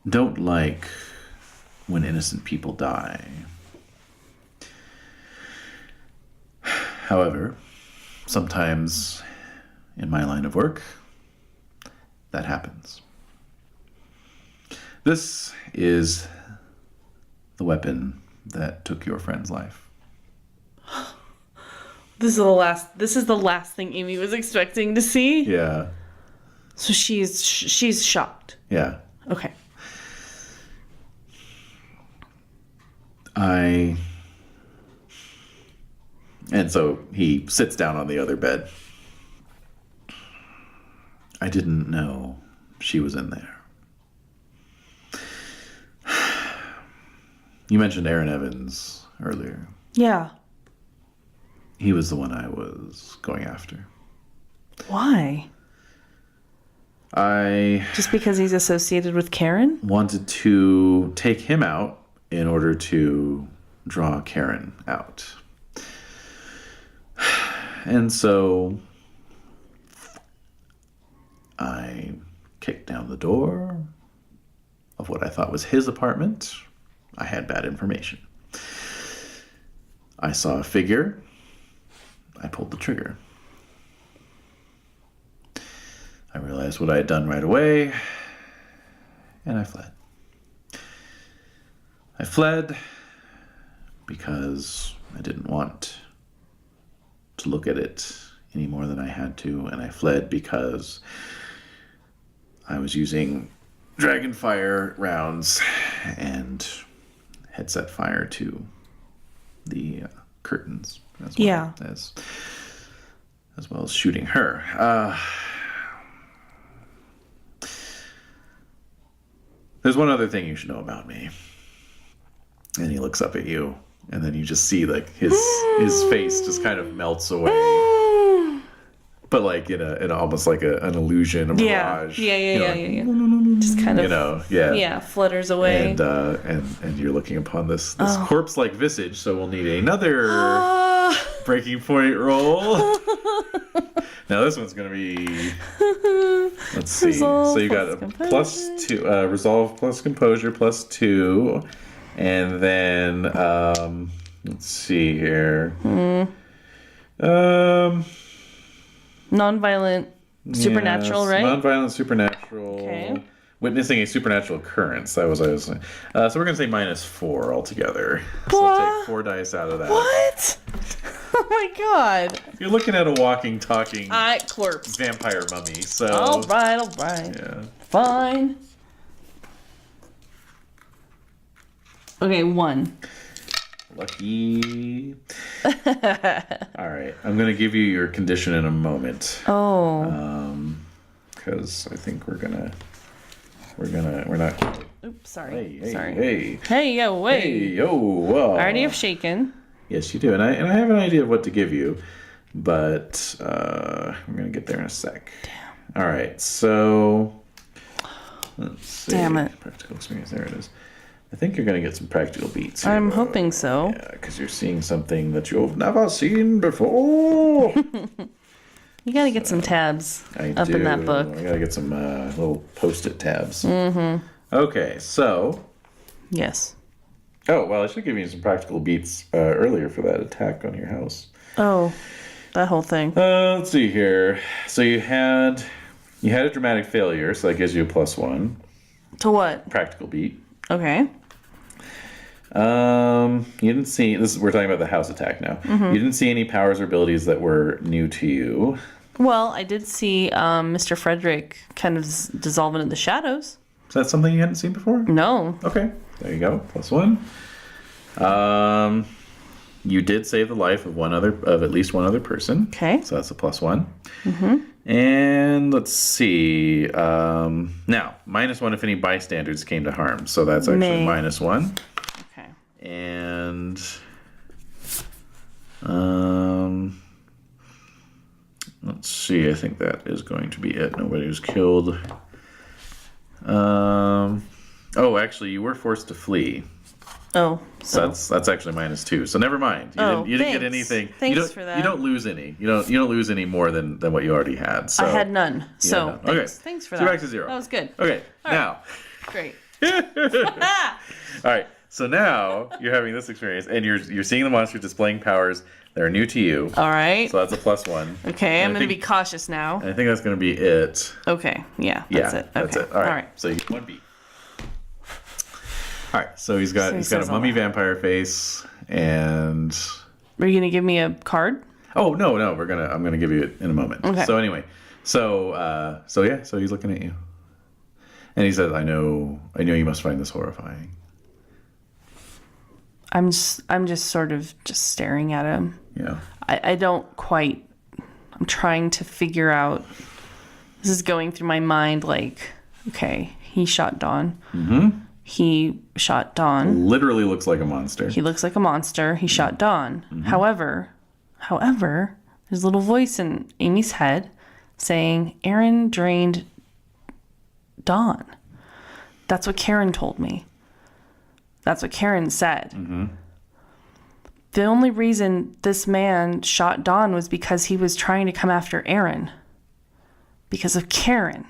don't like when innocent people die. However, sometimes in my line of work, that happens. This is the weapon that took your friend's life. This is the last thing Amy was expecting to see. Yeah. So she's shocked. Yeah. Okay. And so he sits down on the other bed. I didn't know she was in there. You mentioned Aaron Evans earlier. Yeah. He was the one I was going after. Why? I just because he's associated with Karen? Wanted to take him out in order to draw Karen out. And so I kicked down the door of what I thought was his apartment. I had bad information. I saw a figure. I pulled the trigger. I realized what I had done right away, and I fled. I fled because I didn't want to look at it any more than I had to, and I fled because I was using dragonfire rounds and had set fire to the curtains as well as shooting her. There's one other thing you should know about me. And he looks up at you, and then you just see like his face just kind of melts away. But like in a almost like an illusion, a mirage. Yeah. Just kind of flutters away. And you're looking upon this corpse-like visage, so we'll need another breaking point roll. Now this one's gonna be, let's see. Resolve so you got a +2, resolve plus composure +2, And then, let's see here. Nonviolent supernatural, right? Nonviolent supernatural. Okay. Witnessing a supernatural occurrence. That was what I was saying. So we're going to say -4 altogether. So take 4 dice out of that. What? Oh my god. You're looking at a walking, talking corpse. vampire mummy, so... All right. Yeah. Fine. Okay, 1. Lucky. All right. I'm going to give you your condition in a moment. Oh. Because I think we're not... Oops, sorry. Sorry. Hey. Hey, yo, wait. Hey, yo. I already have shaken. Yes, you do. And I have an idea of what to give you, but I'm going to get there in a sec. Damn. All right. So, let's see. Damn it. Practical experience. There it is. I think you're going to get some practical beats here. I'm hoping so. Yeah, because you're seeing something that you've never seen before. You got to get some tabs in that book. I got to get some little post-it tabs. Mm-hmm. Okay, so... Yes. Oh, well, I should give you some practical beats earlier for that attack on your house. Oh, that whole thing. Let's see here. So you had a dramatic failure, so that gives you a +1. To what? Practical beat. Okay. You didn't see... We're talking about the house attack now. Mm-hmm. You didn't see any powers or abilities that were new to you. Well, I did see Mr. Frederick kind of dissolve into the shadows. Is that something you hadn't seen before? No. Okay. There you go. +1. You did save the life of at least one other person. Okay. So that's a +1. Mm-hmm. And let's see. Now, -1 if any bystanders came to harm. So that's actually -1. Okay. And let's see. I think that is going to be it. Nobody was killed. Oh, actually, you were forced to flee. Oh, so that's actually -2. So never mind. You didn't get anything. Thanks for that. You don't lose any. You don't lose any more than what you already had. So I had none. So none. Okay. Thanks for so that. You're back to 0. That was good. Okay. All now. Right. Great. All right. So now you're having this experience, and you're seeing the monster displaying powers that are new to you. All right. So that's a +1. Okay, I'm going to be cautious now. And I think that's going to be it. Okay. Yeah. That's it. Okay. That's it. All right. So you get 1 beat. All right, so he's got a mummy vampire face, and... Are you gonna give me a card? Oh no, I'm gonna give you it in a moment. Okay. So anyway, so he's looking at you, and he says, "I know you must find this horrifying." I'm just sort of just staring at him. Yeah. I don't quite. I'm trying to figure out. This is going through my mind. Like, okay, he shot Dawn. Mm-hmm. He shot Dawn. Literally looks like a monster. He looks like a monster. He shot Dawn. Mm-hmm. However, there's a little voice in Amy's head saying, Aaron drained Dawn. That's what Karen told me. That's what Karen said. Mm-hmm. The only reason this man shot Dawn was because he was trying to come after Aaron. Because of Karen.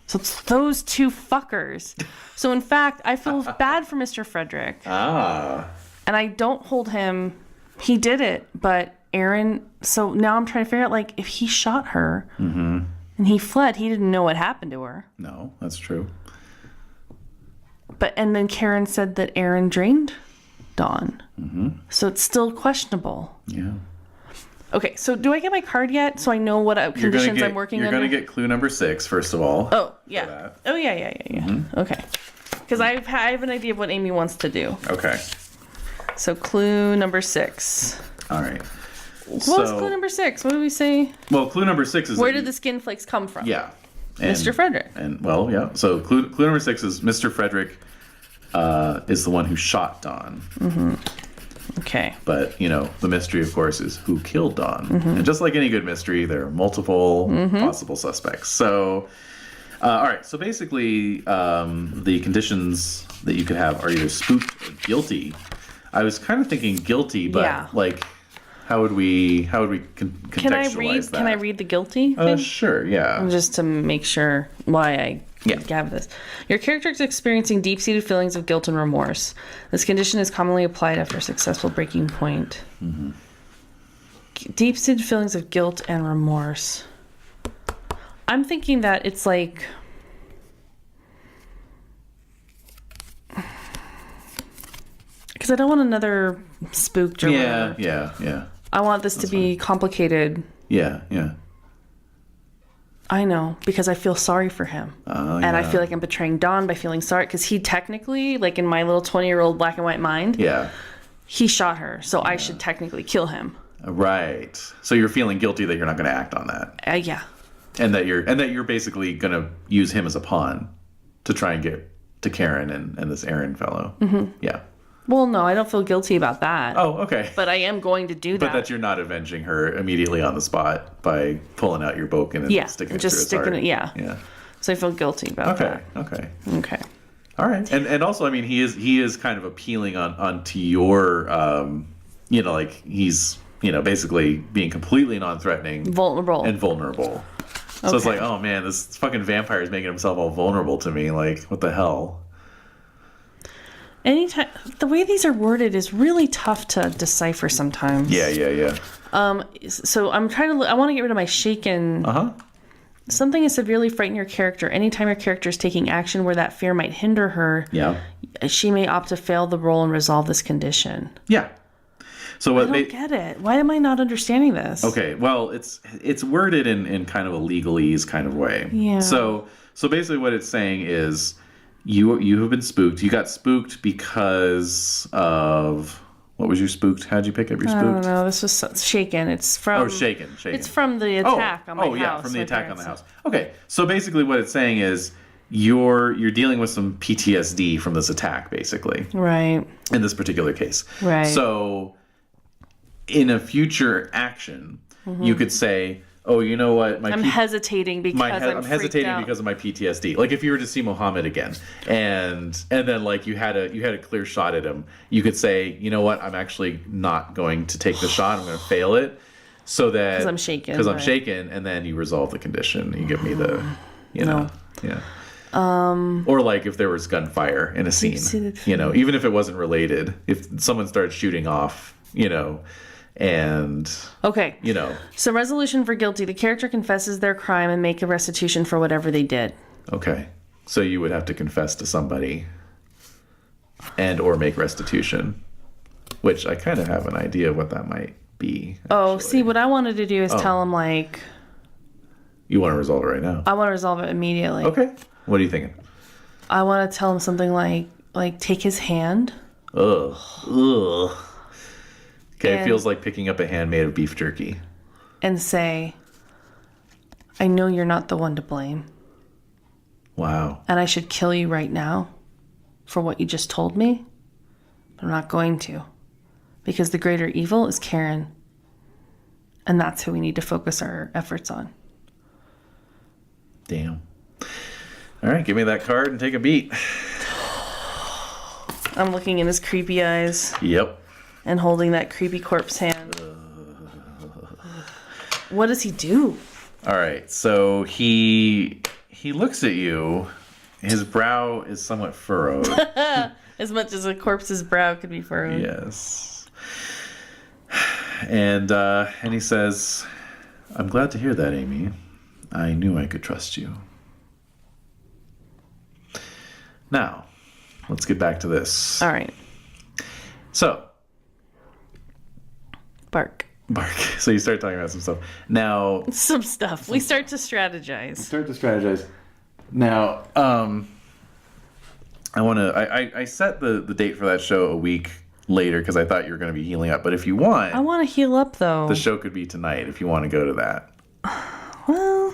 So it's those two fuckers. So in fact, I feel bad for Mr. Frederick. Ah. And I don't hold him. He did it, but Aaron. So now I'm trying to figure out, like, if he shot her and he fled, he didn't know what happened to her. No, that's true. And then Karen said that Aaron drained Dawn. Mm-hmm. So it's still questionable. Yeah. Okay, so do I get my card yet so I know what conditions I'm working under? You're going to get clue number 6, first of all. Oh, yeah. Oh, yeah. Mm-hmm. Okay. Because I have an idea of what Amy wants to do. Okay. So clue number 6. All right. What was clue number 6? What did we say? Well, clue number 6 is... Where did the skin flakes come from? Yeah. Mr. Frederick. Yeah. So clue number 6 is Mr. Frederick is the one who shot Dawn. Mm-hmm. Okay. But, the mystery, of course, is who killed Dawn. Mm-hmm. And just like any good mystery, there are multiple possible suspects. So, all right. So basically, the conditions that you could have are either spooked or guilty. I was kind of thinking guilty, but how would we contextualize that? Can I read the guilty thing? Sure, yeah. Just to make sure why I Yeah. Have this. Your character is experiencing deep-seated feelings of guilt and remorse. This condition is commonly applied after a successful breaking point. Mm-hmm. Deep-seated feelings of guilt and remorse. I'm thinking that it's like... Because I don't want another spooked or whatever. Yeah. I want this to be complicated. Yeah. I know, because I feel sorry for him. And I feel like I'm betraying Don by feeling sorry, because he technically, like in my little 20-year-old black and white mind, he shot her, so I should technically kill him. Right. So you're feeling guilty that you're not going to act on that. Yeah. And that you're basically going to use him as a pawn to try and get to Karen and this Aaron fellow. Mm-hmm. Yeah. Well, no, I don't feel guilty about that. Oh, okay. But I am going to do that. But that you're not avenging her immediately on the spot by pulling out your boken and sticking it through its heart. Yeah. So I feel guilty about that. Okay. All right. And also, I mean, he is kind of appealing onto your, like he's, basically being completely non-threatening. Vulnerable. So it's like, oh man, this fucking vampire is making himself all vulnerable to me. Like, what the hell? Anytime, the way these are worded is really tough to decipher sometimes. Yeah. So I'm trying to. I want to get rid of my shaken. Something is severely frighten your character. Anytime your character is taking action where that fear might hinder her, she may opt to fail the role and resolve this condition. Yeah. So I don't get it. Why am I not understanding this? Okay, well, it's worded in kind of a legalese kind of way. Yeah. So basically, what it's saying is. You have been spooked. You got spooked because of... What was your spooked? How'd you pick up your spooked? I don't know. This was shaken. It's from... Oh, shaken. It's from the attack on my house. Oh, yeah, from the attack on the house. Okay, so basically what it's saying is you're dealing with some PTSD from this attack, basically. Right. In this particular case. Right. So in a future action, you could say... Oh, you know what? I'm hesitating because I'm hesitating because of my PTSD. Like if you were to see Muhammad again, and then like you had a clear shot at him, you could say, you know what? I'm actually not going to take the shot. I'm going to fail it, so that because I'm shaken, and then you resolve the condition. You give me the, No. Yeah. Or like if there was gunfire in a scene, even if it wasn't related, if someone started shooting off, and so resolution for guilty, the character confesses their crime and make a restitution for whatever they did. Okay, so you would have to confess to somebody and or make restitution, which I kind of have an idea of what that might be, actually. See, what I wanted to do is tell him, like, you want to resolve it right now. I want to resolve it immediately. Okay, what are you thinking? I want to tell him something like take his hand. Ugh. Okay, it feels like picking up a hand made of beef jerky. And say, I know you're not the one to blame. Wow. And I should kill you right now for what you just told me. But I'm not going to. Because the greater evil is Karen. And that's who we need to focus our efforts on. Damn. All right, give me that card and take a beat. I'm looking in his creepy eyes. Yep. And holding that creepy corpse hand. What does he do? All right, so he looks at you. His brow is somewhat furrowed. As much as a corpse's brow could be furrowed. Yes. And he says, I'm glad to hear that, Amy. I knew I could trust you. Now, let's get back to this. All right. So... Bark. So you start talking about some stuff. Now... Some stuff. We start to strategize. Now, I set the date for that show a week later because I thought you were going to be healing up. But if you want... I want to heal up, though. The show could be tonight if you want to go to that. Well,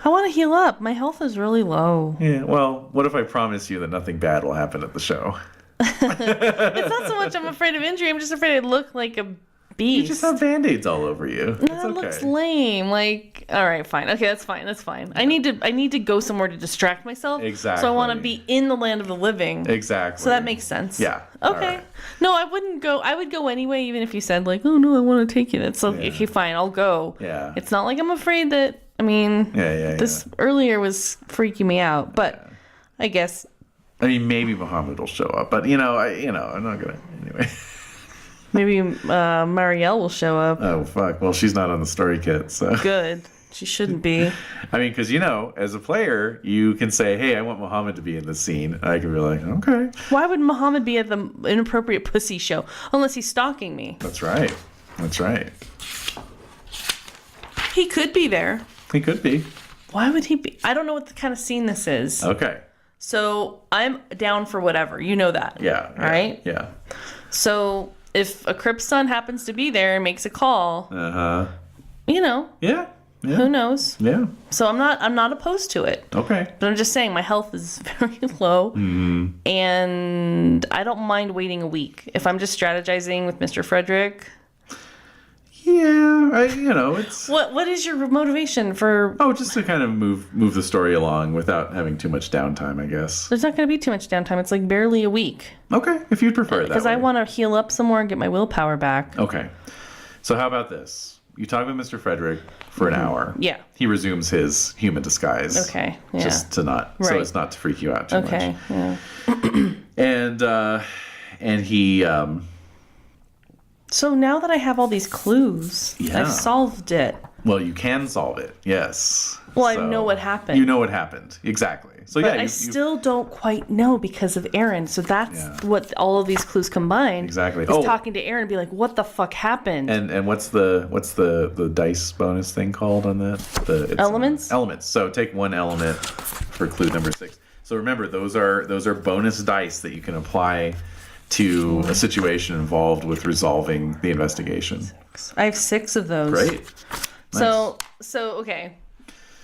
I want to heal up. My health is really low. Yeah, well, what if I promise you that nothing bad will happen at the show? It's not so much I'm afraid of injury. I'm just afraid I look like a beast. You just have Band-Aids all over you. That looks lame. Like, all right, fine. Okay, that's fine. Yeah. I need to go somewhere to distract myself. Exactly. So I want to be in the land of the living. Exactly. So that makes sense. Yeah. Okay. Right. No, I wouldn't go. I would go anyway, even if you said like, oh no, I want to take you. That's okay. Okay, fine. I'll go. Yeah. It's not like I'm afraid that. I mean, this earlier was freaking me out, but I guess. I mean, maybe Muhammad will show up, but I'm not gonna anyway. Maybe Marielle will show up. Oh fuck! Well, she's not on the story kit, so good. She shouldn't be. I mean, because as a player, you can say, "Hey, I want Muhammad to be in this scene." I can be like, "Okay." Why would Muhammad be at the inappropriate pussy show unless he's stalking me? That's right. That's right. He could be there. He could be. Why would he be? I don't know what the kind of scene this is. Okay. So I'm down for whatever. You know that. Yeah. All right? Yeah. So if a Crip's son happens to be there and makes a call, Yeah. Who knows? Yeah. So I'm not opposed to it. Okay. But I'm just saying my health is very low, and I don't mind waiting a week if I'm just strategizing with Mr. Frederick. Yeah, it's What is your motivation for? oh, just to kind of move the story along without having too much downtime, I guess. There's not going to be too much downtime. It's like barely a week. Okay, if you'd prefer it that way. Because I want to heal up some more and get my willpower back. Okay, so how about this? You talk with Mr. Frederick for an hour. Yeah. He resumes his human disguise. Okay. Yeah. Just to not, so Right. it's not to freak you out too much. Okay. Yeah. And he. So now that I have all these clues, Yeah. I've solved it. Well, you can solve it. Yes. Well, I So, know what happened. You know what happened. Exactly. So But yeah, I still don't quite know because of Aaron. So that's what all of these clues combined. Exactly. Is talking to Aaron and be like, what the fuck happened? And what's the dice bonus thing called on that? It's Elements? Elements. So take one element for clue number 6. So remember, those are bonus dice that you can apply to a situation involved with resolving the investigation. I have 6 of those. Great. So okay.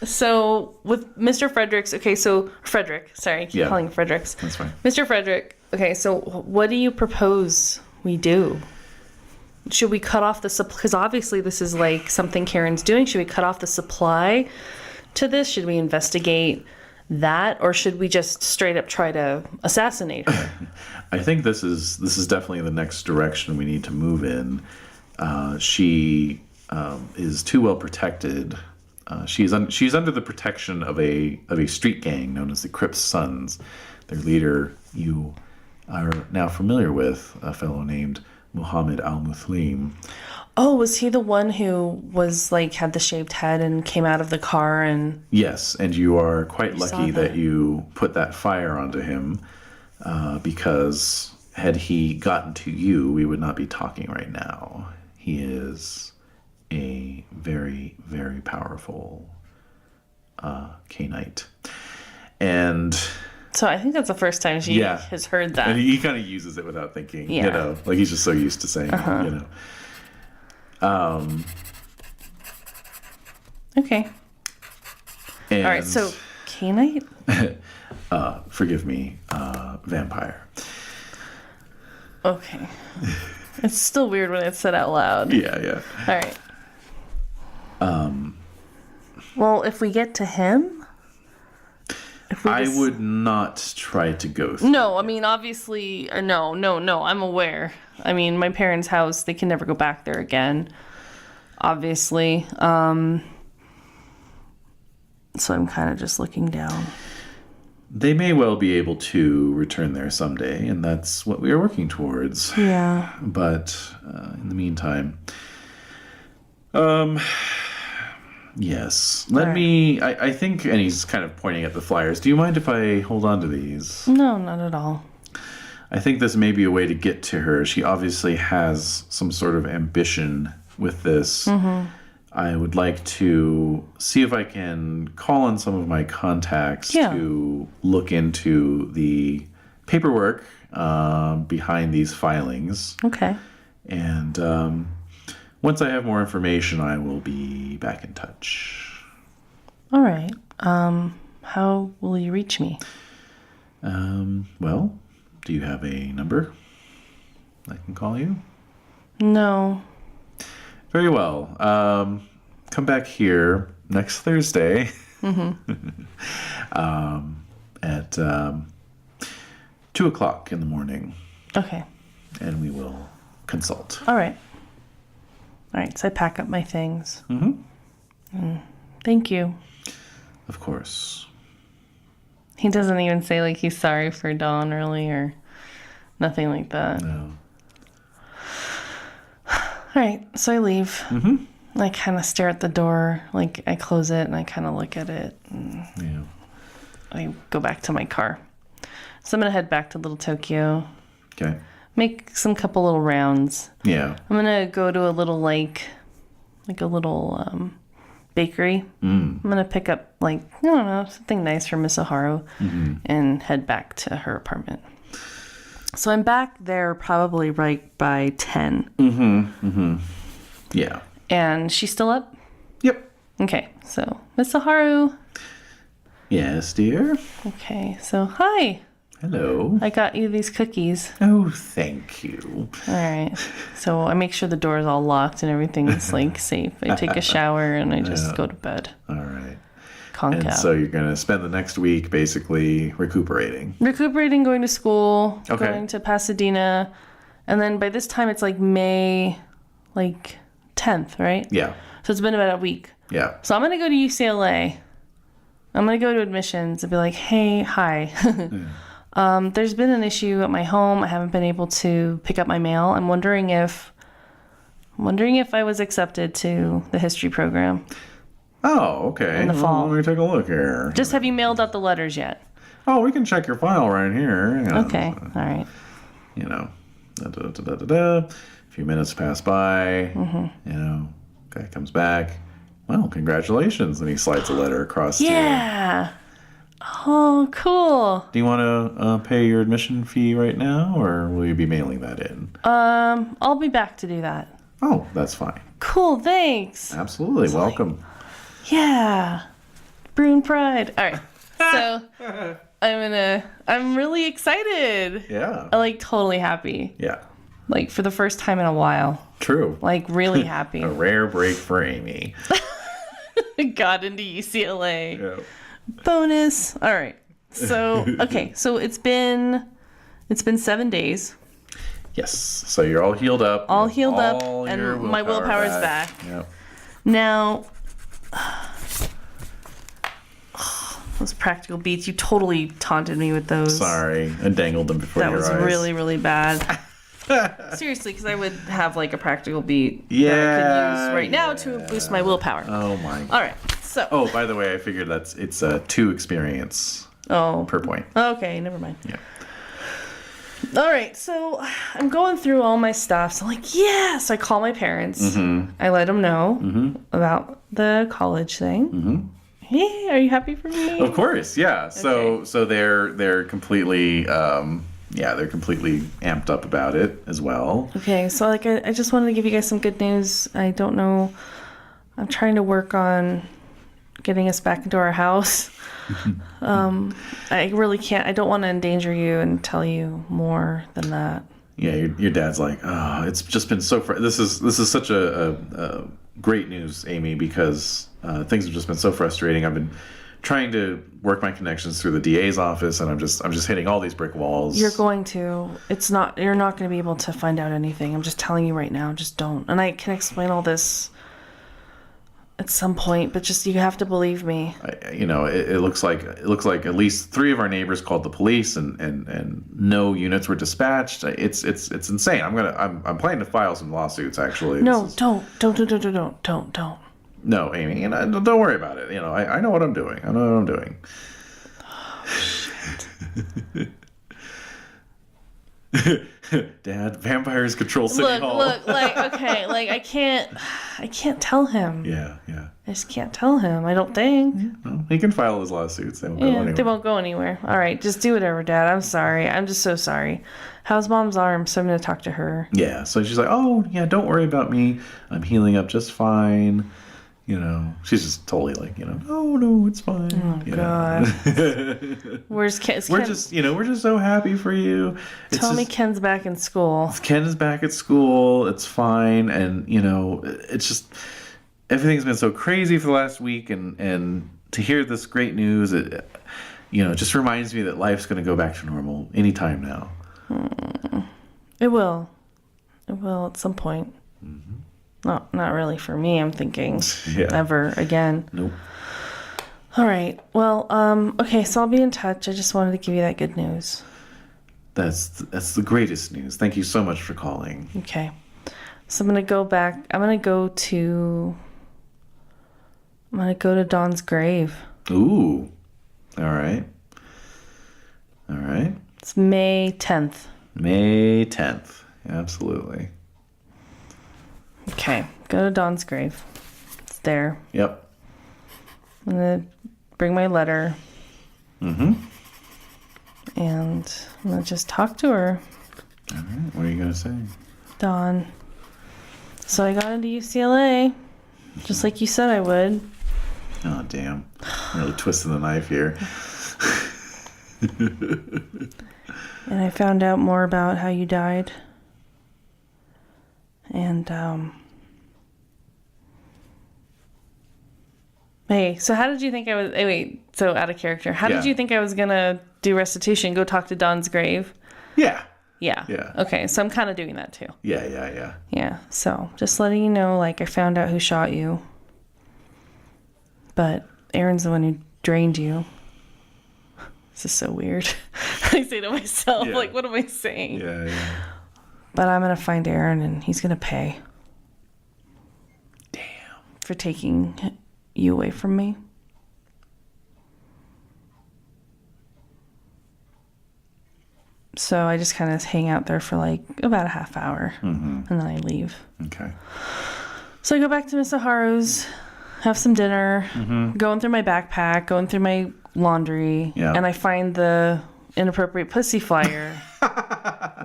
So with Mr. Fredericks, okay, so Frederick, sorry, I keep calling him Fredericks. That's fine. Mr. Frederick, okay, so what do you propose we do? Should we cut off the supply? Because obviously this is like something Karen's doing. Should we cut off the supply to this? Should we investigate that? Or should we just straight up try to assassinate her? I think this is definitely the next direction we need to move in. She is too well protected. She's under the protection of a street gang known as the Crips Sons. Their leader, you are now familiar with, a fellow named Muhammad Al-Muthlim. Oh, was he the one who was like had the shaved head and came out of the car and? Yes, and you are quite lucky that you put that fire onto him, because had he gotten to you, we would not be talking right now. He is a very, very powerful K-Knight. And so I think that's the first time she has heard that. And he kind of uses it without thinking, like he's just so used to saying it, Okay. And, all right, so K-Knight? forgive me, vampire. Okay. It's still weird when it's said out loud. Yeah. All right. Well, if we get to him, I would not try to go through. No, I mean, obviously, no, I'm aware. I mean, my parents' house, they can never go back there again, obviously. So I'm kind of just looking down. They may well be able to return there someday, and that's what we are working towards. Yeah. But in the meantime, yes. Let me, I think, and he's kind of pointing at the flyers. Do you mind if I hold on to these? No, not at all. I think this may be a way to get to her. She obviously has some sort of ambition with this. Mm-hmm. I would like to see if I can call on some of my contacts to look into the paperwork behind these filings. Okay. And once I have more information, I will be back in touch. All right. How will you reach me? Well, do you have a number I can call you? No. Very well. Come back here next Thursday at 2 o'clock in the morning. Okay. And we will consult. All right. So I pack up my things. Mm-hmm. Thank you. Of course. He doesn't even say, like, he's sorry for Dawn, really, or nothing like that. No. All right, so I leave. Mm-hmm. I kind of stare at the door, like, I close it, and I kind of look at it. And Yeah. I go back to my car. So I'm going to head back to Little Tokyo. Okay. Make some couple little rounds. Yeah. I'm going to go to a little, like a little bakery. I'm going to pick up, like, I don't know, something nice for Miss Oharu and head back to her apartment. So I'm back there probably right by 10. Yeah. And she's still up? Yep. Okay, so Miss Oharu. Yes, dear. Okay, so hi. Hello. I got you these cookies. Oh, thank you. All right. So I make sure the door is all locked and everything's like safe. I take a shower and I just go to bed. All right. Conk And out. so you're going to spend the next week basically recuperating. Recuperating, going to school, Okay. going to Pasadena. And then by this time it's like May, like 10th, right? Yeah. So it's been about a week. Yeah. So I'm going to go to UCLA. I'm going to go to admissions and be like, hey, hi. There's been an issue at my home. I haven't been able to pick up my mail. I'm wondering if I was accepted to the history program. Oh, okay. In the fall. Well, let me take a look here. Just have you mailed out the letters yet? Oh, we can check your file right here. You know, Okay. All right. You know, a few minutes pass by. You know, guy comes back. Well, congratulations. And he slides a letter across to you. Yeah. Oh, cool. Do you want to pay your admission fee right now, or will you be mailing that in? I'll be back to do that. Oh, that's fine. Cool, thanks. Absolutely. Welcome. Yeah. Brune pride. All right. So I'm really excited. Yeah. I'm like totally happy. Yeah. Like for the first time in a while. True. Like really happy. A rare break for Amy. Got into UCLA. Yeah. Bonus. All right. So, okay. So it's been 7 days. Yes. So you're all healed up. All healed up, All and your my willpower is back. Yep. Now, those practical beats, you totally taunted me with those. Sorry. I dangled them before That your was eyes. really, really bad. Seriously, because I would have like a practical beat that I Yeah, could use right now to boost my willpower. Oh my. All right. So. Oh, by the way, I figured it's a 2 experience Oh. per point. Okay, never mind. Yeah. All right, so I'm going through all my stuff. So I'm like, yeah. So I call my parents. I let them know about the college thing. Hey, are you happy for me? Of course, yeah. So they're completely they're completely amped up about it as well. Okay, so like I just wanted to give you guys some good news. I don't know. I'm trying to work on getting us back into our house. I really can't. I don't want to endanger you and tell you more than that. Yeah, your dad's like, oh, it's just been so. This is such a great news, Amy, because things have just been so frustrating. I've been trying to work my connections through the DA's office, and I'm just hitting all these brick walls. You're going to. You're not going to be able to find out anything. I'm just telling you right now. Just don't. And I can explain all this at some point, but just you have to believe me. It looks like at least 3 of our neighbors called the police, and no units were dispatched. It's insane. I'm planning to file some lawsuits actually. No, don't. No, Amy, and don't worry about it. I know what I'm doing. I know what I'm doing. Dad, vampires control City Hall. Look, okay, I can't tell him. Yeah. I just can't tell him. I don't think. Well, he can file his lawsuits. They won't go anywhere. They won't go anywhere. All right, just do whatever, Dad. I'm sorry. I'm just so sorry. How's Mom's arm? So I'm gonna talk to her. Yeah. So she's like, oh yeah, don't worry about me. I'm healing up just fine. She's just totally like, oh no, it's fine. Oh God. Where's Ken? We're just so happy for you. Tell me Ken's back in school. Ken is back at school. It's fine, and it's just everything's been so crazy for the last week, and to hear this great news, it just reminds me that life's going to go back to normal anytime now. It will at some point. Not really for me, I'm thinking. Yeah. Ever again. Nope. All right. Well, okay, so I'll be in touch. I just wanted to give you that good news. That's the greatest news. Thank you so much for calling. Okay. So I'm going to go back. I'm going to go to Dawn's grave. Ooh. All right. All right. It's May 10th. May 10th. Absolutely. Okay. Go to Dawn's grave. It's there. Yep. I'm going to bring my letter. Mm-hmm. And I'm going to just talk to her. All right. What are you going to say? Dawn. So I got into UCLA, just like you said I would. Oh, damn. I'm really twisting the knife here. And I found out more about how you died. And, hey, so how did you think I was... Hey, wait, so out of character. How did you think I was going to do restitution? Go talk to Dawn's grave? Yeah. Yeah. Yeah. Okay, so I'm kind of doing that too. Yeah. Yeah, so just letting you know, like, I found out who shot you. But Aaron's the one who drained you. This is so weird. I say to myself, like, what am I saying? Yeah. But I'm going to find Aaron and he's going to pay. Damn. For taking you away from me. So I just kind of hang out there for like about a half hour. And then I leave. Okay. So I go back to Miss O'Hara's, have some dinner, going through my backpack, going through my laundry, and I find the inappropriate pussy flyer.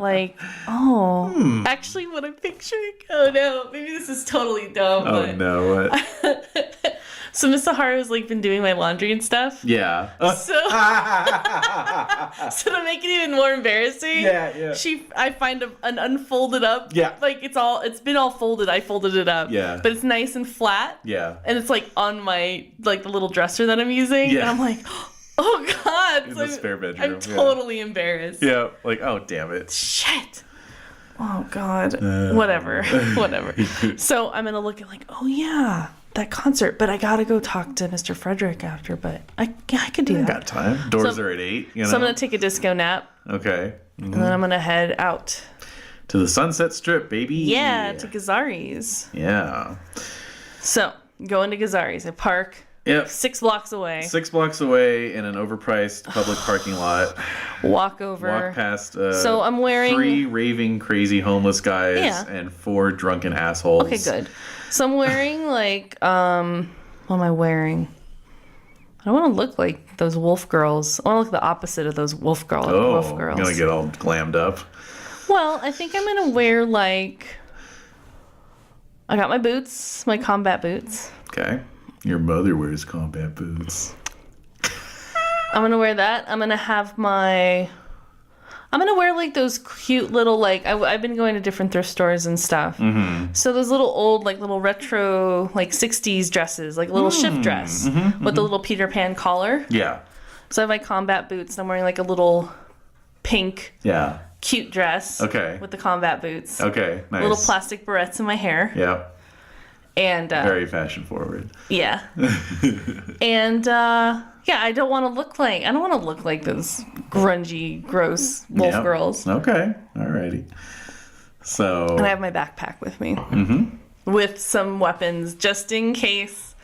Like, actually what I'm picturing, oh no, maybe this is totally dumb. Oh but... no, what? So Miss O'Hara's like been doing my laundry and stuff. Yeah. So to make it even more embarrassing, I find an unfolded up. Yeah. Like it's been all folded. I folded it up. Yeah. But it's nice and flat. Yeah. And it's like on my the little dresser that I'm using. Yeah. And I'm like, oh God. In the spare bedroom. I'm totally embarrassed. Yeah. Like, oh damn it. Shit. Oh God. Whatever. So I'm gonna look at like, oh yeah, that concert, but I gotta go talk to Mr. Frederick after. But I could do that. Got time. Doors are at 8. You know? So I'm gonna take a disco nap. Okay. And then I'm gonna head out to the Sunset Strip, baby. Yeah, to Gazzari's. Yeah. So going to Gazzari's, I park. Yep. 6 blocks away. 6 blocks away in an overpriced public parking lot. Walk over. Walk past so I'm wearing 3 raving, crazy homeless guys and 4 drunken assholes. Okay, good. So I'm wearing like, what am I wearing? I don't want to look like those wolf girls. I want to look the opposite of those wolf girls. Oh, you're going to get all glammed up. Well, I think I'm going to wear like, I got my boots, my combat boots. Okay. Your mother wears combat boots. I'm going to wear that. I'm going to wear like those cute little, like, I've been going to different thrift stores and stuff. So those little old, like little retro, like 60s dresses, like a little shift dress with the little Peter Pan collar. Yeah. So I have my combat boots. I'm wearing like a little pink, cute dress. Okay. With the combat boots. Okay, nice. Little plastic barrettes in my hair. Yeah. And very fashion forward. Yeah. And I don't want to look like those grungy, gross wolf girls. Okay. Alrighty. So and I have my backpack with me. With some weapons just in case.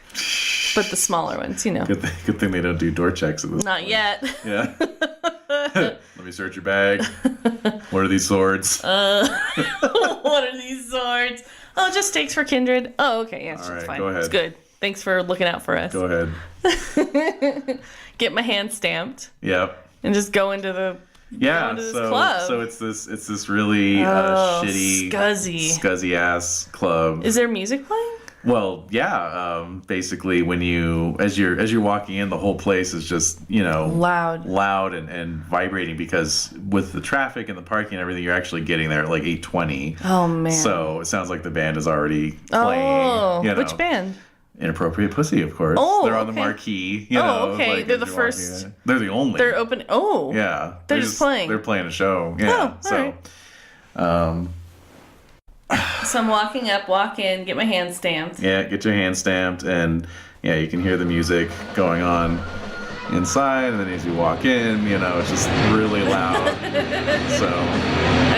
But the smaller ones, you know. Good thing they don't do door checks at this Not point. yet. Yeah. Let me search your bag. What are these swords? What are these swords? Oh, just stakes for kindred. Oh, okay. Yeah, it's fine. Go ahead. It's good. Thanks for looking out for us. Go ahead. Get my hand stamped. Yep. And just go into the club. So it's this really shitty, scuzzy ass club. Is there music playing? Well, yeah. Basically, as you're walking in, the whole place is just loud and vibrating because with the traffic and the parking and everything, you're actually getting there at like 8:20. Oh man! So it sounds like the band is already playing. Oh, which band? Inappropriate Pussy, of course. Oh, they're on the marquee. Okay. Like, they're the first. They're the only. They're open. Oh. Yeah. They're just playing. They're playing a show. Yeah. Oh, all right. So I'm walk in, get my hand stamped. Yeah, get your hand stamped, and Yeah, you can hear the music going on inside, and then as you walk in, it's just really loud. So.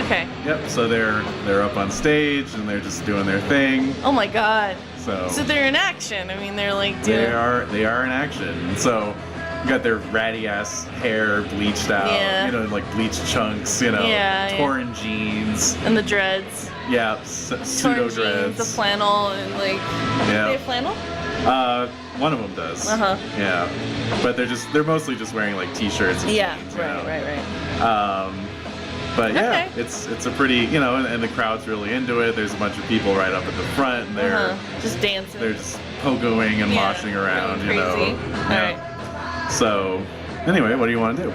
Okay. Yep. So they're up on stage and they're just doing their thing. Oh my god. So they're in action. I mean, they're like doing... They are in action. So you got their ratty ass hair bleached out, like bleached chunks, torn jeans and the dreads. Yeah, pseudo dreads. The flannel and like. Yeah. They have flannel? One of them does. Uh-huh. Yeah, but they're mostly just wearing like t-shirts. And jeans, right. But yeah, okay. it's a pretty, and the crowd's really into it. There's a bunch of people right up at the front, and they're just dancing. They're just pogoing and moshing around, crazy. Yeah. All right. So, anyway, what do you want to do?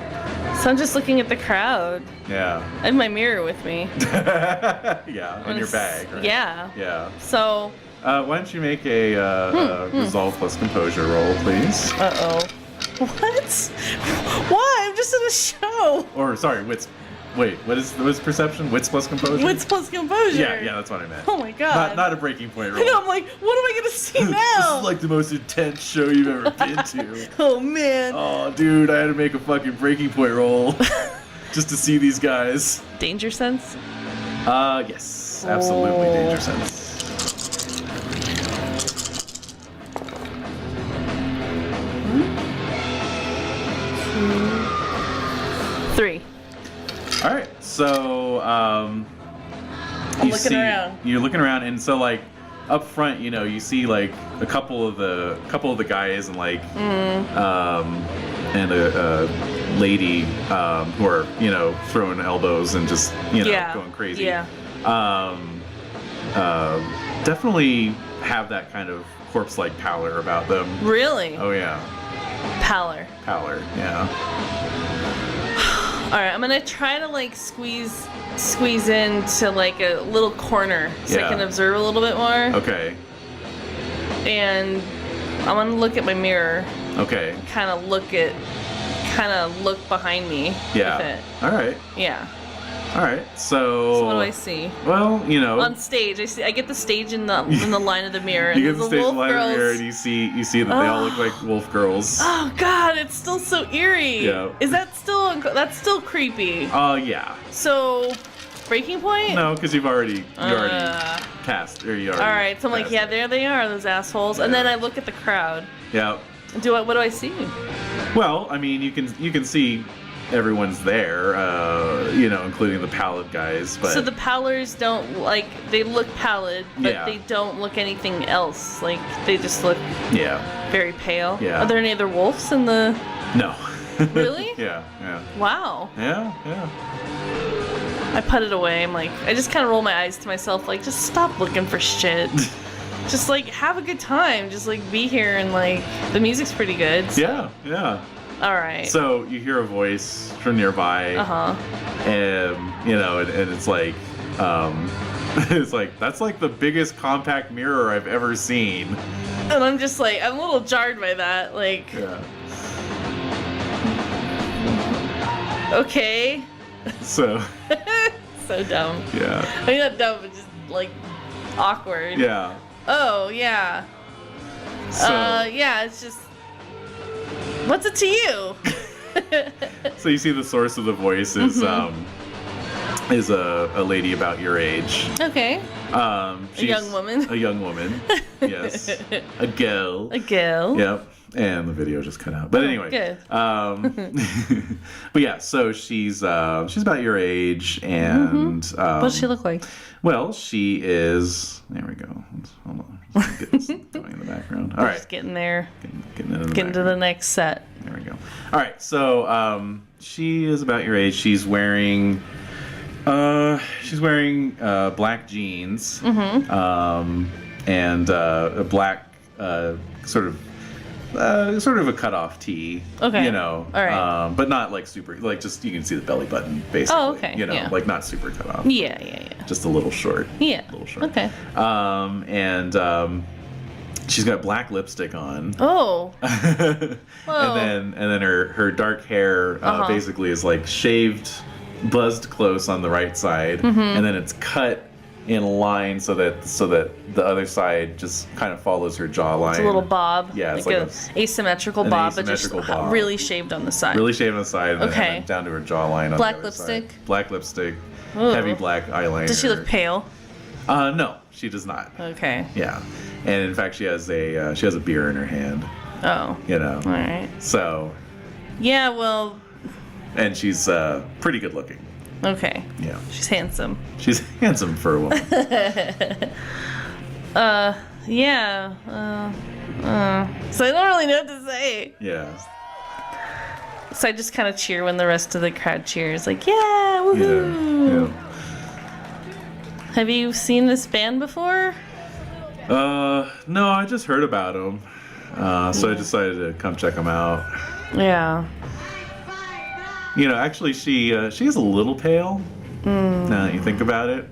So I'm just looking at the crowd. Yeah. I have my mirror with me. Yeah, in your bag, right? Yeah. Yeah. So. Why don't you make a resolve plus composure roll, please? Uh-oh. What? Why? I'm just in a show. Or, sorry, wits. Wait, what is perception? Wits plus composure? Wits plus composure. Yeah, that's what I meant. Oh my god. Not a breaking point roll. I know, I'm like, what am I gonna see now? This is like the most intense show you've ever been to. Oh man. Oh, dude, I had to make a fucking breaking point roll just to see these guys. Danger sense? Yes, absolutely danger sense. 3. All right, so I'm looking around. You're looking around, and so like up front, you see like a couple of the guys and like and a lady who are throwing elbows and just going crazy. Yeah. Definitely have that kind of corpse-like pallor about them. Really? Oh yeah. Pallor. Yeah. All right, I'm gonna try to like squeeze into like a little corner so I can observe a little bit more. Okay. And I'm gonna look at my mirror. Okay. Kind of look behind me. Yeah. With it. All right. Yeah. All right. So what do I see? Well, on stage, I get the stage in the line of the mirror. And you get the stage in the line of the mirror, and you see that they all look like wolf girls. Oh God, it's still so eerie. Yeah. Is that that's still creepy? Yeah. So, breaking point? No, because you already cast or you already. All right, so I'm like, yeah, there they are, those assholes. Yeah. And then I look at the crowd. Yeah. What do I see? Well, I mean, you can see everyone's there, including the pallid guys. But so the pallors don't they look pallid, but they don't look anything else. Like they just look very pale. Yeah. Are there any other wolves in the? No. Really? Yeah. Wow. Yeah. I put it away. I'm like, I just kind of roll my eyes to myself, like, just stop looking for shit. Just like have a good time. Just like be here and like the music's pretty good. So. Yeah. All right. So you hear a voice from nearby. And and it's like, it's like that's like the biggest compact mirror I've ever seen. And I'm just like, I'm a little jarred by that. Like. Yeah. Okay. So. So dumb. Yeah. I mean, not dumb, but just like awkward. Yeah. Oh yeah. So. Yeah. It's just. What's it to you? So you see the source of the voice is a lady about your age. Okay. She's a young woman. A young woman. Yes. A girl. A girl. Yep. And the video just cut out. But anyway. Good. But yeah, so she's about your age, and what does she look like? Well, she is. There we go. Hold on. Just get this going in the background. All right. Just getting there. Getting to the next set. There we go. All right. So she is about your age. She's wearing black jeans. And a black sort of a cutoff tee. Okay. All right. But not like super, like just you can see the belly button basically. Oh, okay. Like not super cut off. Yeah. Just a little short. Yeah. A little short. Okay. And she's got black lipstick on. Oh. Whoa. And then her dark hair basically is like shaved, buzzed close on the right side, and then it's cut in line so that the other side just kind of follows her jawline. It's a little bob. Yeah, it's like an asymmetrical bob, but just bob. really shaved on the side. Really shaved on the side, and Okay. then down to her jawline. On Black the other lipstick? Side. Black lipstick. Ooh. Heavy black eyeliner. Does she look pale? No, she does not. Okay. Yeah, and in fact, she has a beer in her hand. Oh. You know. All right. So. Yeah. Well. And she's pretty good looking. Okay. Yeah. She's handsome. She's handsome for a woman. Yeah. So I don't really know what to say. Yeah. So I just kind of cheer when the rest of the crowd cheers. Like, yeah, woohoo! Yeah. Have you seen this band before? No, I just heard about them. So I decided to come check them out. Yeah. You know, actually, she is a little pale. Now that you think about it.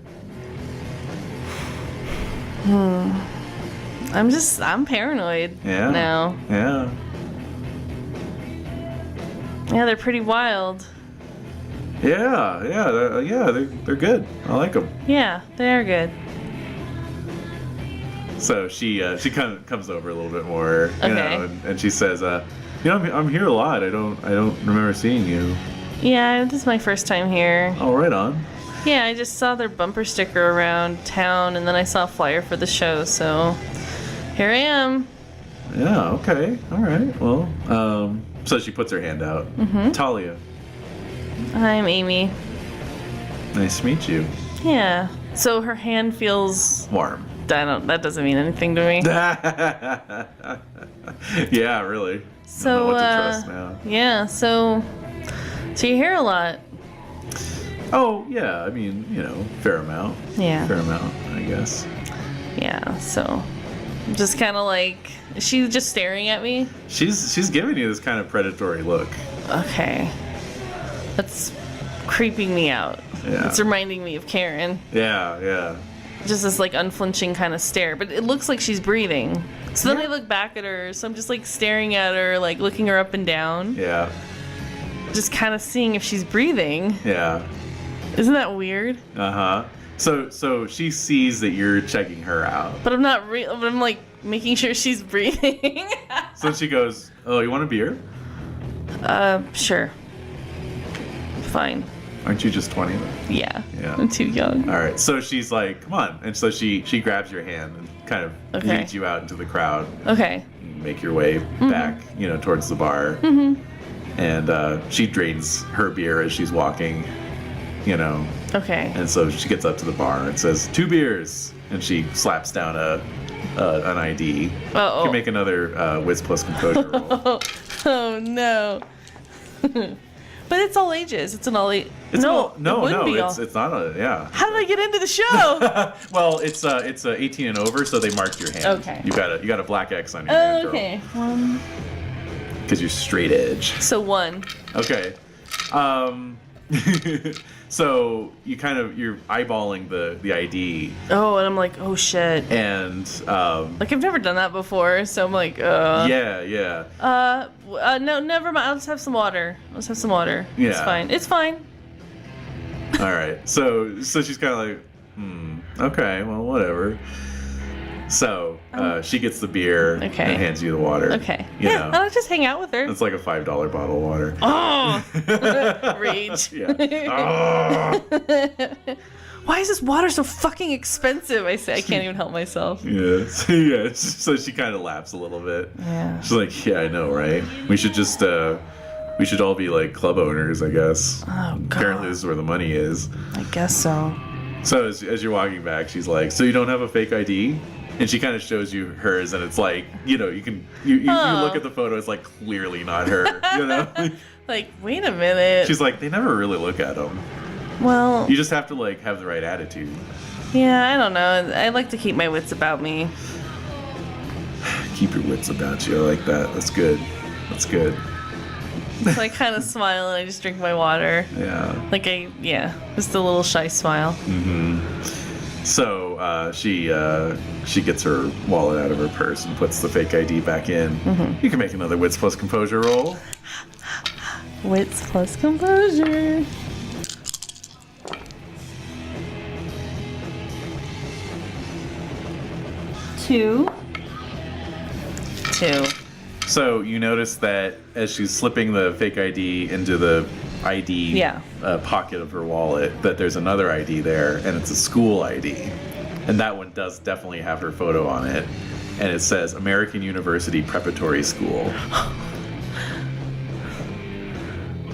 I'm paranoid. Yeah. Now. Yeah. Yeah, they're pretty wild. Yeah. They're good. I like them. Yeah, they're good. So she kind of comes over a little bit more, you Okay. know, and she says, you know, I'm here a lot. I don't remember seeing you. Yeah, this is my first time here. Oh, right on. Yeah, I just saw their bumper sticker around town, and then I saw a flyer for the show, so here I am. Yeah. Okay. All right. Well, so she puts her hand out. Mm-hmm. Talia. I'm Amy. Nice to meet you. Yeah. So her hand feels... Warm. That doesn't mean anything to me. Yeah, really. So, I don't know what to trust now. Yeah, so you hear a lot. Oh, yeah. I mean, you know, fair amount. Yeah. Fair amount, I guess. Yeah, so I'm just kind of like, is she just staring at me? She's giving you this kind of predatory look. Okay. That's creeping me out. Yeah. It's reminding me of Karen. Yeah. Just this like unflinching kind of stare, but it looks like she's breathing. So then I look back at her, so I'm just like staring at her, like looking her up and down. Yeah. Just kind of seeing if she's breathing. Yeah. Isn't that weird? Uh-huh. So she sees that you're checking her out. But I'm not but I'm like making sure she's breathing. So she goes, "Oh, you want a beer? Sure. Fine. Aren't you just 20 then?" Yeah. Yeah. I'm too young. All right. So she's like, "Come on." And so she grabs your hand and kind of Okay. leads you out into the crowd. Okay. You make your way back, you know, towards the bar. Mm-hmm. And she drains her beer as she's walking, you know. Okay. And so she gets up to the bar and says, 2 beers. And she slaps down an ID. Uh-oh. You can make another Wiz plus composure roll. Oh no. But it's all ages. It's an all age. It's No, it's not a, yeah. How did I get into the show? Well, it's 18 and over, so they marked your hand. Okay. You got a black X on your hand, girl. Okay. Because you're straight edge. So 1. Okay. So you're eyeballing the ID, Oh, and I'm like, oh shit. and Like I've never done that before, so I'm like, yeah. no, never mind. I'll just have some water. It's Yeah. fine. It's fine. All right. So she's kind of like, okay, well, whatever. So she gets the beer Okay. and hands you the water. Okay. You Yeah, know. I'll just hang out with her. It's like a $5 bottle of water. Oh, rage. Yeah. Oh. Why is this water so fucking expensive? I say I can't even help myself. Yes. Yes. So she kind of laughs a little bit. Yeah. She's like, yeah, I know, right? We should just, we should all be like club owners, I guess. Oh, God. Apparently this is where the money is. I guess so. So as you're walking back, she's like, so you don't have a fake ID? And she kind of shows you hers, and it's like, you know, you look at the photo, it's like clearly not her, you know? Like, wait a minute. She's like, they never really look at them. Well, You just have to like have the right attitude. yeah, I don't know. I like to keep my wits about me. Keep your wits about you. I like that. That's good. That's good. So I kind of smile and I just drink my water. Yeah. Like just a little shy smile. So she gets her wallet out of her purse and puts the fake ID back in. You can make another wits plus composure roll. Wits plus composure. 2. So you notice that as she's slipping the fake ID into the ID pocket of her wallet, that there's another ID there, and it's a school ID. And that one does definitely have her photo on it. And it says American University Preparatory School.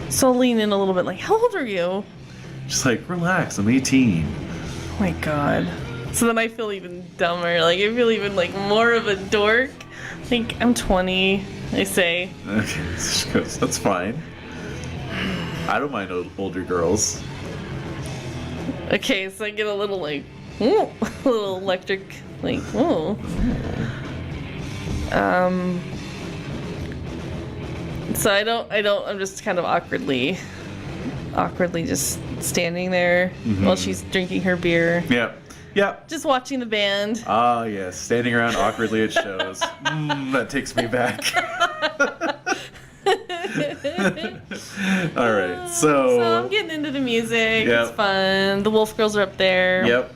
So I'll lean in a little bit like, how old are you? She's like, relax, I'm 18. Oh my god. So then I feel even dumber. Like, I feel even, like, more of a dork. Like, I'm 20, I say. Okay, she goes, that's fine. I don't mind older girls. Okay, so I get a little, like, a little electric, like, oh. So I'm just kind of awkwardly just standing there while she's drinking her beer. Yep. Just watching the band. Ah, yes. Standing around awkwardly at shows. That takes me back. All right, so I'm getting into the music. Yep. It's fun. The Wolf Girls are up there. Yep.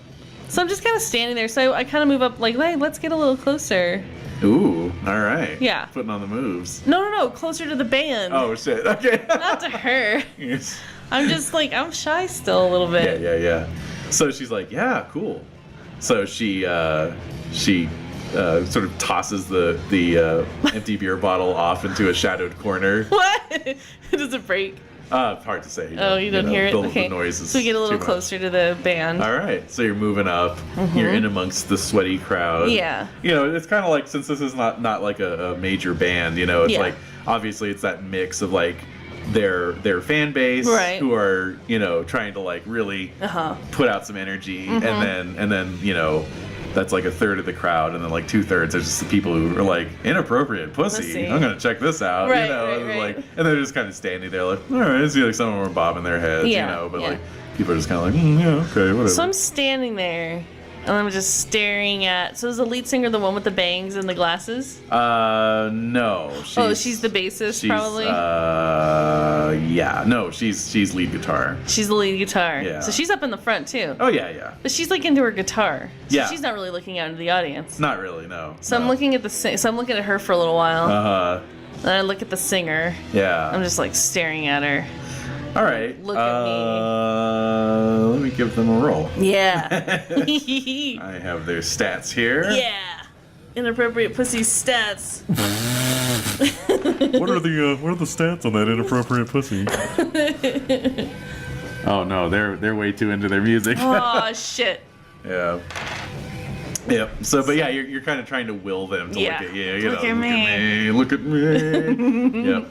So I'm just kind of standing there. So I kind of move up, like, hey, let's get a little closer. Ooh, all right. Yeah. Putting on the moves. No, closer to the band. Oh, shit. Okay. Not to her. Yes. I'm just like, I'm shy still a little bit. Yeah. So she's like, yeah, cool. So she sort of tosses the empty beer bottle off into a shadowed corner. What? Does it break? Hard to say. You don't hear it? Okay. The noises so we get a little closer to the band. All right. So you're moving up. You're in amongst the sweaty crowd. Yeah. You know, it's kind of like, since this is not like a major band, you know, it's like, obviously it's that mix of like their fan base who are, you know, trying to like really put out some energy, and then you know, that's like a third of the crowd, and then like 2/3 are just the people who are like, inappropriate pussy. I'm gonna check this out, you know, like, and they're just kind of standing there like, all right, I see like some of them are bobbing their heads, you know, but like people are just kind of like, yeah, okay, whatever. So I'm standing there, and I'm just staring at. So is the lead singer the one with the bangs and the glasses? No. She's the bassist, probably. Yeah, no, she's lead guitar. She's the lead guitar. Yeah. So she's up in the front too. Oh yeah. But she's like into her guitar. So yeah. She's not really looking out into the audience. Not really, no. So I'm looking at So I'm looking at her for a little while. Then I look at the singer. Yeah. I'm just like staring at her. All right. Look at me. Let me give them a roll. Yeah. I have their stats here. Yeah. Inappropriate pussy stats. What are the stats on that inappropriate pussy? Oh no, they're way too into their music. Oh shit. Yeah. Yep. So, but yeah, you're kind of trying to will them to look at you. You look know, at look at me. Yep.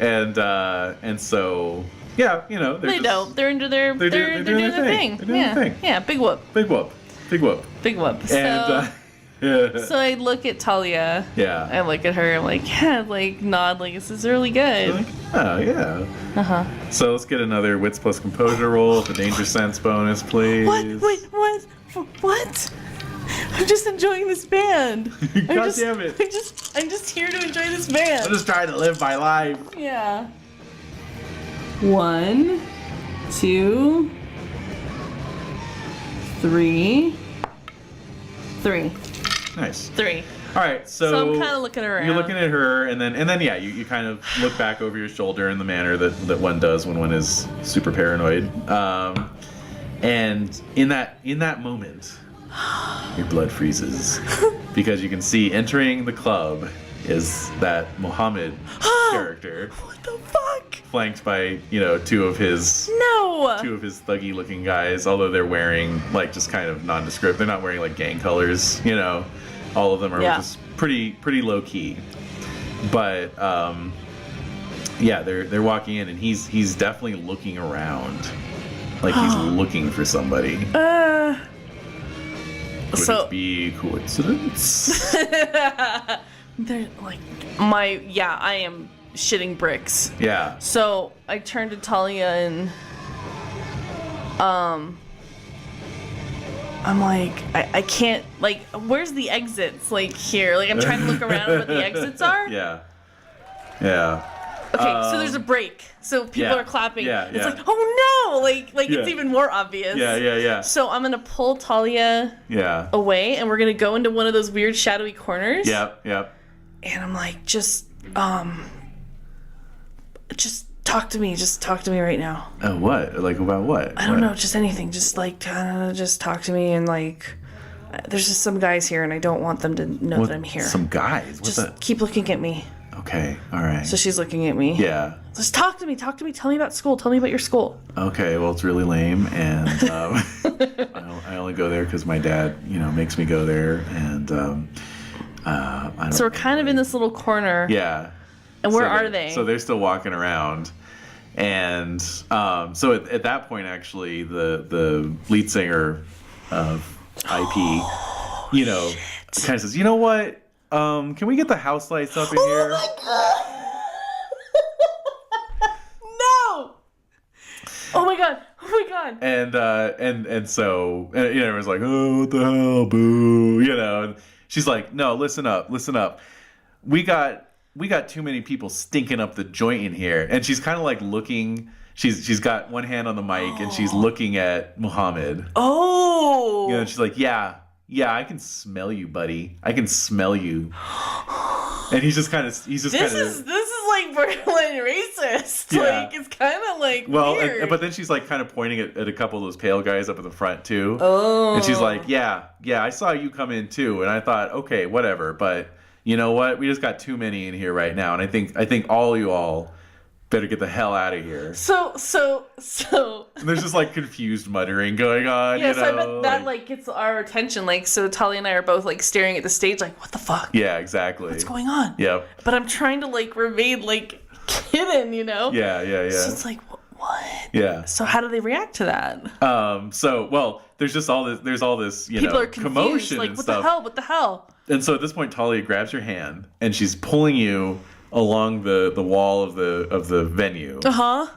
And so. Yeah, you know, They're into their they're doing their thing. They're doing their thing. Yeah, big whoop. Big whoop. And so I look at Talia. Yeah. I look at her. I'm like, yeah, like nod, like this is really good. Like, oh yeah. So let's get another wits plus composure roll with the danger sense bonus, please. What? Wait, what? I'm just enjoying this band. God damn it. I'm just here to enjoy this band. I'm just trying to live my life. Yeah. 1, 2, 3. Nice. 3. All right, so I'm kind of looking around. You're looking at her, and then yeah, you kind of look back over your shoulder in the manner that one does when one is super paranoid. And in that moment, your blood freezes because you can see entering the club is that Mohammed character. What the fuck? Flanked by, you know, two of his thuggy looking guys, although they're wearing like just kind of nondescript. They're not wearing like gang colors, you know. All of them are just pretty low key. But yeah, they're walking in, and he's definitely looking around. Like he's looking for somebody. Could it be coincidence? They're like I am shitting bricks. Yeah. So I turned to Talia and I'm like, I can't, like, where's the exits? Like here, like I'm trying to look around where the exits are. Yeah. Okay, so there's a break. So people are clapping. Yeah, it's like, oh no! Like it's even more obvious. Yeah. So I'm gonna pull Talia away, and we're gonna go into one of those weird shadowy corners. Yep. And I'm like, just talk to me. Just talk to me right now. What? Like about what? I don't know. Just anything. Just like, just talk to me, and like, there's just some guys here, and I don't want them to know that I'm here. Some guys? Just keep looking at me. Okay, all right. So she's looking at me. Yeah. Just talk to me. Tell me about school. Tell me about your school. Okay, well, it's really lame, and I only go there because my dad, makes me go there, and So we're kind of in this little corner. Yeah. And where are they? So they're still walking around, and so at that point, actually, the lead singer of IP, kind of says, "You know what? Can we get the house lights up in here?" Oh my god! No! Oh my god! And so everyone's like, "Oh, what the hell, boo!" And she's like, "No, listen up. We got too many people stinking up the joint in here." And she's kind of like looking. She's got one hand on the mic and she's looking at Muhammad. Oh. And she's like, yeah, I can smell you, buddy. I can smell you. And he's just kind of. This is like borderline racist. Yeah. Like it's kind of like weird. But then she's like kind of pointing at a couple of those pale guys up at the front too. Oh. And she's like, yeah, I saw you come in too. And I thought, okay, whatever. But you know what? We just got too many in here right now. And I think all you all better get the hell out of here. So. And there's just like confused muttering going on. Yeah, so I bet that like gets our attention. Like, so Talia and I are both like staring at the stage, like, what the fuck? Yeah, exactly. What's going on? Yep. But I'm trying to like remain like hidden, Yeah. So it's like, what? Yeah. So how do they react to that? There's all this, people are confused, commotion like, and what stuff. What the hell? And so at this point, Talia grabs your hand and she's pulling you along the wall of the venue,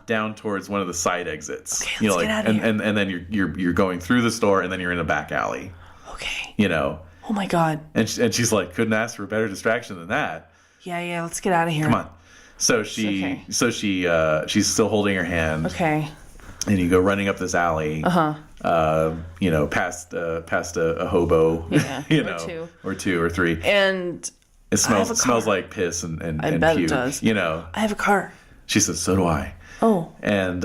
down towards one of the side exits. Okay, let's get out of here. And then you're going through the store and then you're in a back alley. Okay. Oh my god. And she's like, couldn't ask for a better distraction than that. Yeah. Let's get out of here. Come on. So she's still holding her hand. Okay. And you go running up this alley. Past a hobo. Yeah. or two or three. And it smells like piss and I bet puke, it does. I have a car. She says, so do I. Oh. And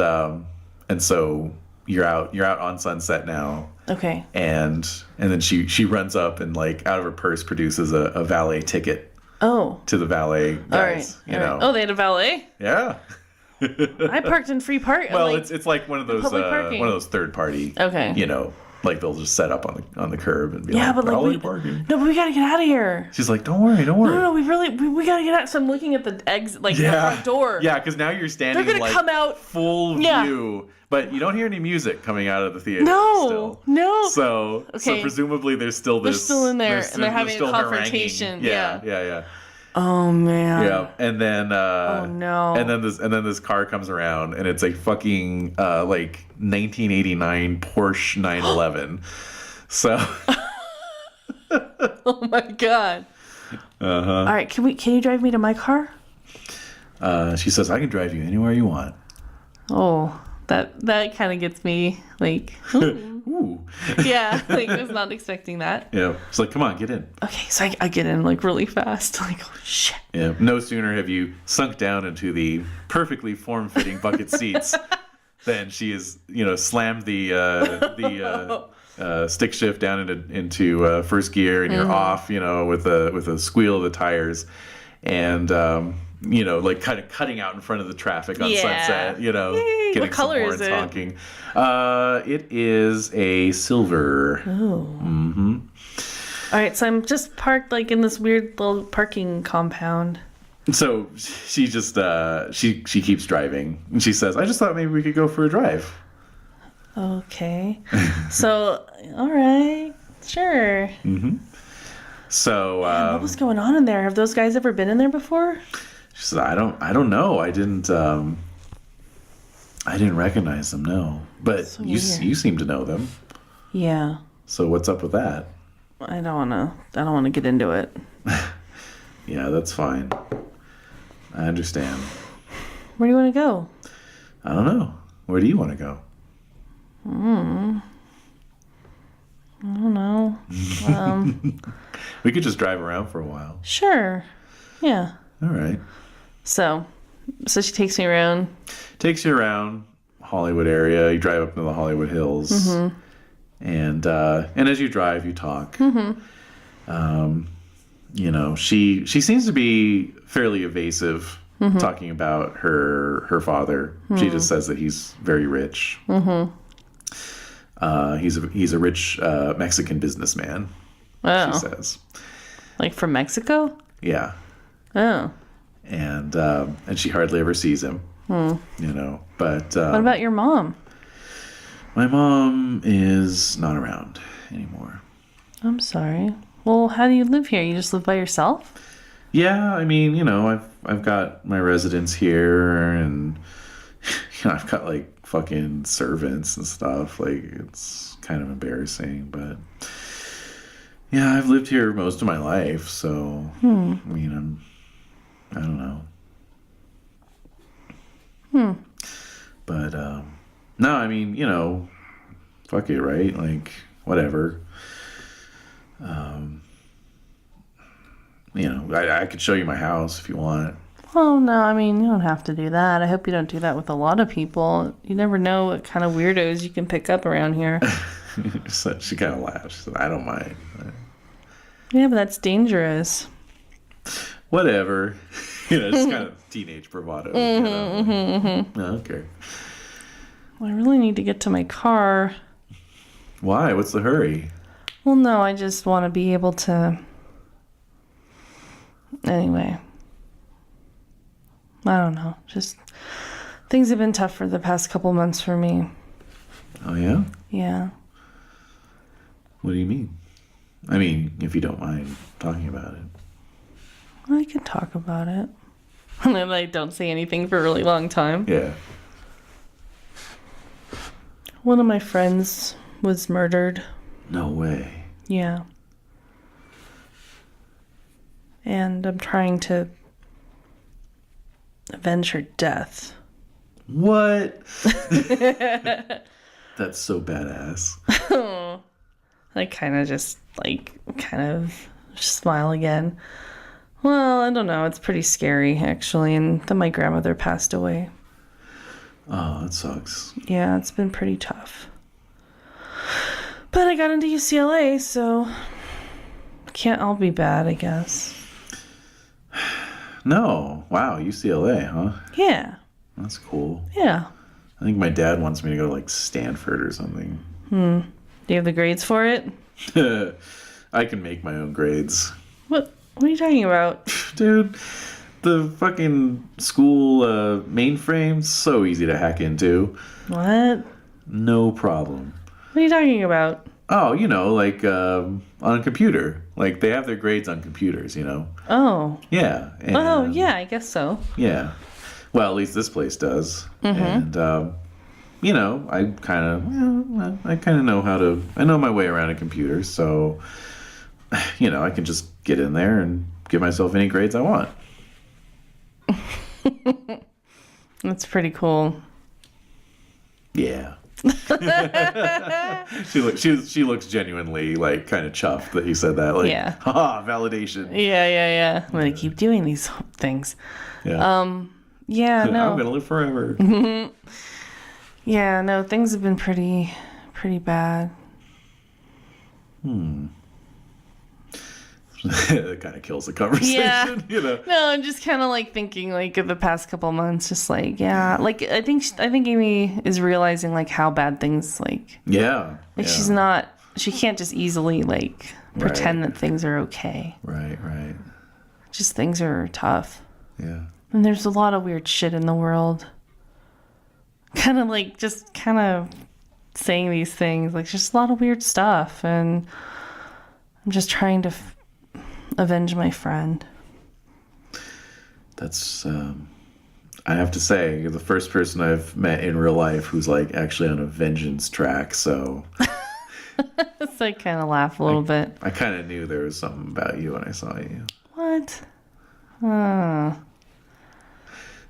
so you're out on Sunset now. Okay. And then she runs up and like out of her purse produces a valet ticket. Oh. To the valet guys. All right. Oh, they had a valet? Yeah. I parked in free park. Well, it's like one of those third party. Okay. Like they'll just set up on the curb and be but like, parking. No, but we gotta get out of here. She's like, don't worry. No, we gotta get out. So I'm looking at the exit, like the front door. Yeah, because now you're standing. They're gonna come out full view, but you don't hear any music coming out of the theater. No. So presumably there's still this. They're still in there and they're having a confrontation. Yeah. Oh man. Yeah, and then oh no. And then this car comes around and it's a fucking like 1989 Porsche 911. So. Oh my god. All right, can you drive me to my car? She says I can drive you anywhere you want. Oh, that kind of gets me like. Ooh. Yeah, like I was not expecting that. Yeah, it's like, come on, get in. Okay, so I get in like really fast. Like, oh shit. Yeah, no sooner have you sunk down into the perfectly form-fitting bucket seats than she has, slammed the stick shift down into first gear, and you're off, with a squeal of the tires, and like kind of cutting out in front of the traffic on Sunset, Yay. Getting what color some horns is it? honking. It is a silver. Oh. Mm-hmm. All right, so I'm just parked like in this weird little parking compound. So she just she keeps driving, and she says, "I just thought maybe we could go for a drive." Okay. So, all right, sure. Mm-hmm. So what was going on in there? Have those guys ever been in there before? She said, "I don't know. I didn't recognize them. No, but so you seem to know them. Yeah. So what's up with that?" I don't wanna get into it. Yeah, that's fine. I understand. Where do you want to go? I don't know. Where do you want to go? I don't know. We could just drive around for a while. Sure. Yeah. All right. So she takes me around. Takes you around Hollywood area. You drive up into the Hollywood Hills. Mm-hmm. And as you drive, you talk. Mm-hmm. She seems to be fairly evasive, mm-hmm. talking about her father. Mm-hmm. She just says that he's very rich. Mm-hmm. He's a rich Mexican businessman. Oh. She says, like from Mexico? Yeah. Oh. And she hardly ever sees him. But what about your mom? My mom is not around anymore. I'm sorry. Well, how do you live here? You just live by yourself? Yeah, I mean, I've got my residence here, and I've got like fucking servants and stuff. Like, it's kind of embarrassing, but yeah, I've lived here most of my life, so I mean, I don't know. But no, I mean, fuck it, right? Like, whatever. I could show you my house if you want. Oh, no, I mean, you don't have to do that. I hope you don't do that with a lot of people. You never know what kind of weirdos you can pick up around here. So she kind of laughs. She said, I don't mind. Yeah, but that's dangerous. Whatever. It's kind of teenage bravado. I don't care. Well, I really need to get to my car. Why? What's the hurry? Well, no, I just want to be able to... Anyway. I don't know. Just... Things have been tough for the past couple months for me. Oh, yeah? Yeah. What do you mean? I mean, if you don't mind talking about it. I can talk about it. And then I don't say anything for a really long time. Yeah. One of my friends was murdered. No way. Yeah. And I'm trying to avenge her death. What? That's so badass. I kind of just smile again. Well, I don't know. It's pretty scary, actually. And then my grandmother passed away. Oh, that sucks. Yeah, it's been pretty tough. But I got into UCLA, so it can't all be bad, I guess. No. Wow, UCLA, huh? Yeah. That's cool. Yeah. I think my dad wants me to go to, like, Stanford or something. Do you have the grades for it? I can make my own grades. What are you talking about? Dude, the fucking school mainframe's so easy to hack into. What? No problem. What are you talking about? Oh, like on a computer. Like, they have their grades on computers, Oh. Yeah. And, yeah, I guess so. Yeah. Well, at least this place does. Mm-hmm. And, I kind of know I know my way around a computer, so, I can just get in there and give myself any grades I want. That's pretty cool. Yeah. she looks genuinely like kind of chuffed that you said that. Like, yeah. Haha, validation. Yeah. I'm gonna keep doing these things. Yeah. Yeah. No. I'm gonna live forever. Yeah. No. Things have been pretty bad. It kind of kills the conversation. Yeah. No, I'm just kind of like thinking like of the past couple months, just like, yeah, like I think Amy is realizing like how bad things like. Yeah. Like she can't just easily like pretend that things are okay. Right. Just things are tough. Yeah. And there's a lot of weird shit in the world. Kind of saying these things, like just a lot of weird stuff, and I'm just trying to avenge my friend. That's I have to say, you're the first person I've met in real life who's like actually on a vengeance track, so so I kind of laugh a little bit. I kind of knew there was something about you when I saw you. What?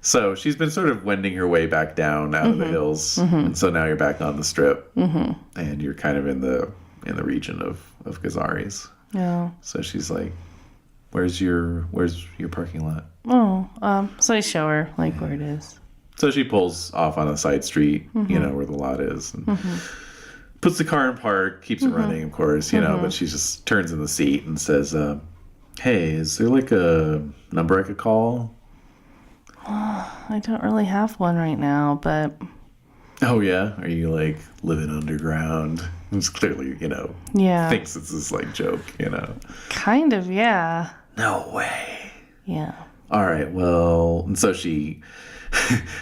So she's been sort of wending her way back down out of the hills, and so now you're back on the strip, and you're kind of in the region of Gazaris. Yeah. So she's like, "Where's your parking lot?" Oh, so I show her like where it is. So she pulls off on a side street, where the lot is, and puts the car in park, keeps it running, of course, but she just turns in the seat and says, "Hey, is there like a number I could call?" I don't really have one right now, but... Oh, yeah? Are you, like, living underground? It's clearly, Yeah. thinks it's this, like, joke, Kind of, yeah. No way. Yeah. All right, well... And so she...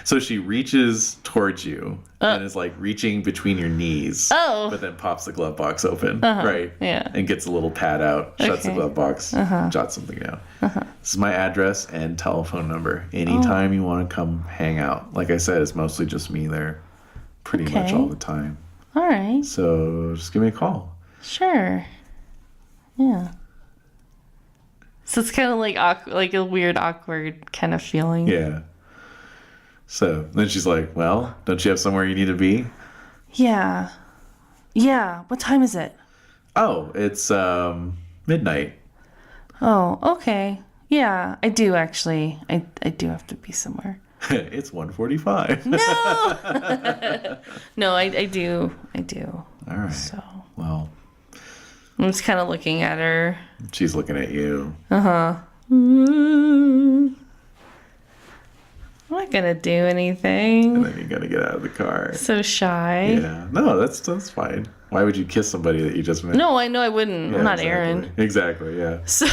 So she reaches towards you and is, like, reaching between your knees. Oh. But then pops the glove box open, right? Yeah. And gets a little pad out, shuts the glove box, jots something down. This is my address and telephone number. Anytime you want to come hang out. Like I said, it's mostly just me there pretty much all the time. All right. So just give me a call. Sure. Yeah. So it's kind of like like a weird, awkward kind of feeling. Yeah. So then she's like, well, don't you have somewhere you need to be? Yeah. Yeah. What time is it? Oh, it's midnight. Oh, okay. Yeah, I do actually. I do have to be somewhere. It's 1:45. No! No, I do. I do. All right. So Well, I'm just kind of looking at her. she's looking at you. I'm not gonna do anything. And then you gotta get out of the car. So shy. Yeah. No, that's fine. Why would you kiss somebody that you just met? No, I know I wouldn't. Yeah, I'm not exactly. Aaron. Exactly, yeah. So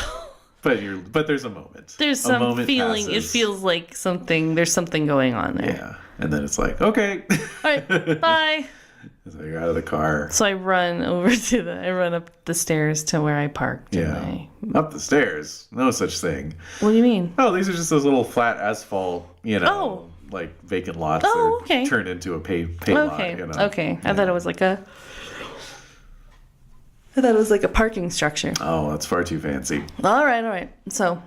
But there's a moment. there's A some moment feeling. passes. It feels like there's something going on there. Yeah. And then it's like, okay. All right, bye. So you're out of the car. So I run up the stairs to where I parked. Yeah. Up the stairs. No such thing. What do you mean? Oh, these are just those little flat asphalt, Oh. like vacant lots Oh, that are okay. turned into a pay lot. Okay. Okay. I thought it was like a parking structure. Oh, that's far too fancy. All right. So, All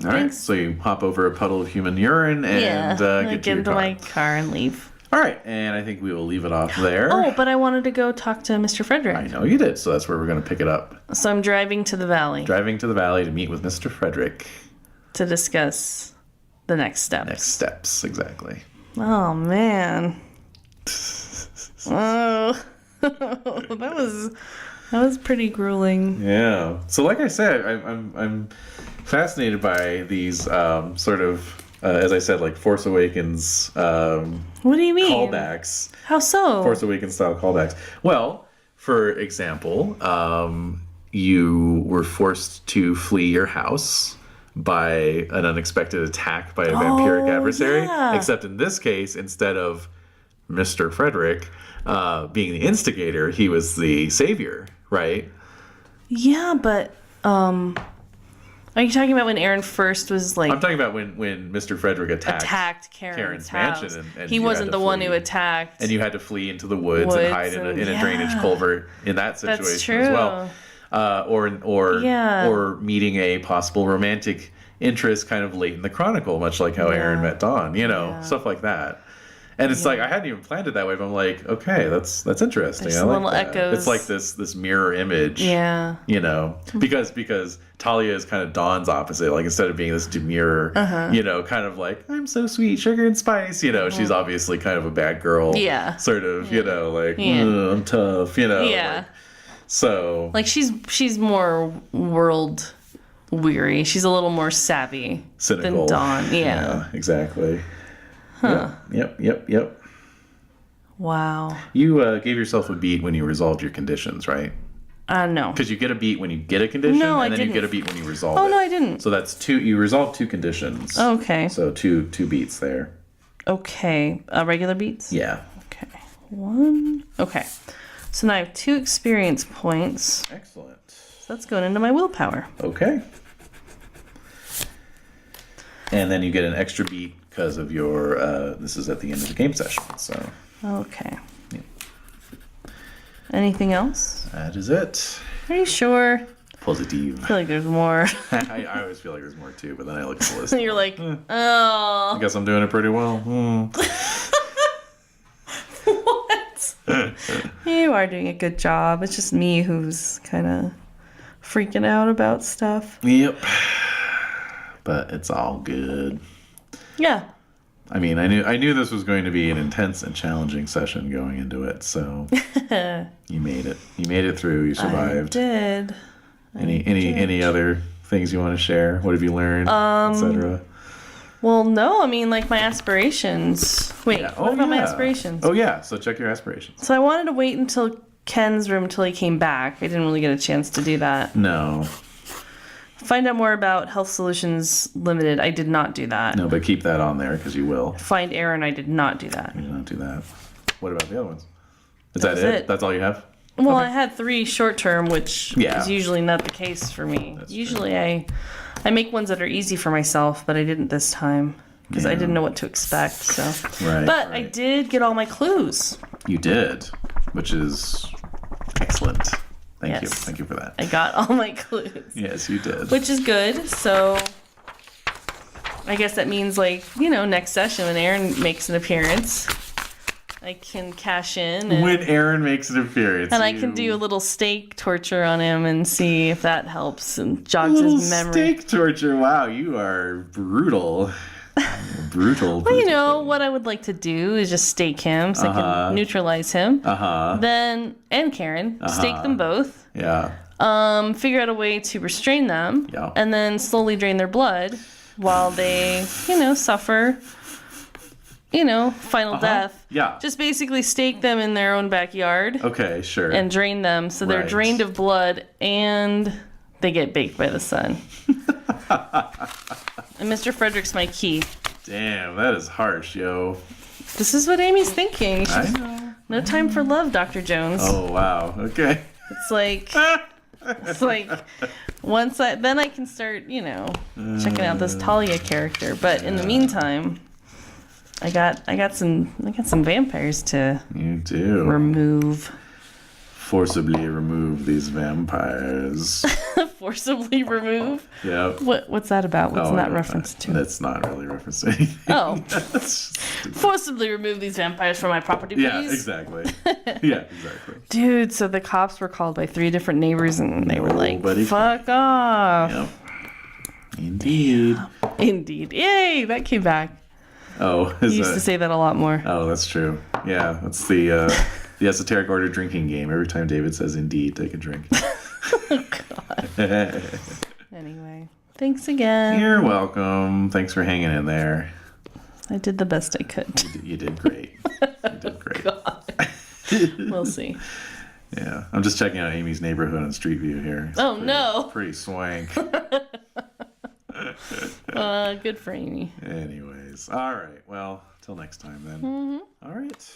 right. thanks. So you hop over a puddle of human urine and I get to your into car. my car and leave. All right, and I think we will leave it off there. Oh, but I wanted to go talk to Mr. Frederick. I know you did, so that's where we're going to pick it up. So I'm driving to the valley Driving to the valley to meet with Mr. Frederick. to discuss the next steps. Next steps, exactly. Oh man. Oh, that was pretty grueling. Yeah. So, like I said, I'm fascinated by these sort of, as I said, like Force Awakens. What do you mean? Callbacks. How so? Force Awakens style callbacks. Well, for example, you were forced to flee your house by an unexpected attack by a vampiric adversary. Yeah. Except in this case, instead of Mr. Frederick being the instigator, he was the savior, right? Yeah, but are you talking about when Aaron first was like I'm talking about when Mr. Frederick attacked Karen's mansion house? and He you wasn't had to the one flee. who attacked. And you had to flee into the woods and hide in a drainage culvert in that situation That's true. as well. Or meeting a possible romantic interest kind of late in the chronicle, much like how Aaron met Dawn, stuff like that. And it's like I hadn't even planned it that way, but I'm like, okay, that's interesting. There's I like little that. echoes. It's like this mirror image. Yeah. Because Talia is kind of Dawn's opposite. Like instead of being this demure, kind of like I'm so sweet, sugar and spice. She's obviously kind of a bad girl. Yeah. Sort of. I'm tough. Yeah. So. Like she's more world weary. She's a little more savvy Cynical. than Dawn. Yeah. Exactly. Huh. Yep. Wow. You gave yourself a beat when you resolved your conditions, right? No. Because you get a beat when you get a condition, No, I and then didn't. you get a beat when you resolve it. Oh, no, I didn't. So that's two. You resolved two conditions. Okay. So two beats there. Okay. Regular beats? Yeah. Okay. 1. Okay. So now I have 2 experience points. Excellent. So that's going into my willpower. Okay. And then you get an extra beat because of your. This is at the end of the game session. So. Okay. Anything else? That is it. Are you sure? Positive. I feel like there's more. I always feel like there's more too, but then I look at the list. You're like, oh. I guess I'm doing it pretty well. What? You are doing a good job. It's just me who's kind of freaking out about stuff. Yep. But it's all good. Yeah. I mean, I knew this was going to be an intense and challenging session going into it, so you made it. You made it through. You survived. I did. Any other things you want to share? What have you learned, etc.? Well, no. I mean, like my aspirations. Wait, what about my aspirations? Oh yeah. So check your aspirations. So I wanted to wait until Ken's room till he came back. I didn't really get a chance to do that. No. Find out more about Health Solutions Limited. I did not do that. No, but keep that on there because you will. Find Aaron. I did not do that. You did not do that. What about the other ones? Is that it? That's all you have? Well, okay. I had 3 short term, which is usually not the case for me. That's usually true. I make ones that are easy for myself, but I didn't this time because I didn't know what to expect. So, but I did get all my clues. You did, which is excellent. Thank you. Thank you for that. I got all my clues. Yes, you did. Which is good. So I guess that means next session when Aaron makes an appearance, I can cash in. When Aaron makes an appearance. And I can do a little stake torture on him and see if that helps and jogs his memory. Stake torture. Wow, you are brutal. Brutal. Well, what I would like to do is just stake him so I can neutralize him. Then, and Karen, stake them both. Yeah. Figure out a way to restrain them. Yeah. And then slowly drain their blood while they, suffer, final death. Yeah. Just basically stake them in their own backyard. Okay, sure. And drain them so they're drained of blood and they get baked by the sun. And Mr. Frederick's my key. Damn, that is harsh, yo. This is what Amy's thinking. I know. No time for love, Dr. Jones. Oh, wow. Okay. It's like then I can start, checking out this Talia character. But in the meantime, I got some vampires to remove. Forcibly remove these vampires. Forcibly remove? Yeah. What's that about? What's that reference to? That's not really a reference to anything. Oh. Forcibly remove these vampires from my property, please? Yeah, exactly. Yeah, exactly. Dude, so the cops were called by 3 different neighbors and they were like, fuck off. Yep. Indeed. Indeed. Yay, that came back. Oh, you used to say that a lot more. Oh, that's true. Yeah, that's the Esoteric Order drinking game. Every time David says indeed, take a drink. Oh, God. Anyway, thanks again. You're welcome. Thanks for hanging in there. I did the best I could. You did great. You did great. God. We'll see. Yeah, I'm just checking out Amy's neighborhood on Street View here. It's no. Pretty swank. Good for Amy. Anyways, all right. Well, till next time then. Mm-hmm. All right.